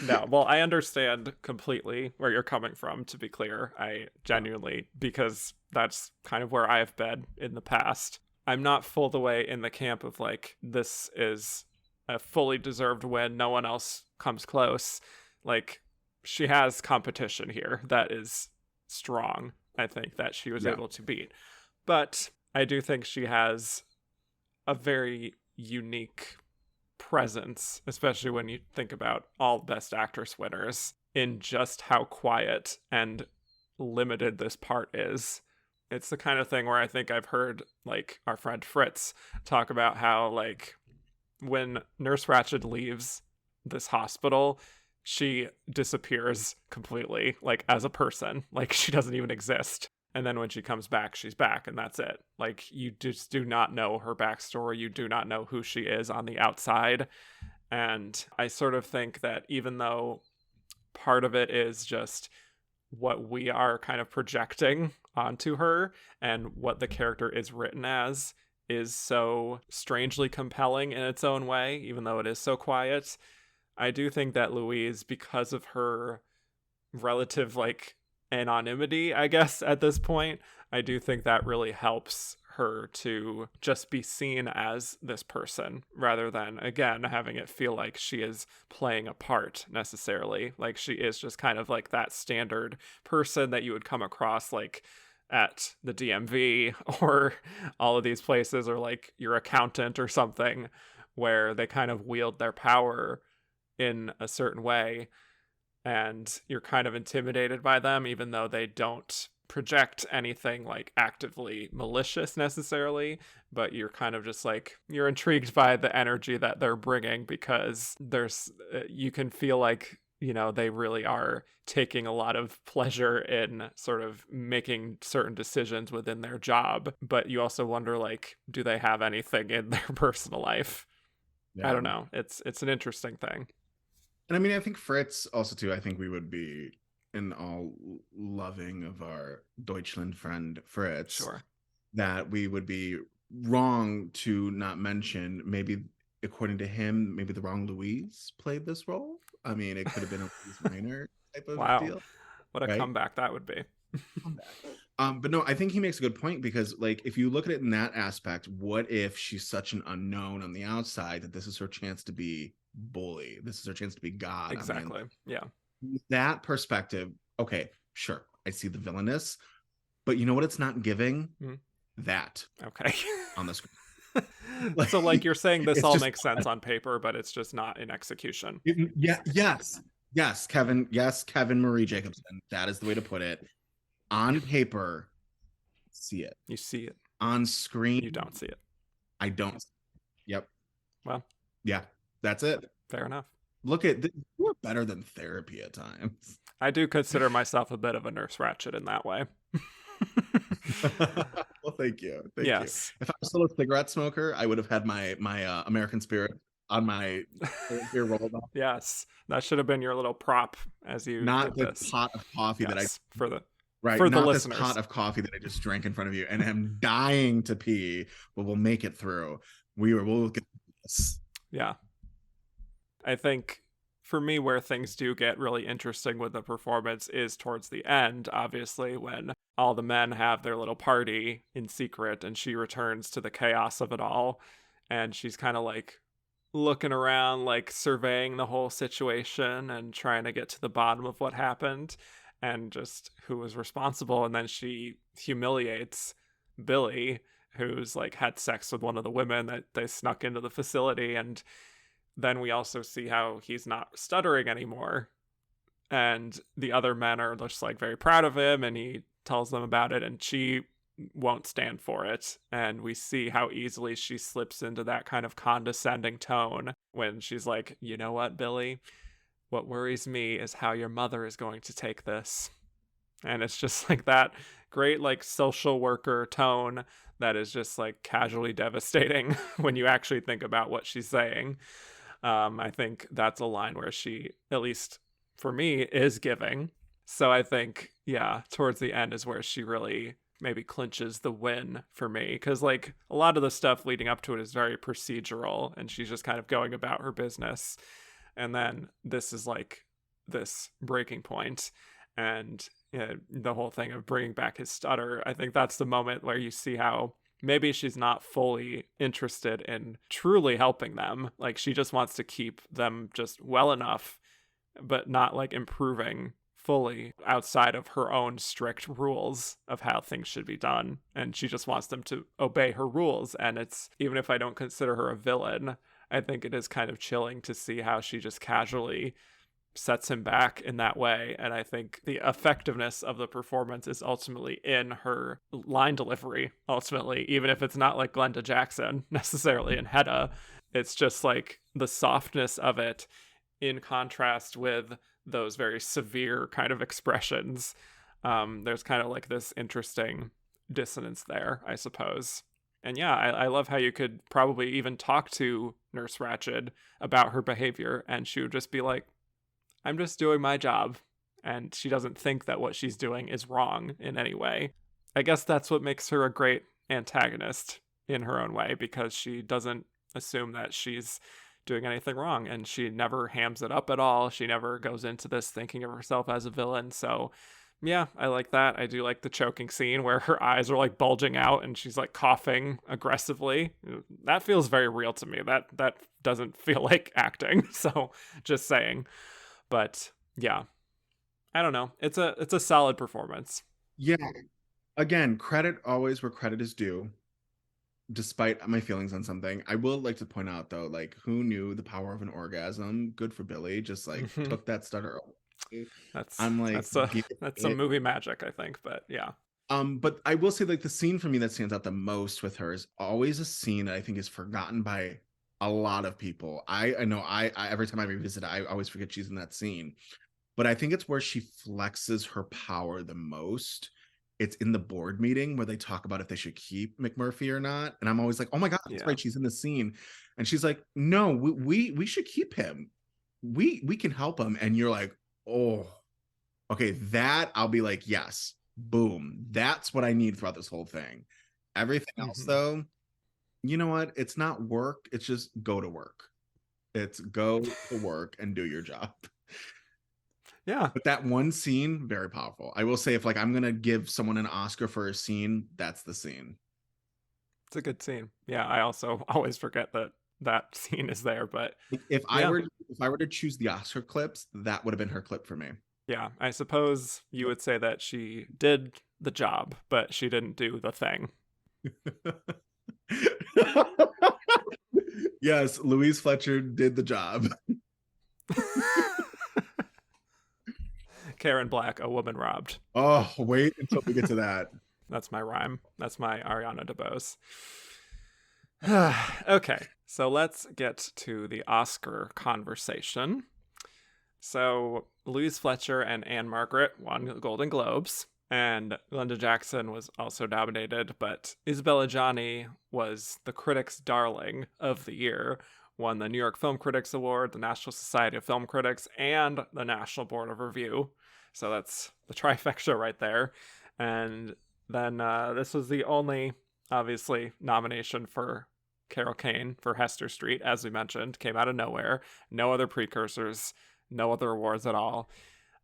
[SPEAKER 1] no, well, I understand completely where you're coming from, to be clear. I genuinely, because that's kind of where I've been in the past. I'm not full the way in the camp of like, this is a fully deserved win. No one else comes close. Like, she has competition here that is strong, I think, that she was able to beat. But I do think she has a very unique presence, especially when you think about all Best Actress winners, in just how quiet and limited this part is. It's the kind of thing where I think I've heard, like, our friend Fritz talk about how, like, when Nurse Ratched leaves this hospital, she disappears completely, like, as a person. Like, she doesn't even exist. And then when she comes back, she's back, and that's it. Like, you just do not know her backstory. You do not know who she is on the outside. And I sort of think that even though part of it is just what we are kind of projecting onto her and what the character is written as is so strangely compelling in its own way, even though it is so quiet, I do think that Louise, because of her relative, like, anonymity, I guess, at this point, I do think that really helps her to just be seen as this person rather than, again, having it feel like she is playing a part necessarily. Like, she is just kind of like that standard person that you would come across, like, at the DMV or all of these places, or like your accountant or something, where they kind of wield their power in a certain way and you're kind of intimidated by them, even though they don't project anything like actively malicious necessarily, but you're kind of just like, you're intrigued by the energy that they're bringing because there's, you can feel like, you know, they really are taking a lot of pleasure in sort of making certain decisions within their job, but you also wonder, like, do they have anything in their personal life? I don't know. It's an interesting thing.
[SPEAKER 2] And I mean, I think Fritz also too. I think we would be in all loving of our Deutschland friend Fritz.
[SPEAKER 1] Sure. That
[SPEAKER 2] we would be wrong to not mention, maybe according to him, maybe the wrong Louise played this role. I mean, it could have been a Louise Minor type of deal.
[SPEAKER 1] What a comeback that would be.
[SPEAKER 2] But no, I think he makes a good point because, like, if you look at it in that aspect, what if she's such an unknown on the outside that this is her chance to be bully? This is her chance to be God.
[SPEAKER 1] Exactly. Yeah.
[SPEAKER 2] That perspective, okay, sure. I see the villainous, but you know what it's not giving? That.
[SPEAKER 1] Okay.
[SPEAKER 2] On the screen.
[SPEAKER 1] So, like, you're saying this all makes sense on paper, but it's just not in execution.
[SPEAKER 2] Yes, Kevin. Yes, Kevin Marie Jacobson. That is the way to put it. On paper, see it.
[SPEAKER 1] You see it.
[SPEAKER 2] On screen,
[SPEAKER 1] you don't see it.
[SPEAKER 2] I don't. Yep.
[SPEAKER 1] Well.
[SPEAKER 2] Yeah, that's it.
[SPEAKER 1] Fair enough.
[SPEAKER 2] Look at you are better than therapy at times.
[SPEAKER 1] I do consider myself a bit of a Nurse Ratched in that way.
[SPEAKER 2] Well, thank you. Thank
[SPEAKER 1] you.
[SPEAKER 2] If I was still a cigarette smoker, I would have had my American Spirit on my ear rolled up.
[SPEAKER 1] Yes, that should have been your little prop as you
[SPEAKER 2] not
[SPEAKER 1] did
[SPEAKER 2] the
[SPEAKER 1] this.
[SPEAKER 2] Pot of coffee that I
[SPEAKER 1] for the
[SPEAKER 2] for the
[SPEAKER 1] listeners.
[SPEAKER 2] This pot of coffee that I just drank in front of you and am dying to pee, but we'll make it through. We'll get this.
[SPEAKER 1] Yeah, I think for me, where things do get really interesting with the performance is towards the end, obviously, when all the men have their little party in secret and she returns to the chaos of it all. And she's kind of like looking around, like surveying the whole situation and trying to get to the bottom of what happened and just who was responsible. And then she humiliates Billy, who's like had sex with one of the women that they snuck into the facility. And then we also see how he's not stuttering anymore. And the other men are just like very proud of him, and he tells them about it, and she won't stand for it. And we see how easily she slips into that kind of condescending tone when she's like, you know what, Billy? What worries me is how your mother is going to take this. And it's just like that great like social worker tone that is just like casually devastating when you actually think about what she's saying. I think that's a line where she, at least for me, is giving. So I think, yeah, towards the end is where she really maybe clinches the win for me. Because, like, a lot of the stuff leading up to it is very procedural, and she's just kind of going about her business. And then this is like this breaking point. And the whole thing of bringing back his stutter, I think that's the moment where you see how maybe she's not fully interested in truly helping them. Like, she just wants to keep them just well enough, but not like improving fully outside of her own strict rules of how things should be done. And she just wants them to obey her rules. And it's, even if I don't consider her a villain, I think it is kind of chilling to see how she just casually sets him back in that way. And I think the effectiveness of the performance is ultimately in her line delivery, ultimately, even if it's not like Glenda Jackson necessarily in Hedda. It's just like the softness of it in contrast with those very severe kind of expressions. There's kind of like this interesting dissonance there, I suppose. And yeah, I love how you could probably even talk to Nurse Ratched about her behavior, and she would just be like, I'm just doing my job. And she doesn't think that what she's doing is wrong in any way. I guess that's what makes her a great antagonist in her own way, because she doesn't assume that she's doing anything wrong, and she never hams it up at all. She never goes into this thinking of herself as a villain. So yeah, I like that. I do like the choking scene where her eyes are like bulging out and she's like coughing aggressively. That feels very real to me. That doesn't feel like acting. So just saying. But yeah, I don't know. It's a solid performance.
[SPEAKER 2] Yeah. Again, credit always where credit is due. Despite my feelings on something, I will like to point out though, like, who knew the power of an orgasm? Good for Billy. Just like took that stutter away. I'm like,
[SPEAKER 1] that's some movie magic, I think. But yeah.
[SPEAKER 2] But I will say, like, the scene for me that stands out the most with her is always a scene that I think is forgotten by a lot of people. I know I every time I revisit it, I always forget she's in that scene. But I think it's where she flexes her power the most. It's in the board meeting where they talk about if they should keep McMurphy or not. And I'm always like, oh my God, that's right. She's in the scene. And she's like, no, we should keep him. We can help him. And you're like, oh, okay, that I'll be like, yes, boom. That's what I need throughout this whole thing. Everything else, though, you know what? It's not work. It's just go to work. It's go to work and do your job.
[SPEAKER 1] Yeah.
[SPEAKER 2] But that one scene, very powerful. I will say, if like I'm going to give someone an Oscar for a scene, that's the scene.
[SPEAKER 1] It's a good scene. Yeah, I also always forget that scene is there, but
[SPEAKER 2] if I were to choose the Oscar clips, that would have been her clip for me.
[SPEAKER 1] Yeah, I suppose you would say that she did the job, but she didn't do the thing.
[SPEAKER 2] Yes, Louise Fletcher did the job.
[SPEAKER 1] Karen Black, a woman robbed.
[SPEAKER 2] Oh, wait until we get to that.
[SPEAKER 1] That's my rhyme. That's my Ariana DeBose. Okay, so let's get to the Oscar conversation. So Louise Fletcher and Ann-Margret won Golden Globes, and Glenda Jackson was also nominated, but Isabelle Adjani was the critics' darling of the year, won the New York Film Critics Award, the National Society of Film Critics, and the National Board of Review. So that's the trifecta right there. And then this was the only, obviously, nomination for Carol Kane for Hester Street, as we mentioned, came out of nowhere. No other precursors. no other awards at all.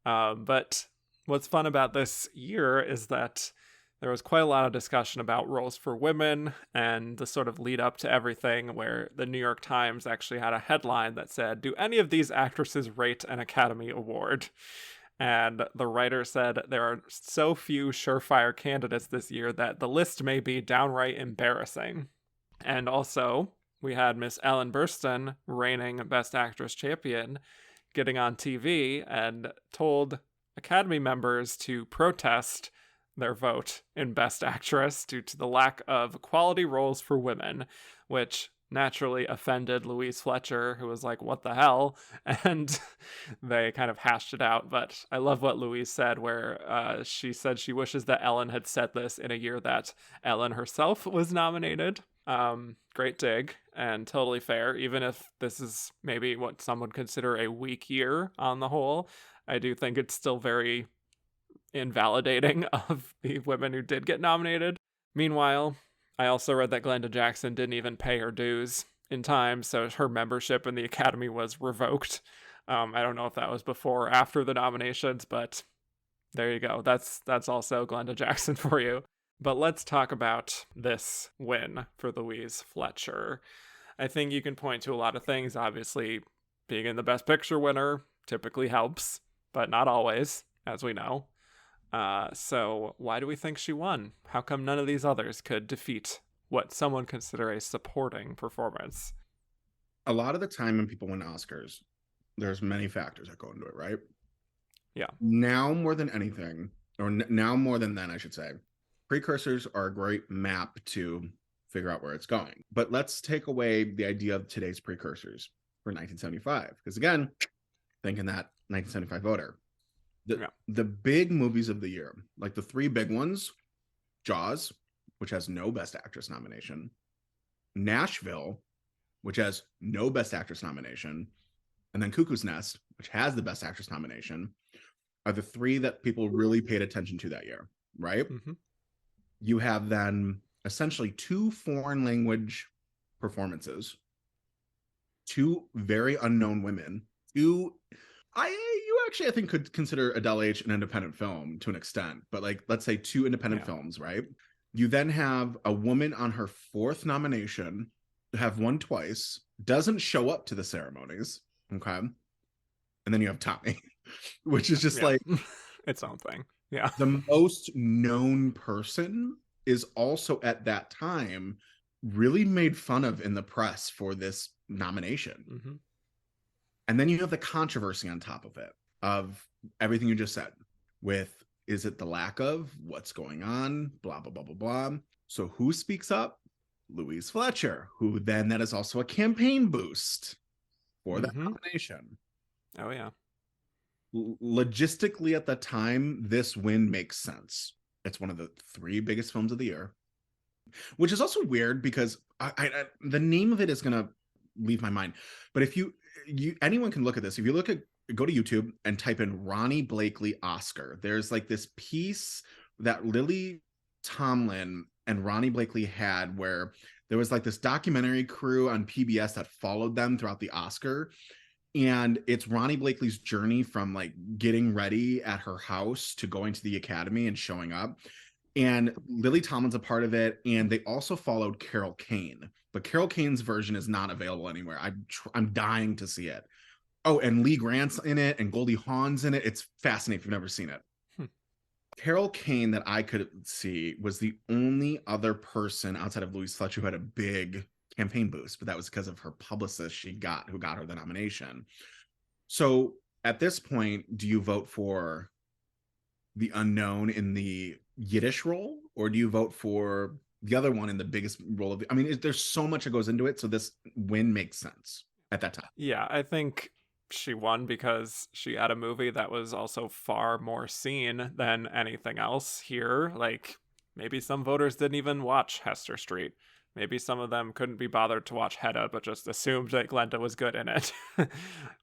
[SPEAKER 1] But what's fun about this year is that there was quite a lot of discussion about roles for women and the sort of lead up to everything, where the New York Times actually had a headline that said, "Do any of these actresses rate an Academy Award?" And the writer said there are so few surefire candidates this year that the list may be downright embarrassing. And also, we had Miss Ellen Burstyn, reigning Best Actress champion, getting on TV and told Academy members to protest their vote in Best Actress due to the lack of quality roles for women, which naturally offended Louise Fletcher, who was like, what the hell? And they kind of hashed it out. But I love what Louise said, where she said she wishes that Ellen had said this in a year that Ellen herself was nominated. Great dig, and totally fair. Even if this is maybe what some would consider a weak year on the whole, I do think it's still very invalidating of the women who did get nominated. Meanwhile, I also read that Glenda Jackson didn't even pay her dues in time, so her membership in the Academy was revoked. I don't know if that was before or after the nominations, but there you go. That's also Glenda Jackson for you. But let's talk about this win for Louise Fletcher. I think you can point to a lot of things. Obviously, being in the Best Picture winner typically helps, but not always, as we know. So why do we think she won? How come none of these others could defeat what some would consider a supporting performance?
[SPEAKER 2] A lot of the time when people win Oscars, there's many factors that go into it, right?
[SPEAKER 1] Yeah.
[SPEAKER 2] Now more than anything, or now more than then, I should say, precursors are a great map to figure out where it's going. But let's take away the idea of today's precursors for 1975. Because again, thinking that 1975 voter. The big movies of the year, like the three big ones, Jaws, which has no Best Actress nomination, Nashville, which has no Best Actress nomination, and then Cuckoo's Nest, which has the Best Actress nomination, are the three that people really paid attention to that year, right? Mm-hmm. You have then essentially two foreign language performances, two very unknown women, you actually, I think, could consider Adele H an independent film to an extent, but like, let's say two independent films, right? You then have a woman on her fourth nomination, have won twice, doesn't show up to the ceremonies, okay? And then you have Tommy, which is just like
[SPEAKER 1] its own thing. Yeah.
[SPEAKER 2] The most known person is also at that time really made fun of in the press for this nomination. Mm-hmm. And then you have the controversy on top of it, of everything you just said, with, is it the lack of what's going on, blah, blah, blah, blah, blah. So who speaks up? Louise Fletcher, who then that is also a campaign boost for that nomination.
[SPEAKER 1] Oh, yeah.
[SPEAKER 2] Logistically at the time, this win makes sense. It's one of the three biggest films of the year, which is also weird because I the name of it is going to leave my mind. But if anyone can look at this. If you go to YouTube and type in Ronnie Blakely Oscar, there's like this piece that Lily Tomlin and Ronnie Blakely had where there was like this documentary crew on PBS that followed them throughout the Oscar. And it's Ronnie Blakely's journey from like getting ready at her house to going to the Academy and showing up. And Lily Tomlin's a part of it. And they also followed Carol Kane. But Carol Kane's version is not available anywhere. I'm dying to see it. Oh, and Lee Grant's in it and Goldie Hawn's in it. It's fascinating if you've never seen it. Carol Kane that I could see was the only other person outside of Louise Fletcher who had a big campaign boost, but that was because of her publicist who got her the nomination. So at this point, do you vote for the unknown in the Yiddish role, or do you vote for the other one in the biggest role of I mean, there's so much that goes into it, so this win makes sense at that time.
[SPEAKER 1] Yeah, I think she won because she had a movie that was also far more seen than anything else here. Like, maybe some voters didn't even watch Hester Street. Maybe some of them couldn't be bothered to watch Hedda, but just assumed that Glenda was good in it.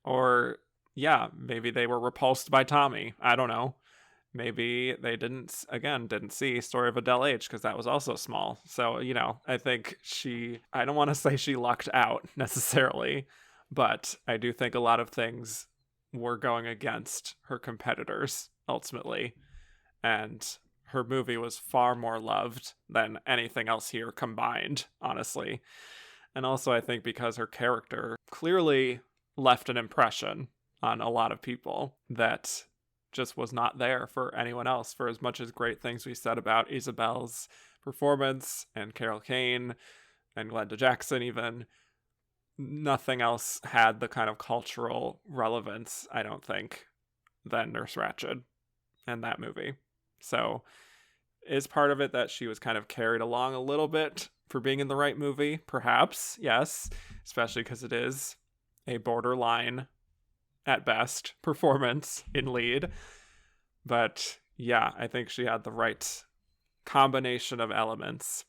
[SPEAKER 1] Or, yeah, maybe they were repulsed by Tommy. I don't know. Maybe they didn't see Story of Adele H, because that was also small. So, I think I don't want to say she lucked out necessarily, but I do think a lot of things were going against her competitors ultimately, and her movie was far more loved than anything else here combined, honestly. And also, I think because her character clearly left an impression on a lot of people that just was not there for anyone else. For as much as great things we said about Isabelle's performance and Carol Kane and Glenda Jackson, even, nothing else had the kind of cultural relevance, I don't think, than Nurse Ratched and that movie. So is part of it that she was kind of carried along a little bit for being in the right movie? Perhaps, yes, especially because it is a borderline, at best, performance in lead. But yeah, I think she had the right combination of elements.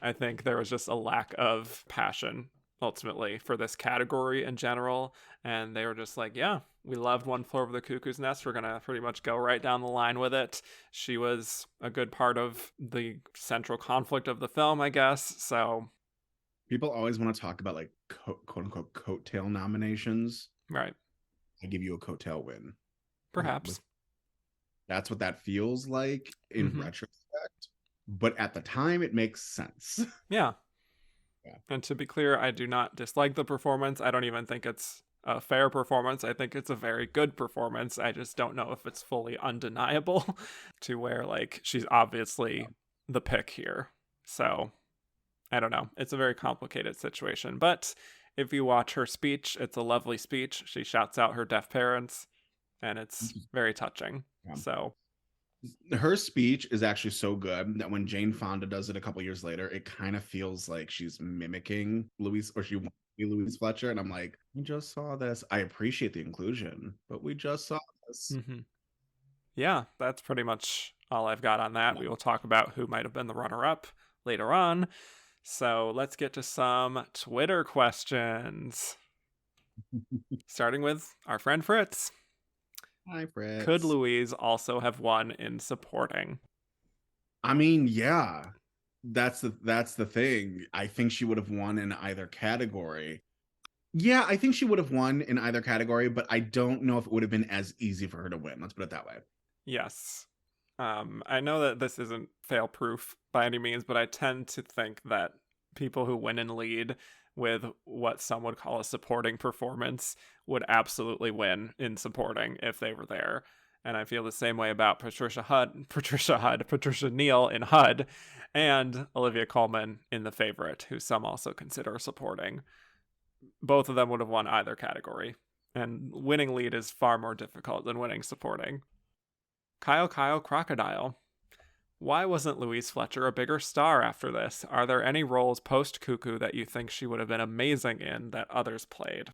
[SPEAKER 1] I think there was just a lack of passion ultimately for this category in general, and they were just like, yeah, we loved One Flew Over the Cuckoo's Nest, we're gonna pretty much go right down the line with it. She was a good part of the central conflict of the film, I guess. So
[SPEAKER 2] people always want to talk about like quote unquote coattail nominations.
[SPEAKER 1] Right.
[SPEAKER 2] I give you a coattail win.
[SPEAKER 1] Perhaps.
[SPEAKER 2] That's what that feels like in retrospect, but at the time it makes sense.
[SPEAKER 1] Yeah. And to be clear, I do not dislike the performance. I don't even think it's a fair performance. I think it's a very good performance. I just don't know if it's fully undeniable to where, like, she's obviously the pick here. So I don't know. It's a very complicated situation. But if you watch her speech, it's a lovely speech. She shouts out her deaf parents, and it's very touching. Yeah. So
[SPEAKER 2] her speech is actually so good that when Jane Fonda does it a couple years later, it kind of feels like she's mimicking Louise, or she wants to be Louise Fletcher. And I'm like, we just saw this. I appreciate the inclusion, but we just saw this.
[SPEAKER 1] Yeah, that's pretty much all I've got on that. We will talk about who might have been the runner-up later on. So let's get to some Twitter questions. Starting with our friend Fritz.
[SPEAKER 2] Hi, Fritz.
[SPEAKER 1] Could Louise also have won in supporting?
[SPEAKER 2] I mean, yeah. That's the thing. I think she would have won in either category. Yeah, I think she would have won in either category, but I don't know if it would have been as easy for her to win. Let's put it that way.
[SPEAKER 1] Yes. I know that this isn't fail-proof by any means, but I tend to think that people who win in lead with what some would call a supporting performance would absolutely win in supporting if they were there. And I feel the same way about Patricia Neal in HUD, and Olivia Colman in The Favorite, who some also consider supporting. Both of them would have won either category. And winning lead is far more difficult than winning supporting. Kyle Crocodile. Why wasn't Louise Fletcher a bigger star after this? Are there any roles post-Cuckoo that you think she would have been amazing in that others played?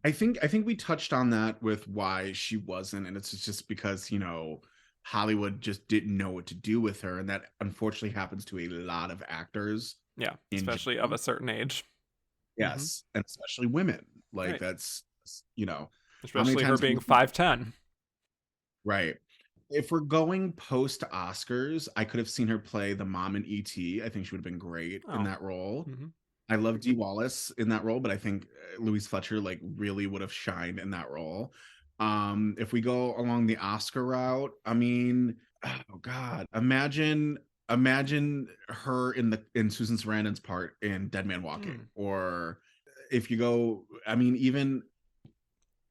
[SPEAKER 2] I think we touched on that with why she wasn't, and it's just because, you know, Hollywood just didn't know what to do with her, and that unfortunately happens to a lot of actors.
[SPEAKER 1] Yeah, especially of a certain age.
[SPEAKER 2] Yes, and especially women. Like, right. That's, you know,
[SPEAKER 1] especially her being 5'10".
[SPEAKER 2] Right. If we're going post Oscars, I could have seen her play the mom in E.T. I think she would have been great in that role. I love Dee Wallace in that role, but I think Louise Fletcher like really would have shined in that role. If we go along the Oscar route, I mean, oh God, imagine her in Susan Sarandon's part in Dead Man Walking, or if you go, I mean, even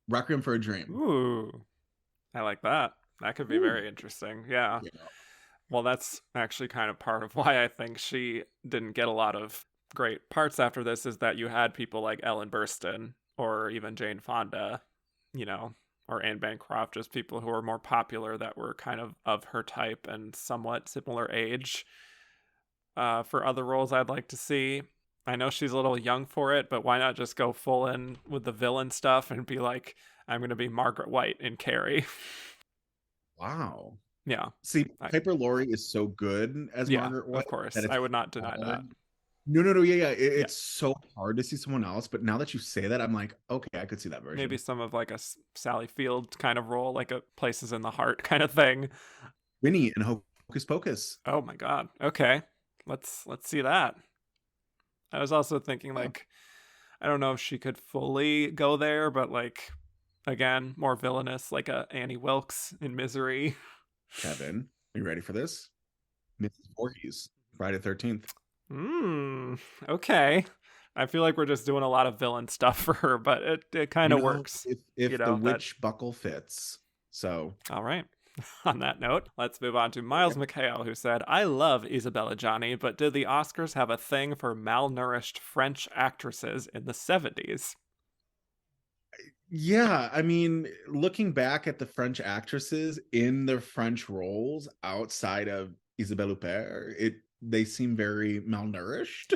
[SPEAKER 2] Requiem for a Dream.
[SPEAKER 1] Ooh, I like that. That could be very interesting. Yeah. Well, that's actually kind of part of why I think she didn't get a lot of great parts after this, is that you had people like Ellen Burstyn or even Jane Fonda, you know, or Anne Bancroft, just people who were more popular that were kind of her type and somewhat similar age. For other roles I'd like to see, I know she's a little young for it, but why not just go full in with the villain stuff and be like, I'm going to be Margaret White in Carrie.
[SPEAKER 2] Wow.
[SPEAKER 1] Yeah.
[SPEAKER 2] See, Piper Laurie is so good as Margaret White.
[SPEAKER 1] Of course. I would not deny that.
[SPEAKER 2] No. Yeah. It's so hard to see someone else. But now that you say that, I'm like, okay, I could see that version.
[SPEAKER 1] Maybe some of like a Sally Field kind of role, like a Places in the Heart kind of thing.
[SPEAKER 2] Winnie in Hocus Pocus.
[SPEAKER 1] Oh my God. Okay. Let's see that. I was also thinking like, I don't know if she could fully go there, but like again, more villainous, like a Annie Wilkes in Misery.
[SPEAKER 2] Kevin, are you ready for this? Mrs. Voorhees, Friday 13th.
[SPEAKER 1] Okay. I feel like we're just doing a lot of villain stuff for her, but it kind of works.
[SPEAKER 2] If the witch buckle fits. So.
[SPEAKER 1] All right. On that note, let's move on to Miles McHale, who said, I love Isabelle Adjani, but did the Oscars have a thing for malnourished French actresses in the 70s?
[SPEAKER 2] Yeah, I mean, looking back at the French actresses in their French roles outside of Isabelle Huppert, they seem very malnourished.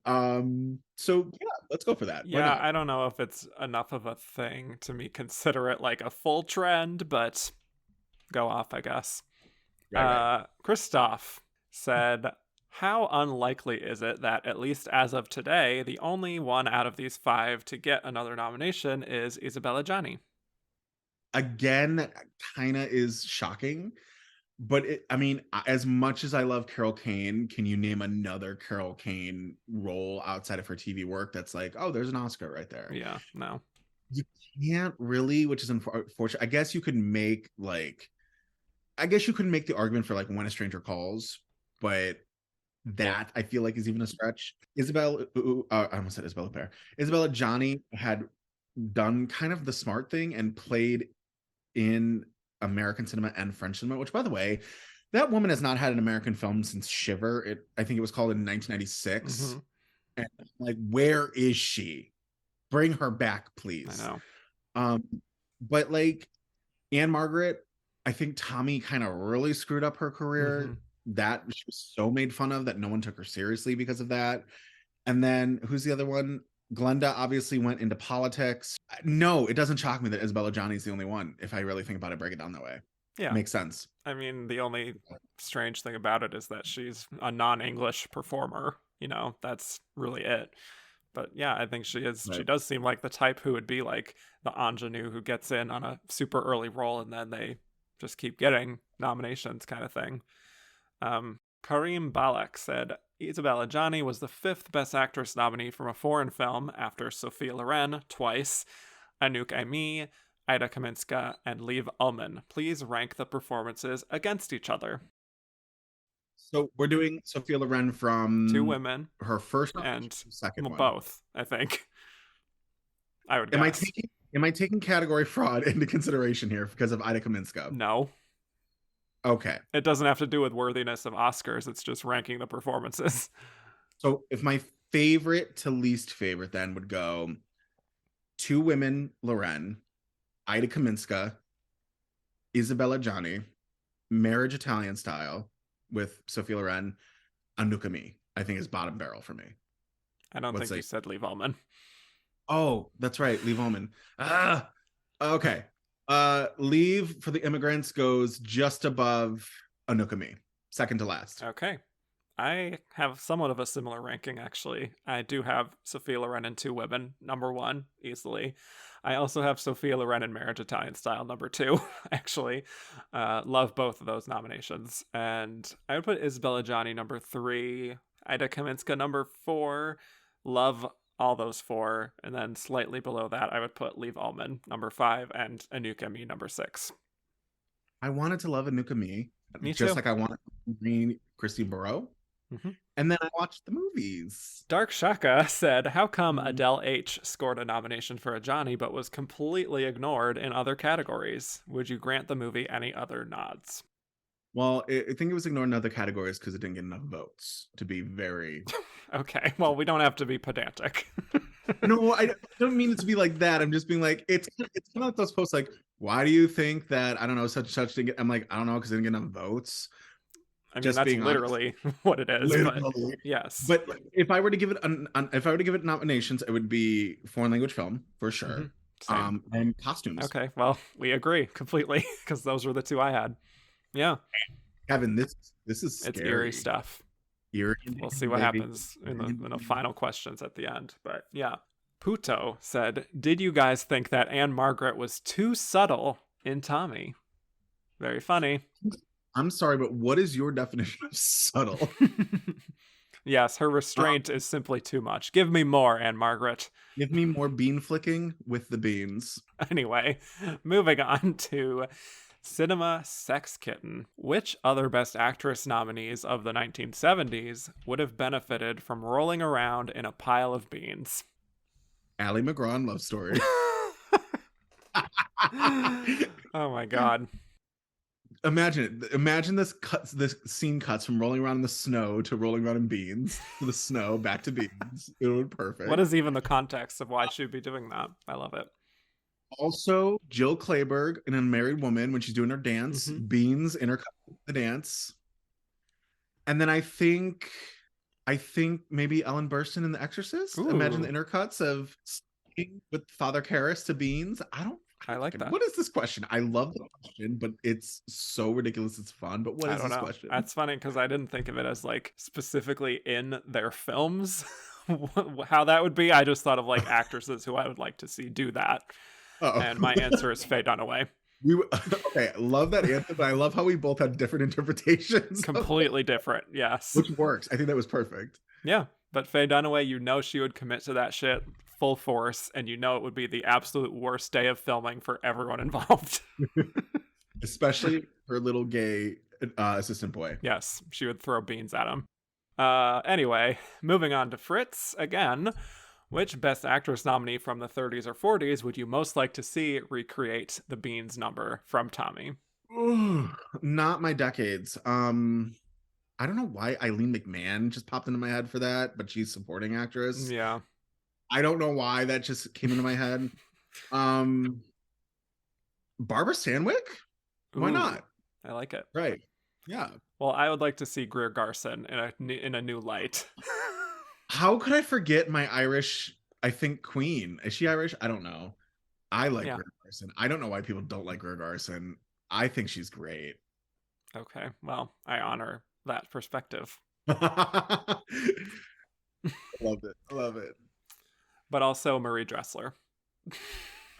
[SPEAKER 2] So yeah, let's go for that.
[SPEAKER 1] Yeah, I don't know if it's enough of a thing to me consider it like a full trend, but go off, I guess. Right. Christoph said, how unlikely is it that, at least as of today, the only one out of these 5 to get another nomination is Isabelle Adjani?
[SPEAKER 2] Again, that kind of is shocking. But I mean, as much as I love Carol Kane, can you name another Carol Kane role outside of her TV work that's like, oh, there's an Oscar right there?
[SPEAKER 1] Yeah, no.
[SPEAKER 2] You can't really, which is unfortunate. I guess you could make the argument for like When a Stranger Calls, but that I feel like is even a stretch. I almost said Isabelle Huppert. Isabelle Adjani had done kind of the smart thing and played in American cinema and French cinema, which, by the way, that woman has not had an American film since Shiver. I think it was called in 1996. Mm-hmm. And like, where is she? Bring her back, please.
[SPEAKER 1] I
[SPEAKER 2] know. But like Ann-Margret, I think Tommy kind of really screwed up her career. Mm-hmm. That she was so made fun of that no one took her seriously because of that. And then who's the other one? Glenda obviously went into politics. No, it doesn't shock me that Isabelle Adjani is the only one. If I really think about it, break it down that way. Yeah, makes sense.
[SPEAKER 1] I mean, the only strange thing about it is that she's a non-English performer. You know, that's really it. But yeah, I think she is. Right. She does seem like the type who would be like the ingenue who gets in on a super early role and then they just keep getting nominations, kind of thing. Karim Balak said, Isabelle Adjani was the 5th Best Actress nominee from a foreign film after Sophia Loren twice, Anouk Aimee, Ida Kaminska, and Liv Ullmann. Please rank the performances against each other.
[SPEAKER 2] So we're doing Sophia Loren from
[SPEAKER 1] 2 women,
[SPEAKER 2] her first
[SPEAKER 1] and
[SPEAKER 2] second one.
[SPEAKER 1] Both, I think. I would guess.
[SPEAKER 2] Am I taking category fraud into consideration here because of Ida Kaminska?
[SPEAKER 1] No.
[SPEAKER 2] Okay.
[SPEAKER 1] It doesn't have to do with worthiness of Oscars. It's just ranking the performances.
[SPEAKER 2] So if my favorite to least favorite then would go 2 women, Loren, Ida Kaminska, Isabelle Adjani, Marriage Italian Style with Sophia Loren, Anouk Aimee, I think is bottom barrel for me.
[SPEAKER 1] I don't think you said Liv Ullmann.
[SPEAKER 2] Oh, that's right. Liv Ullmann. Okay. Leave for the Immigrants goes just above Anouk Aimee, second to last.
[SPEAKER 1] Okay. I have somewhat of a similar ranking, actually. I do have Sophia Loren and 2 women, number 1, easily. I also have Sophia Loren and Marriage Italian Style, number 2, actually. Love both of those nominations. And I would put Isabelle Adjani, number 3, Ida Kaminska, number 4, love all those 4, and then slightly below that, I would put Liv Ullmann, number 5, and Anouk Aimee, number 6.
[SPEAKER 2] I wanted to love Anouk Aimee,
[SPEAKER 1] Me
[SPEAKER 2] just
[SPEAKER 1] too.
[SPEAKER 2] like I wanted to read Christine Barreau. Mm-hmm. And then I watched the movies.
[SPEAKER 1] Dark Shaka said, how come Adele H scored a nomination for Adjani but was completely ignored in other categories? Would you grant the movie any other nods?
[SPEAKER 2] Well, I think it was ignored in other categories because it didn't get enough votes, to be very...
[SPEAKER 1] Okay, well, we don't have to be pedantic.
[SPEAKER 2] No, I don't mean it to be like that. I'm just being like, it's kind of like those posts like, why do you think that, I don't know, such didn't get... I'm like, I don't know, because it didn't get enough votes.
[SPEAKER 1] I mean, just that's literally honest. What it is. But yes.
[SPEAKER 2] But if I were to give it nominations, it would be foreign language film for sure. Mm-hmm. And costumes.
[SPEAKER 1] Okay, well, we agree completely because those were the 2 I had. Yeah.
[SPEAKER 2] Kevin, this is scary.
[SPEAKER 1] It's eerie stuff.
[SPEAKER 2] Eerie.
[SPEAKER 1] We'll see what happens in the final questions at the end. But yeah. Puto said, did you guys think that Ann-Margret was too subtle in Tommy? Very funny.
[SPEAKER 2] I'm sorry, but what is your definition of subtle?
[SPEAKER 1] Yes, her restraint is simply too much. Give me more, Ann-Margret.
[SPEAKER 2] Give me more bean flicking with the beans.
[SPEAKER 1] Anyway, moving on to Cinema Sex Kitten. Which other Best Actress nominees of the 1970s would have benefited from rolling around in a pile of beans?
[SPEAKER 2] Ally McGraw in Love Story.
[SPEAKER 1] Oh my god.
[SPEAKER 2] Imagine this scene cuts from rolling around in the snow to rolling around in beans to the snow back to beans. It would be perfect.
[SPEAKER 1] What is even the context of why she'd be doing that? I love it.
[SPEAKER 2] Also, Jill Clayburgh in Unmarried Woman when she's doing her dance, beans in her the dance. And then I think maybe Ellen Burstyn in The Exorcist. Ooh. Imagine the intercuts of with Father Karras to beans. I like that. What is this question? I love the question, but it's so ridiculous. It's fun. But what is this question?
[SPEAKER 1] That's funny because I didn't think of it as like specifically in their films. How that would be. I just thought of like actresses who I would like to see do that. Uh-oh. And my answer is Faye Dunaway.
[SPEAKER 2] Okay, I love that answer, but I love how we both had different interpretations.
[SPEAKER 1] Completely different, yes.
[SPEAKER 2] Which works. I think that was perfect.
[SPEAKER 1] Yeah, but Faye Dunaway, you know she would commit to that shit full force, and you know it would be the absolute worst day of filming for everyone involved.
[SPEAKER 2] Especially her little gay assistant boy.
[SPEAKER 1] Yes, she would throw beans at him. Anyway, moving on to Fritz again. Which Best Actress nominee from the 30s or 40s would you most like to see recreate the beans number from Tommy?
[SPEAKER 2] Ooh, not my decades. I don't know why Eileen McMahon just popped into my head for that, but she's supporting actress.
[SPEAKER 1] Yeah.
[SPEAKER 2] I don't know why that just came into my head. Barbara Stanwyck? Why not?
[SPEAKER 1] I like it.
[SPEAKER 2] Right. Yeah.
[SPEAKER 1] Well, I would like to see Greer Garson in a new light.
[SPEAKER 2] How could I forget my Irish, I think, queen? Is she Irish? I don't know. I like Greer Garson. I don't know why people don't like Greer Garson. I think she's great.
[SPEAKER 1] Okay. Well, I honor that perspective.
[SPEAKER 2] I love it.
[SPEAKER 1] But also Marie Dressler.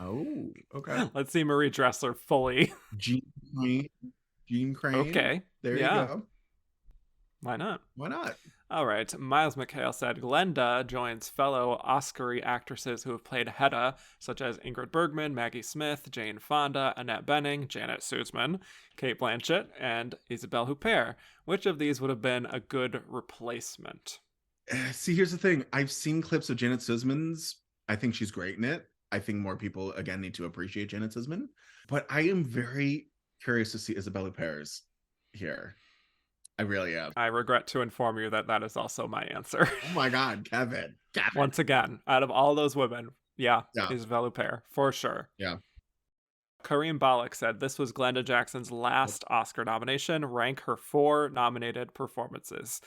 [SPEAKER 2] Oh, okay.
[SPEAKER 1] Let's see Marie Dressler fully.
[SPEAKER 2] Jean Crane.
[SPEAKER 1] Okay.
[SPEAKER 2] There you go.
[SPEAKER 1] Why not?
[SPEAKER 2] Why not?
[SPEAKER 1] All right. Miles McHale said Glenda joins fellow Oscar-y actresses who have played Hedda, such as Ingrid Bergman, Maggie Smith, Jane Fonda, Annette Bening, Janet Suzman, Cate Blanchett, and Isabelle Huppert. Which of these would have been a good replacement?
[SPEAKER 2] See, here's the thing. I've seen clips of Janet Suzman's. I think she's great in it. I think more people, again, need to appreciate Janet Suzman. But I am very curious to see Isabelle Huppert's here. I really am.
[SPEAKER 1] I regret to inform you that that is also my answer.
[SPEAKER 2] Oh my God, Kevin.
[SPEAKER 1] Once again, out of all those women, Isabelle Huppert, for sure.
[SPEAKER 2] Yeah.
[SPEAKER 1] Kareem Balak said this was Glenda Jackson's last Oscar nomination. Rank her 4 nominated performances.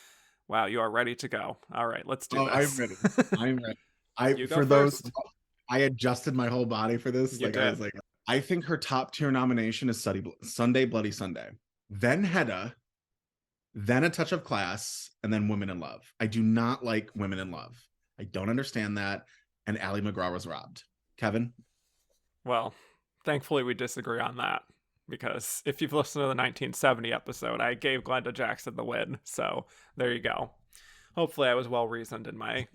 [SPEAKER 1] Wow, you are ready to go. All right, let's do this.
[SPEAKER 2] I'm ready. For those, I adjusted my whole body for this. I think her top tier nomination is Sunday, Bloody Sunday. Then Hedda. Then A Touch of Class, and then Women in Love. I do not like Women in Love. I don't understand that. And Ally McGraw was robbed. Kevin?
[SPEAKER 1] Well, thankfully we disagree on that. Because if you've listened to the 1970 episode, I gave Glenda Jackson the win. So there you go. Hopefully I was well reasoned in my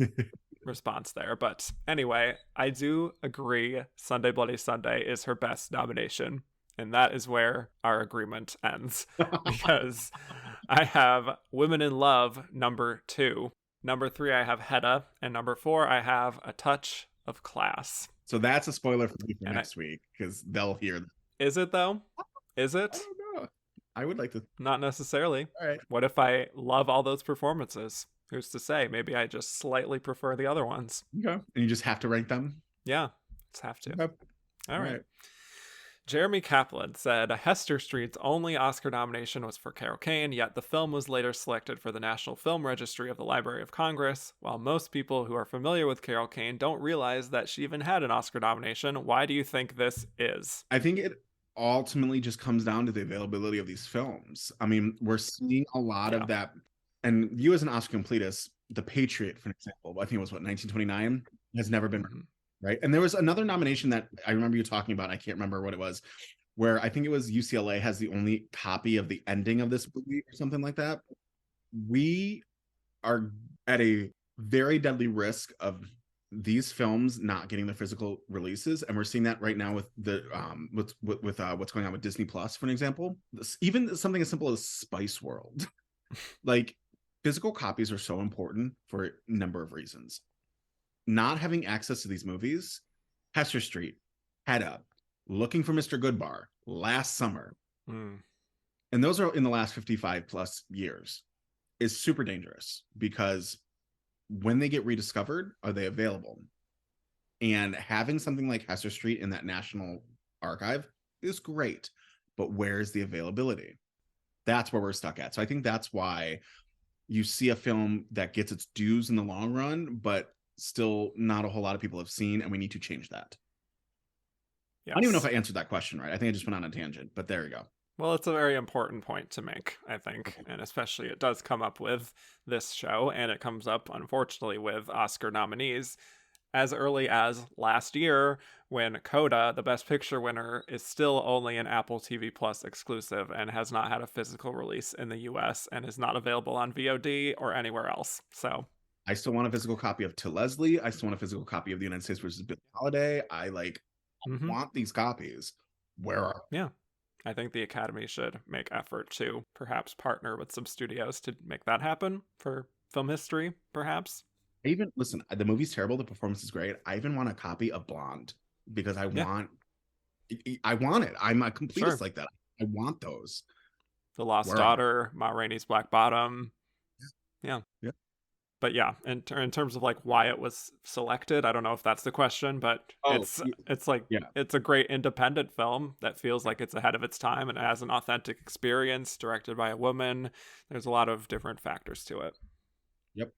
[SPEAKER 1] response there. But anyway, I do agree Sunday Bloody Sunday is her best nomination. And that is where our agreement ends. Because I have Women in Love, number 2. Number 3, I have Hedda. And number 4, I have A Touch of Class.
[SPEAKER 2] So that's a spoiler for me for next week, because they'll hear that.
[SPEAKER 1] Is it, though? Is it?
[SPEAKER 2] I don't know. I would like to.
[SPEAKER 1] Not necessarily.
[SPEAKER 2] All right.
[SPEAKER 1] What if I love all those performances? Who's to say? Maybe I just slightly prefer the other ones.
[SPEAKER 2] Okay. And you just have to rank them?
[SPEAKER 1] Yeah. Just have to.
[SPEAKER 2] Okay.
[SPEAKER 1] All right. Jeremy Kaplan said Hester Street's only Oscar nomination was for Carol Kane, yet the film was later selected for the National Film Registry of the Library of Congress. While most people who are familiar with Carol Kane don't realize that she even had an Oscar nomination, why do you think this is?
[SPEAKER 2] I think it ultimately just comes down to the availability of these films. I mean, we're seeing a lot of that. And you as an Oscar completist, The Patriot, for example, I think it was 1929, has never been right. And there was another nomination that I remember you talking about. I can't remember what it was, where I think it was UCLA has the only copy of the ending of this movie or something like that. We are at a very deadly risk of these films not getting the physical releases, and we're seeing that right now with the what's going on with Disney Plus, for an example. Even something as simple as Spice World, like physical copies are so important for a number of reasons. Not having access to these movies, Hester Street, Hedda, Looking for Mr. Goodbar, last summer, and those are in the last 55 plus years, is super dangerous because when they get rediscovered, are they available? And having something like Hester Street in that National Archive is great, but where's the availability? That's where we're stuck at. So I think that's why you see a film that gets its dues in the long run, but still not a whole lot of people have seen, and we need to change that. Yes. I don't even know if I answered that question right. I think I just went on a tangent, but there you go.
[SPEAKER 1] Well, it's a very important point to make, I think, and especially it does come up with this show, and it comes up, unfortunately, with Oscar nominees as early as last year, when Coda, the Best Picture winner, is still only an Apple TV Plus exclusive and has not had a physical release in the US and is not available on VOD or anywhere else. So
[SPEAKER 2] I still want a physical copy of To Leslie. I still want a physical copy of The United States versus Billie Holiday. I want these copies. Where are
[SPEAKER 1] they? Yeah. I think the Academy should make effort to perhaps partner with some studios to make that happen for film history, perhaps.
[SPEAKER 2] Listen, the movie's terrible. The performance is great. I even want a copy of Blonde because I want it. I'm a completist like that. I want those.
[SPEAKER 1] The Lost Daughter, Ma Rainey's Black Bottom. Yeah. But yeah, in terms of like why it was selected, I don't know if that's the question, but it's a great independent film that feels like it's ahead of its time and it has an authentic experience directed by a woman. There's a lot of different factors to it.
[SPEAKER 2] Yep.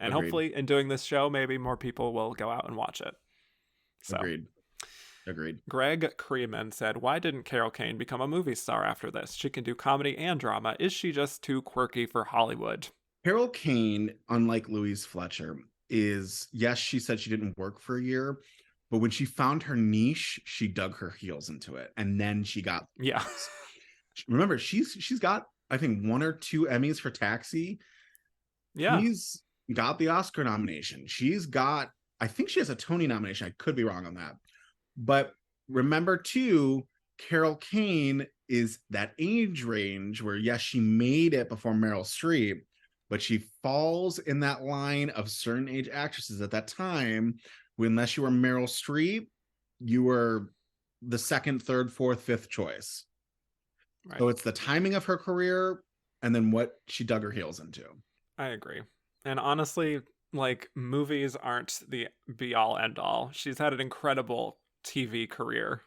[SPEAKER 1] And hopefully in doing this show, maybe more people will go out and watch it. So.
[SPEAKER 2] Agreed.
[SPEAKER 1] Greg Creeman said, why didn't Carol Kane become a movie star after this? She can do comedy and drama. Is she just too quirky for Hollywood?
[SPEAKER 2] Carol Kane, unlike Louise Fletcher, is, yes, she said she didn't work for a year, but when she found her niche, she dug her heels into it. And then she got...
[SPEAKER 1] Yeah.
[SPEAKER 2] Remember, she's got, I think, 1 or 2 Emmys for Taxi.
[SPEAKER 1] Yeah.
[SPEAKER 2] She's got the Oscar nomination. She's got, I think she has a Tony nomination. I could be wrong on that. But remember, too, Carol Kane is that age range where, yes, she made it before Meryl Streep, but she falls in that line of certain age actresses at that time, unless you were Meryl Streep, you were the 2nd, 3rd, 4th, 5th choice. Right. So it's the timing of her career and then what she dug her heels into.
[SPEAKER 1] I agree. And honestly, like, movies aren't the be-all, end-all. She's had an incredible TV career.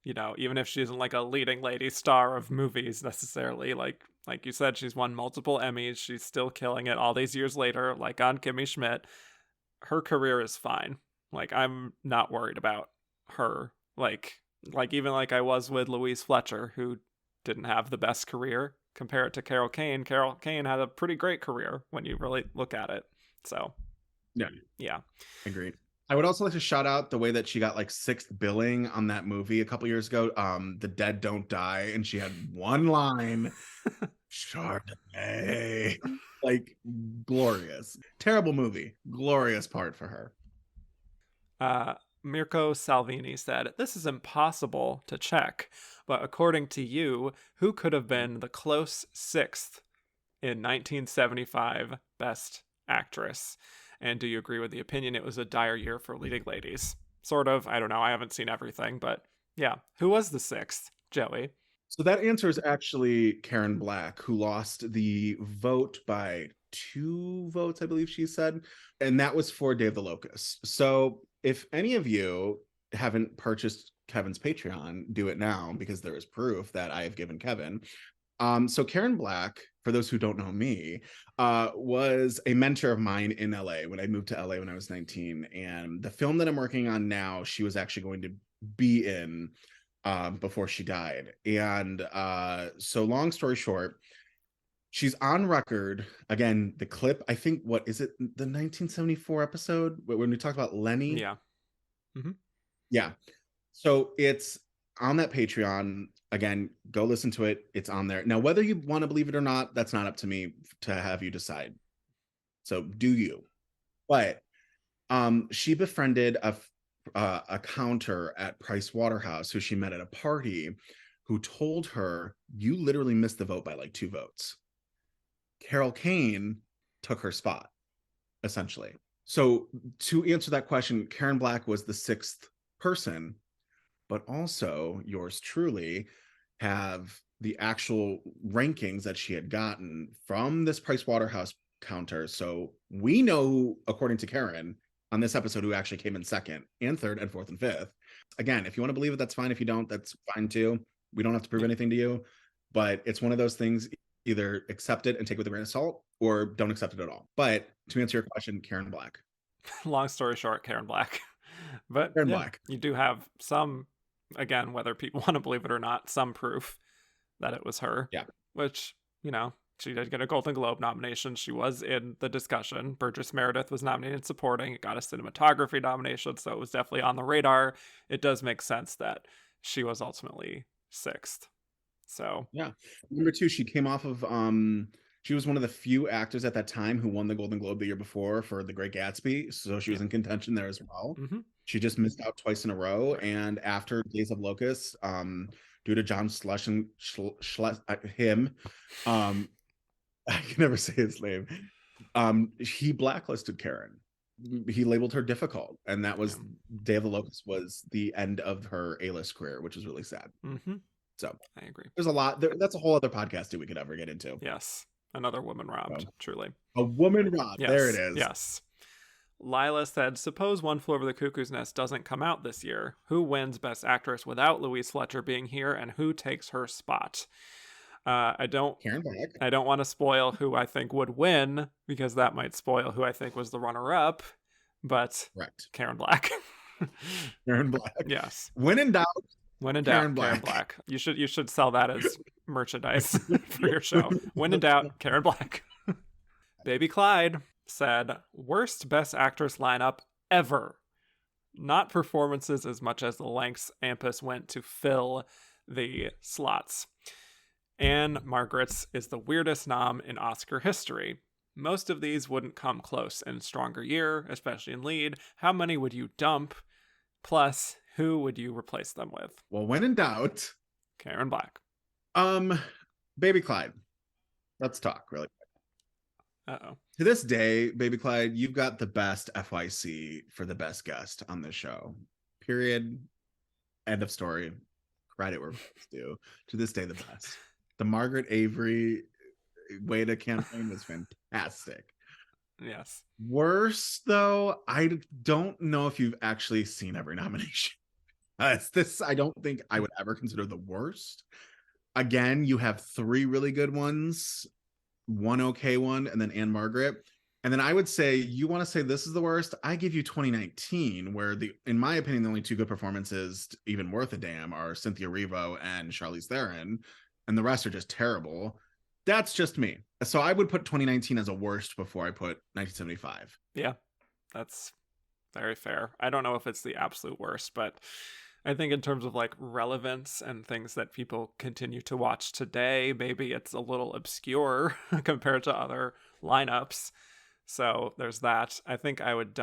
[SPEAKER 1] You know, even if she isn't like a leading lady star of movies necessarily, like you said, she's won multiple Emmys. She's still killing it all these years later, like on Kimmy Schmidt. Her career is fine. Like, I'm not worried about her. Like even like I was with Louise Fletcher, who didn't have the best career. Compare it to Carol Kane. Carol Kane had a pretty great career when you really look at it. So, yeah.
[SPEAKER 2] Agreed. I would also like to shout out the way that she got like 6th billing on that movie a couple years ago, The Dead Don't Die, and she had one line, Chardonnay. Like, glorious. Terrible movie. Glorious part for her.
[SPEAKER 1] Mirko Salvini said, this is impossible to check, but according to you, who could have been the close 6th in 1975 Best Actress? And do you agree with the opinion it was a dire year for leading ladies? Sort of. I don't know. I haven't seen everything, but yeah. Who was the 6th, Joey?
[SPEAKER 2] So that answer is actually Karen Black, who lost the vote by 2 votes, I believe she said. And that was for Day of the Locust. So if any of you haven't purchased Kevin's Patreon, do it now, because there is proof that I have given Kevin. So Karen Black, for those who don't know me, was a mentor of mine in LA when I moved to LA when I was 19. And the film that I'm working on now, she was actually going to be in before she died. And so long story short, she's on record. Again, the clip, I think, what is it? The 1974 episode when we talked about Lenny?
[SPEAKER 1] Yeah. Mm-hmm.
[SPEAKER 2] Yeah. So it's on that Patreon. Again, go listen to it. It's on there. Now, whether you want to believe it or not, that's not up to me to have you decide. So do you? But she befriended a counter at Price Waterhouse who she met at a party, who told her, "You literally missed the vote by like 2 votes." Carol Kane took her spot, essentially. So to answer that question, Karen Black was the 6th person, but also yours truly have the actual rankings that she had gotten from this Price Waterhouse counter. So we know, according to Karen, on this episode, who actually came in 2nd and 3rd and 4th and 5th. Again, if you want to believe it, that's fine. If you don't, that's fine too. We don't have to prove anything to you, but it's one of those things. Either accept it and take it with a grain of salt, or don't accept it at all. But to answer your question, Karen Black.
[SPEAKER 1] Long story short, Karen Black. But
[SPEAKER 2] Karen Black.
[SPEAKER 1] You do have some, again, whether people want to believe it or not, some proof that it was her.
[SPEAKER 2] Yeah.
[SPEAKER 1] Which, she did get a Golden Globe nomination. She was in the discussion. Burgess Meredith was nominated supporting. It got a cinematography nomination, so it was definitely on the radar. It does make sense that she was ultimately 6th. So
[SPEAKER 2] yeah. Number 2, she came off of she was one of the few actors at that time who won the Golden Globe the year before for The Great Gatsby, so she was in contention there as well. She just missed out twice in a row, and after Days of Locusts, due to John Schlessen, I can never say his name. He blacklisted Karen. He labeled her difficult, and that was Day of the Locusts was the end of her A-list career, which is really sad. So
[SPEAKER 1] I agree.
[SPEAKER 2] There's a lot. That's a whole other podcast that we could ever get into.
[SPEAKER 1] Yes. Another woman robbed, truly.
[SPEAKER 2] A woman robbed.
[SPEAKER 1] Yes,
[SPEAKER 2] there it is.
[SPEAKER 1] Yes. Lila said, suppose One Flew Over the Cuckoo's Nest doesn't come out this year. Who wins Best Actress without Louise Fletcher being here, and who takes her spot?
[SPEAKER 2] Karen Black.
[SPEAKER 1] I don't want to spoil who I think would win, because that might spoil who I think was the runner-up, but
[SPEAKER 2] Correct.
[SPEAKER 1] Karen Black.
[SPEAKER 2] Karen Black.
[SPEAKER 1] Yes.
[SPEAKER 2] When in doubt,
[SPEAKER 1] Karen Black. You should sell that as merchandise for your show. When in doubt, Karen Black. Baby Clyde said, worst Best Actress lineup ever. Not performances as much as the lengths Ampus went to fill the slots. Ann-Margret's is the weirdest nom in Oscar history. Most of these wouldn't come close in Stronger Year, especially in lead. How many would you dump? Plus, who would you replace them with?
[SPEAKER 2] Well, when in doubt,
[SPEAKER 1] Karen Black.
[SPEAKER 2] Baby Clyde. Let's talk really quick.
[SPEAKER 1] Uh-oh.
[SPEAKER 2] To this day, Baby Clyde, you've got the best FYC for the best guest on this show. Period. End of story. Credit where it's due. To this day, the best. The Margaret Avery way to campaign was fantastic.
[SPEAKER 1] Yes.
[SPEAKER 2] Worse, though, I don't know if you've actually seen every nomination. I don't think I would ever consider the worst. Again, you have 3 really good ones, 1 okay one, and then Ann-Margret. And then I would say, you want to say this is the worst? I give you 2019, where in my opinion, the only 2 good performances even worth a damn are Cynthia Erivo and Charlize Theron, and the rest are just terrible. That's just me. So I would put 2019 as a worst before I put 1975.
[SPEAKER 1] Yeah, that's very fair. I don't know if it's the absolute worst, but I think in terms of like relevance and things that people continue to watch today, maybe it's a little obscure compared to other lineups. So there's that. I think I would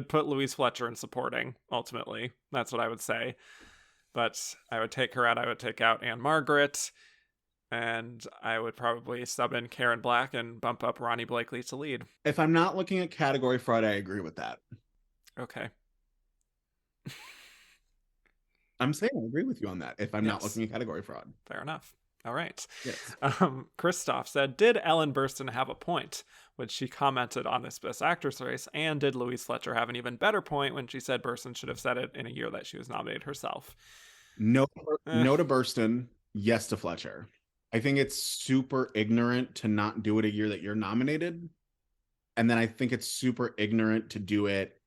[SPEAKER 1] put Louise Fletcher in supporting, ultimately. That's what I would say. But I would take her out. I would take out Ann-Margret. And I would probably sub in Karen Black and bump up Ronnie Blakely to lead.
[SPEAKER 2] If I'm not looking at category fraud, I agree with that.
[SPEAKER 1] Okay.
[SPEAKER 2] I'm saying I agree with you on that. If I'm not looking at category fraud.
[SPEAKER 1] Fair enough. All right.
[SPEAKER 2] Yes.
[SPEAKER 1] Christoph said, did Ellen Burstyn have a point when she commented on this Best Actress race? And did Louise Fletcher have an even better point when she said Burstyn should have said it in a year that she was nominated herself?
[SPEAKER 2] No to Burstyn. Yes to Fletcher. I think it's super ignorant to not do it a year that you're nominated. And then I think it's super ignorant to do it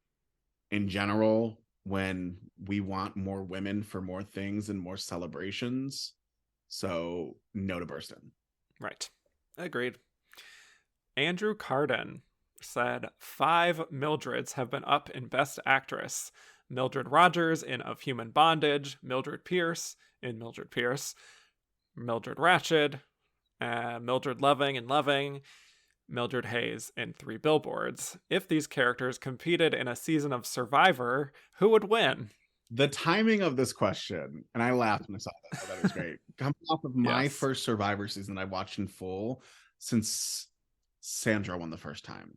[SPEAKER 2] in general when we want more women for more things and more celebrations. So no to Burstyn.
[SPEAKER 1] Right. Agreed. Andrew Carden said 5 Mildreds have been up in Best Actress. Mildred Rogers in Of Human Bondage, Mildred Pierce in Mildred Pierce, Mildred Ratched, Mildred Loving in Loving, Mildred Hayes in 3 Billboards. If these characters competed in a season of Survivor, who would win?
[SPEAKER 2] The timing of this question, and I laughed when I saw this. I thought it was great. Coming off of my
[SPEAKER 1] Yes.
[SPEAKER 2] first Survivor season I watched in full since Sandra won the first time.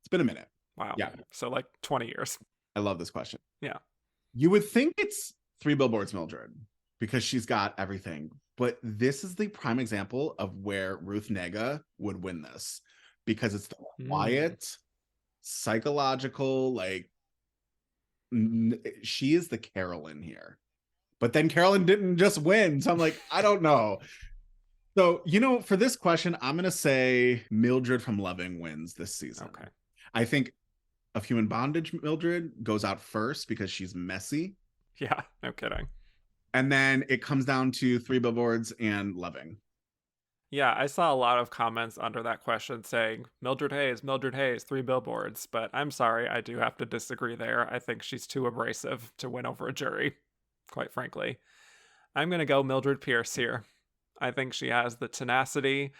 [SPEAKER 2] It's been a minute.
[SPEAKER 1] Wow.
[SPEAKER 2] Yeah.
[SPEAKER 1] So like 20 years.
[SPEAKER 2] I love this question.
[SPEAKER 1] Yeah.
[SPEAKER 2] You would think it's 3 Billboards Mildred because she's got everything. But this is the prime example of where Ruth Negga would win this because it's the quiet, psychological, like, she is the Carolyn here. But then Carolyn didn't just win. So I'm like, I don't know. So, for this question, I'm going to say Mildred from Loving wins this season.
[SPEAKER 1] Okay.
[SPEAKER 2] I think Of Human Bondage Mildred goes out first because she's messy.
[SPEAKER 1] Yeah, no kidding.
[SPEAKER 2] And then it comes down to 3 Billboards and Loving.
[SPEAKER 1] Yeah, I saw a lot of comments under that question saying Mildred Hayes, 3 Billboards. But I'm sorry, I do have to disagree there. I think she's too abrasive to win over a jury, quite frankly. I'm going to go Mildred Pierce here. I think she has the tenacity.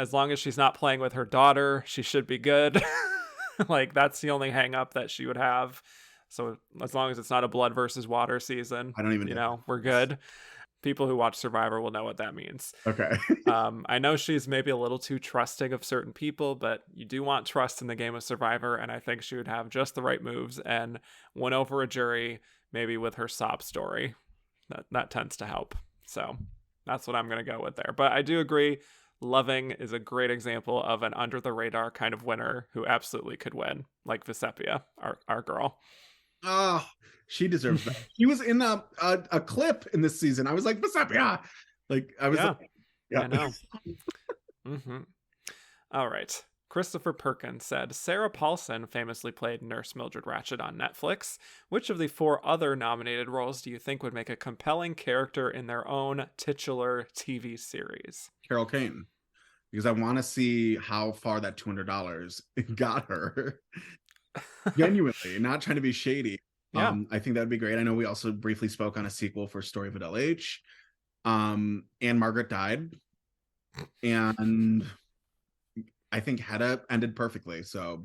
[SPEAKER 1] As long as she's not playing with her daughter, she should be good. Like, that's the only hang up that she would have. So as long as it's not a blood versus water season,
[SPEAKER 2] I don't even know.
[SPEAKER 1] We're good. People who watch Survivor will know what that means.
[SPEAKER 2] Okay.
[SPEAKER 1] I know she's maybe a little too trusting of certain people, but you do want trust in the game of Survivor, and I think she would have just the right moves and win over a jury, maybe with her sob story. That tends to help. So that's what I'm going to go with there. But I do agree, Loving is a great example of an under-the-radar kind of winner who absolutely could win, like Vecepia, our girl.
[SPEAKER 2] Oh, she deserves that. He was in a clip in this season. I was like, Vecepia! Like, I was
[SPEAKER 1] yeah. I know. Mm-hmm. All right. Christopher Perkins said, Sarah Paulson famously played Nurse Mildred Ratched on Netflix. Which of the 4 other nominated roles do you think would make a compelling character in their own titular TV series?
[SPEAKER 2] Carol Kane. Because I want to see how far that $200 got her. Genuinely, not trying to be shady.
[SPEAKER 1] Yeah.
[SPEAKER 2] I think that'd be great. I know we also briefly spoke on a sequel for Story of Adele H. Ann-Margret died. And I think Hedda ended perfectly. So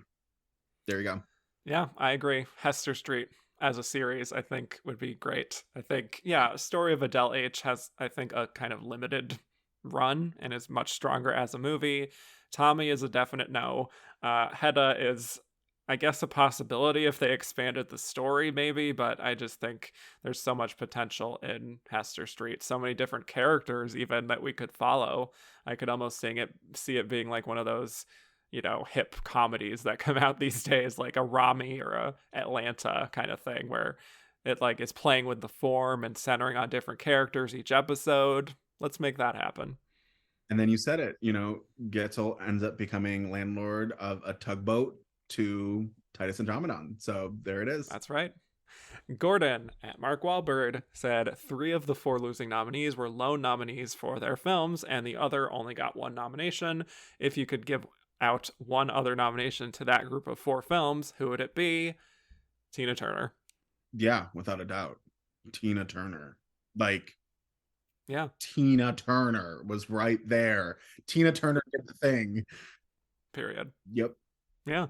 [SPEAKER 2] there you go.
[SPEAKER 1] Yeah, I agree. Hester Street as a series, I think, would be great. I think, Story of Adele H has, I think, a kind of limited run and is much stronger as a movie. Tommy is a definite no. Hedda is, I guess, a possibility if they expanded the story, maybe, but I just think there's so much potential in Hester Street. So many different characters, even, that we could follow. I could almost see it being like one of those, hip comedies that come out these days, like a Rami or a Atlanta kind of thing, where it like is playing with the form and centering on different characters each episode. Let's make that happen.
[SPEAKER 2] And then you said it, Getzel ends up becoming landlord of a tugboat to Titus Andromedon. So there it is.
[SPEAKER 1] That's right. Gordon at Mark Wahlberg said 3 of the 4 losing nominees were lone nominees for their films, and the other only got 1 nomination. If you could give out 1 other nomination to that group of 4 films, who would it be? Tina Turner.
[SPEAKER 2] Yeah, without a doubt. Tina Turner.
[SPEAKER 1] Yeah.
[SPEAKER 2] Tina Turner was right there. Tina Turner did the thing.
[SPEAKER 1] Period.
[SPEAKER 2] Yep.
[SPEAKER 1] Yeah.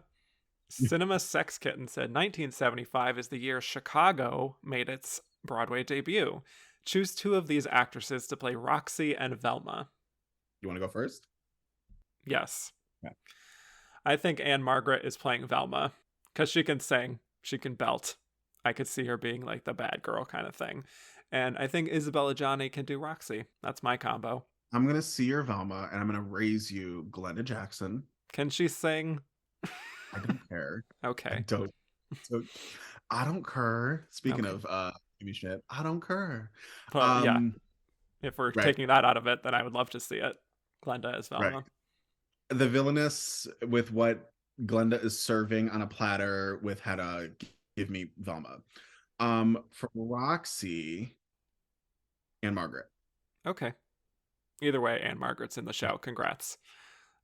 [SPEAKER 1] Cinema Sex Kitten said 1975 is the year Chicago made its Broadway debut. Choose 2 of these actresses to play Roxy and Velma.
[SPEAKER 2] You want to go first?
[SPEAKER 1] Yes.
[SPEAKER 2] Yeah.
[SPEAKER 1] I think Ann-Margret is playing Velma because she can sing, she can belt. I could see her being like the bad girl kind of thing. And I think Isabelle Adjani can do Roxy. That's my combo.
[SPEAKER 2] I'm going to see your Velma, and I'm going to raise you Glenda Jackson.
[SPEAKER 1] Can she sing?
[SPEAKER 2] I don't care.
[SPEAKER 1] Okay.
[SPEAKER 2] I don't care. Speaking of Amy Schmidt, I don't care.
[SPEAKER 1] Well, yeah. If we're taking that out of it, then I would love to see it. Glenda as Velma.
[SPEAKER 2] Right. The villainous with what Glenda is serving on a platter with Hedda, give me Velma. For Roxy, Ann-Margret.
[SPEAKER 1] Okay. Either way, Ann-Margret's in the show. Congrats.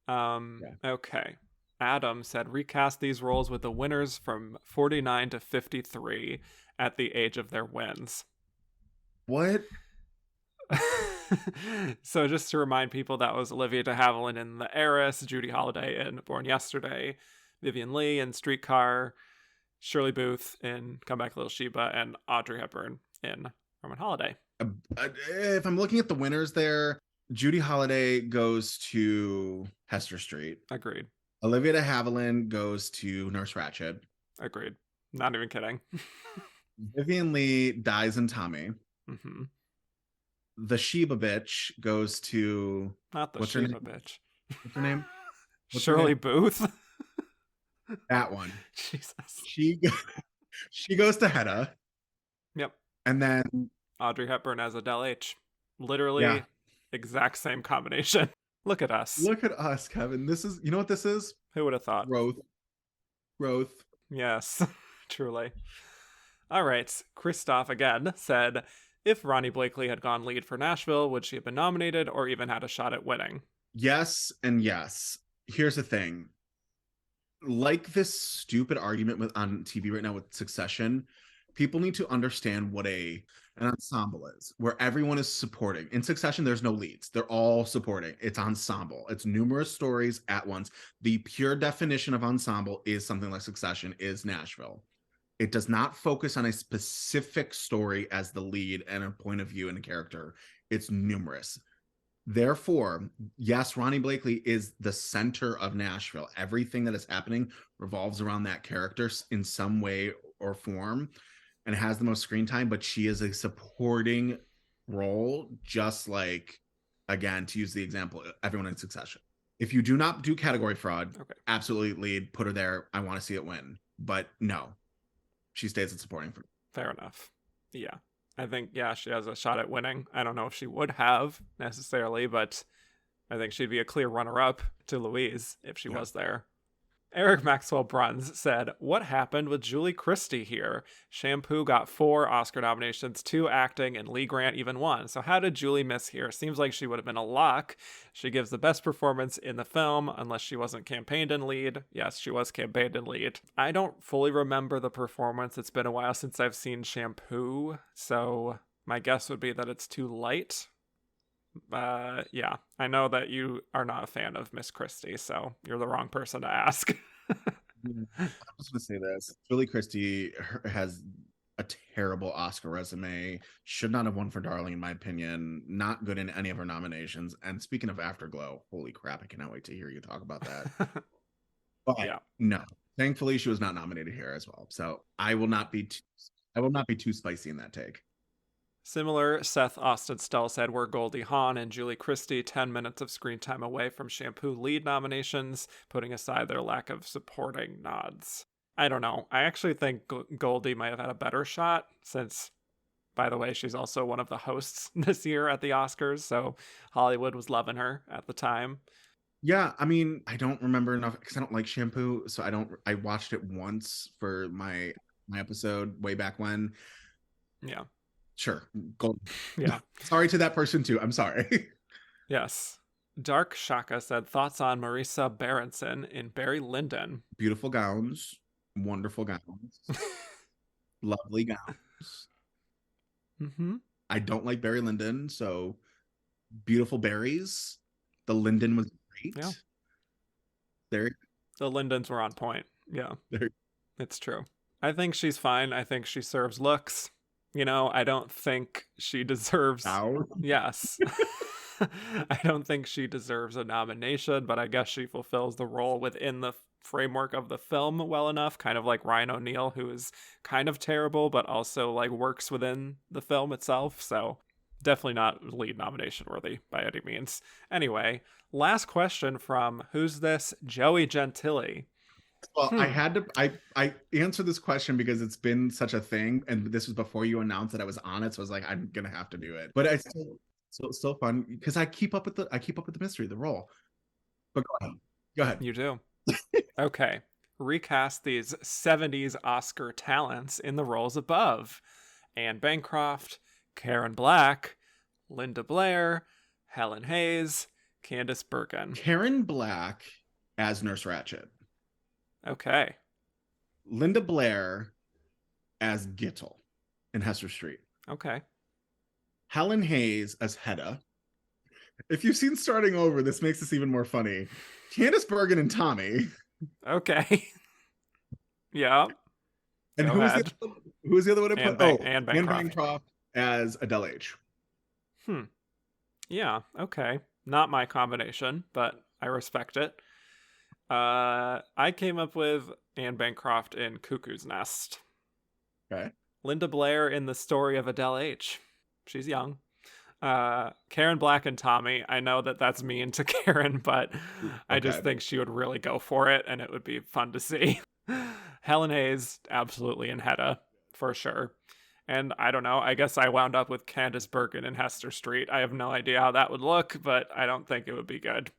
[SPEAKER 1] Okay. Adam said recast these roles with the winners from 49 to 53 at the age of their wins.
[SPEAKER 2] What?
[SPEAKER 1] So just to remind people, that was Olivia de Havilland in The Heiress, Judy Holliday in Born Yesterday, Vivian Leigh in Streetcar, Shirley Booth in Come Back Little Sheba, and Audrey Hepburn in Roman Holiday.
[SPEAKER 2] If I'm looking at the winners there, Judy Holliday goes to Hester Street.
[SPEAKER 1] Agreed.
[SPEAKER 2] Olivia de Havilland goes to Nurse Ratched.
[SPEAKER 1] Agreed. Not even kidding.
[SPEAKER 2] Vivian Leigh dies in Tommy.
[SPEAKER 1] Mm-hmm.
[SPEAKER 2] The Sheba bitch goes to...
[SPEAKER 1] Not the Sheba bitch.
[SPEAKER 2] What's her name?
[SPEAKER 1] Shirley Booth?
[SPEAKER 2] That one.
[SPEAKER 1] Jesus.
[SPEAKER 2] She goes to Hedda.
[SPEAKER 1] Yep.
[SPEAKER 2] And then...
[SPEAKER 1] Audrey Hepburn as Adele H. Literally exact same combination. Look at us.
[SPEAKER 2] Look at us, Kevin. This is... You know what this is?
[SPEAKER 1] Who would have thought?
[SPEAKER 2] Growth.
[SPEAKER 1] Yes, truly. All right. Christoph again said, if Ronnie Blakely had gone lead for Nashville, would she have been nominated or even had a shot at winning?
[SPEAKER 2] Yes and yes. Here's the thing. Like this stupid argument on TV right now with Succession, people need to understand what an ensemble is, where everyone is supporting. In Succession, there's no leads. They're all supporting. It's ensemble. It's numerous stories at once. The pure definition of ensemble is something like Succession is Nashville. It does not focus on a specific story as the lead and a point of view and a character. It's numerous. Therefore, yes, Ronnie Blakely is the center of Nashville. Everything that is happening revolves around that character in some way or form and has the most screen time, but she is a supporting role, just like, again, to use the example, everyone in Succession. If you do not do category fraud, absolutely lead, put her there. I want to see it win. But no, she stays at supporting.
[SPEAKER 1] Fair enough. Yeah. I think, she has a shot at winning. I don't know if she would have necessarily, but I think she'd be a clear runner-up to Louise if she was there. Eric Maxwell Bruns said, what happened with Julie Christie here? Shampoo got 4 Oscar nominations, 2 acting, and Lee Grant even 1. So how did Julie miss here? Seems like she would have been a lock. She gives the best performance in the film, unless she wasn't campaigned in lead. Yes, she was campaigned in lead. I don't fully remember the performance. It's been a while since I've seen Shampoo, so my guess would be that it's too light. I know that you are not a fan of Miss Christie, so you're the wrong person to ask.
[SPEAKER 2] I was going to say this. Julie Christie has a terrible Oscar resume. Should not have won for Darling, in my opinion. Not good in any of her nominations. And speaking of Afterglow, holy crap, I cannot wait to hear you talk about that. But no, thankfully she was not nominated here as well. So I will not be too spicy in that take.
[SPEAKER 1] Similar, Seth Austin Stell said, were Goldie Hawn and Julie Christie 10 minutes of screen time away from Shampoo lead nominations, putting aside their lack of supporting nods. I don't know. I actually think Goldie might have had a better shot since, by the way, she's also one of the hosts this year at the Oscars, so Hollywood was loving her at the time.
[SPEAKER 2] Yeah, I mean, I don't remember enough because I don't like Shampoo, so I watched it once for my episode way back when.
[SPEAKER 1] Yeah.
[SPEAKER 2] Sure. Gold.
[SPEAKER 1] Yeah.
[SPEAKER 2] Sorry to that person too. I'm sorry.
[SPEAKER 1] Yes. Dark Shaka said, thoughts on Marisa Berenson in Barry Lyndon?
[SPEAKER 2] Beautiful gowns. Wonderful gowns. Lovely gowns.
[SPEAKER 1] Mm-hmm.
[SPEAKER 2] I don't like Barry Lyndon, so beautiful berries. The Lyndon was great.
[SPEAKER 1] Yeah.
[SPEAKER 2] The
[SPEAKER 1] Lyndons were on point. Yeah. It's true. I think she's fine. I think she serves looks. You know, I don't think she deserves... Yes. I don't think she deserves a nomination, but I guess she fulfills the role within the framework of the film well enough, kind of like Ryan O'Neal, who is kind of terrible, but also like works within the film itself. So definitely not lead nomination worthy by any means. Anyway, last question from Who's This? Joey Gentile.
[SPEAKER 2] Well, I had to. I answered this question because it's been such a thing, and this was before you announced that I was on it. So I was like, I'm gonna have to do it. But it's still fun because I keep up with the mystery, the role. But go ahead.
[SPEAKER 1] You do. Okay. Recast these 70s Oscar talents in the roles above: Anne Bancroft, Karen Black, Linda Blair, Helen Hayes, Candice Bergen.
[SPEAKER 2] Karen Black as Nurse Ratched.
[SPEAKER 1] Okay.
[SPEAKER 2] Linda Blair as Gittel in Hester Street.
[SPEAKER 1] Okay.
[SPEAKER 2] Helen Hayes as Hedda. If you've seen Starting Over, this makes this even more funny. Candice Bergen and Tommy.
[SPEAKER 1] Okay. Yeah.
[SPEAKER 2] And
[SPEAKER 1] Go ahead.
[SPEAKER 2] who was the other one I put?
[SPEAKER 1] Anne
[SPEAKER 2] Anne
[SPEAKER 1] Bancroft.
[SPEAKER 2] Bancroft as Adele H.
[SPEAKER 1] Yeah, okay. Not my combination, but I respect it. I came up with Anne Bancroft in Cuckoo's Nest.
[SPEAKER 2] Okay.
[SPEAKER 1] Linda Blair in The Story of Adele H. She's young. Karen Black and Tommy. I know that that's mean to Karen, but I just think she would really go for it, and it would be fun to see. Helen Hayes, absolutely in Hedda, for sure. And I don't know, I guess I wound up with Candice Bergen and Hester Street. I have no idea how that would look, but I don't think it would be good.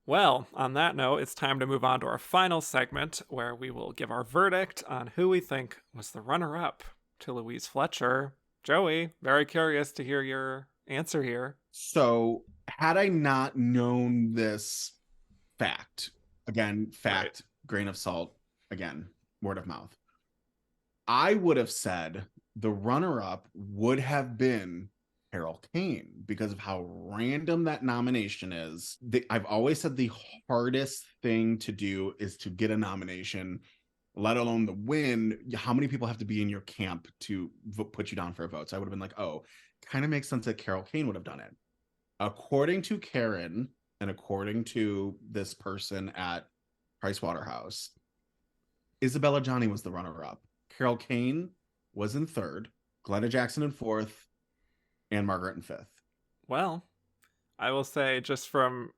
[SPEAKER 1] Well, on that note, it's time to move on to our final segment where we will give our verdict on who we think was the runner up to Louise Fletcher. Joey, very curious to hear your answer here.
[SPEAKER 2] So, had I not known this fact, again, fact, grain of salt, again, word of mouth, I would have said the runner up would have been Carol Kane because of how random that nomination is. I've always said the hardest thing to do is to get a nomination, let alone the win. How many people have to be in your camp to put you down for a vote? So I would have been like, oh, kind of makes sense that Carol Kane would have done it. According to Karen and according to this person at Price Waterhouse, Isabelle Adjani was the runner-up. Carol Kane was in third, Glenda Jackson in fourth, Ann-Margret in fifth.
[SPEAKER 1] Well, I will say just from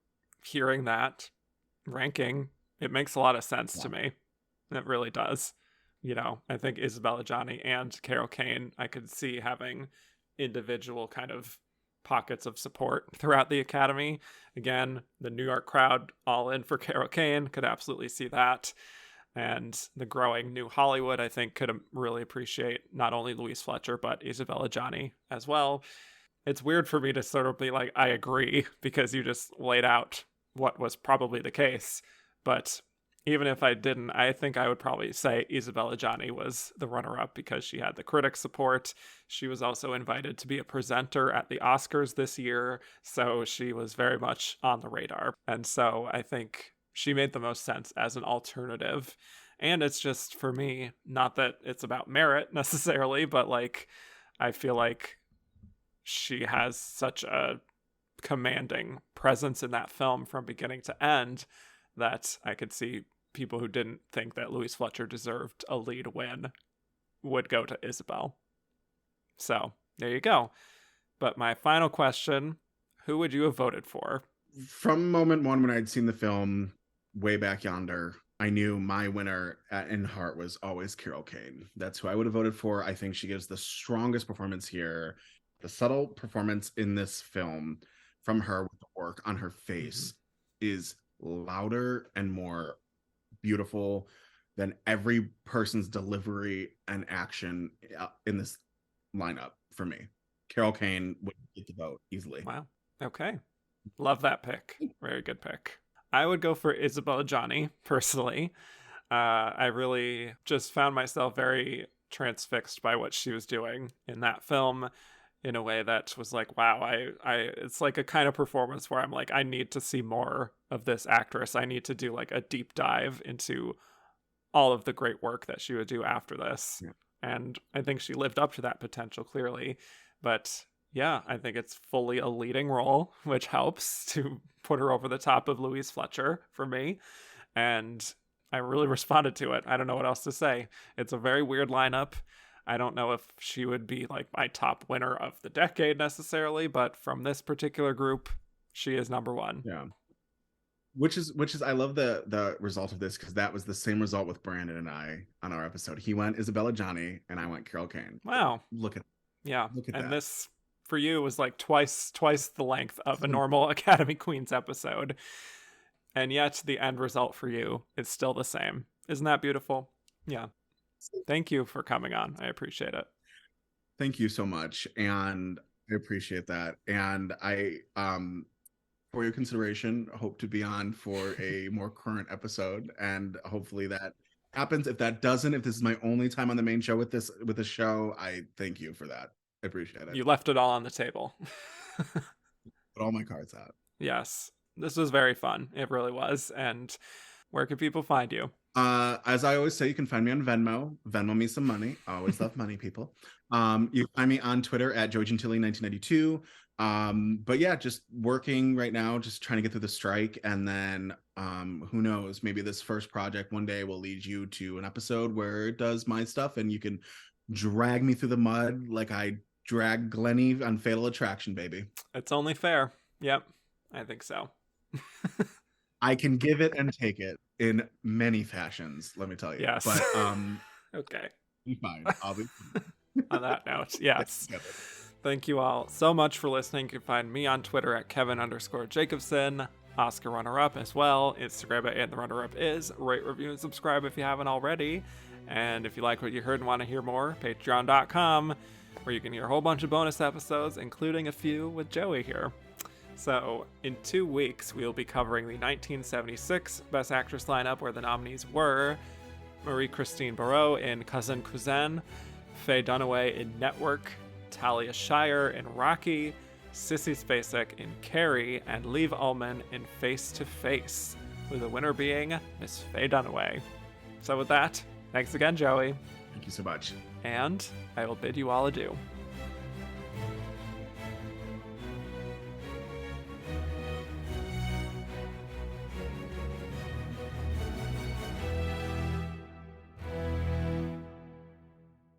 [SPEAKER 1] hearing that ranking, it makes a lot of sense to me. It really does. You know, I think Isabelle Adjani and Carol Kane, I could see having individual kind of pockets of support throughout the Academy. Again, the New York crowd all in for Carol Kane, could absolutely see that. And the growing New Hollywood, I think, could really appreciate not only Louise Fletcher, but Isabelle Adjani as well. It's weird for me to sort of be like, I agree, because you just laid out what was probably the case. But even if I didn't, I think I would probably say Isabelle Adjani was the runner-up because she had the critic support. She was also invited to be a presenter at the Oscars this year, so she was very much on the radar. And so I think she made the most sense as an alternative. And it's just, for me, not that it's about merit necessarily, but like, I feel like she has such a commanding presence in that film from beginning to end that I could see people who didn't think that Louise Fletcher deserved a lead win would go to Isabelle. So there you go. But my final question, who would you have voted for?
[SPEAKER 2] From moment one, when I'd seen the film way back yonder, I knew my winner in heart was always Carol Kane. That's who I would have voted for. I think she gives the strongest performance here. The subtle performance in this film from her with the work on her face is louder and more beautiful than every person's delivery and action in this lineup for me. Carol Kane would get the vote easily.
[SPEAKER 1] Wow. Okay. Love that pick. Very good pick. I would go for Isabelle Adjani, personally. I really just found myself very transfixed by what she was doing in that film in a way that was like, wow, it's like a kind of performance where I'm like, I need to see more of this actress. I need to do like a deep dive into all of the great work that she would do after this. Yeah. And I think she lived up to that potential, clearly. But yeah, I think it's fully a leading role, which helps to put her over the top of Louise Fletcher for me. And I really responded to it. I don't know what else to say. It's a very weird lineup. I don't know if she would be like my top winner of the decade necessarily, but from this particular group, she is number one.
[SPEAKER 2] Yeah. Which is I love the result of this, because that was the same result with Brandon and I on our episode. He went Isabelle Adjani and I went Carol Kane.
[SPEAKER 1] Wow.
[SPEAKER 2] Look at
[SPEAKER 1] and that. This for you was like twice the length of a normal Academy Queens episode. And yet the end result for you is still the same. Isn't that beautiful? Yeah. Thank you for coming on. I appreciate it.
[SPEAKER 2] Thank you so much. And I appreciate that. And I, for your consideration, hope to be on for a more current episode. And hopefully that happens. If that doesn't, if this is my only time on the main show with the show, I thank you for that. I appreciate it.
[SPEAKER 1] You left it all on the table.
[SPEAKER 2] Put all my cards out.
[SPEAKER 1] Yes. This was very fun. It really was. And where can people find you?
[SPEAKER 2] As I always say, you can find me on Venmo. Venmo me some money. I always love money, people. You can find me on Twitter at Joey Gentile 1992. But yeah, just working right now, just trying to get through the strike. And then who knows, maybe this first project one day will lead you to an episode where it does my stuff and you can drag me through the mud like I dragged Glennie on Fatal Attraction, baby.
[SPEAKER 1] It's only fair. Yep, I think so.
[SPEAKER 2] I can give it and take it in many fashions, let me tell you.
[SPEAKER 1] Yes.
[SPEAKER 2] But
[SPEAKER 1] okay.
[SPEAKER 2] Be fine. I'll be fine.
[SPEAKER 1] On that note, yes. Thank you all so much for listening. You can find me on Twitter at Kevin_Jacobson, Oscar Runner-Up as well, Instagram at @TheRunnerUp is. Rate, review, and subscribe if you haven't already. And if you like what you heard and want to hear more, patreon.com, where you can hear a whole bunch of bonus episodes, including a few with Joey here. So, in 2 weeks, we'll be covering the 1976 Best Actress lineup, where the nominees were Marie-Christine Barreau in Cousin Cousin, Faye Dunaway in Network, Talia Shire in Rocky, Sissy Spacek in Carrie, and Liv Ullmann in Face to Face, with the winner being Miss Faye Dunaway. So with that, thanks again, Joey.
[SPEAKER 2] Thank you so much.
[SPEAKER 1] And I will bid you all adieu.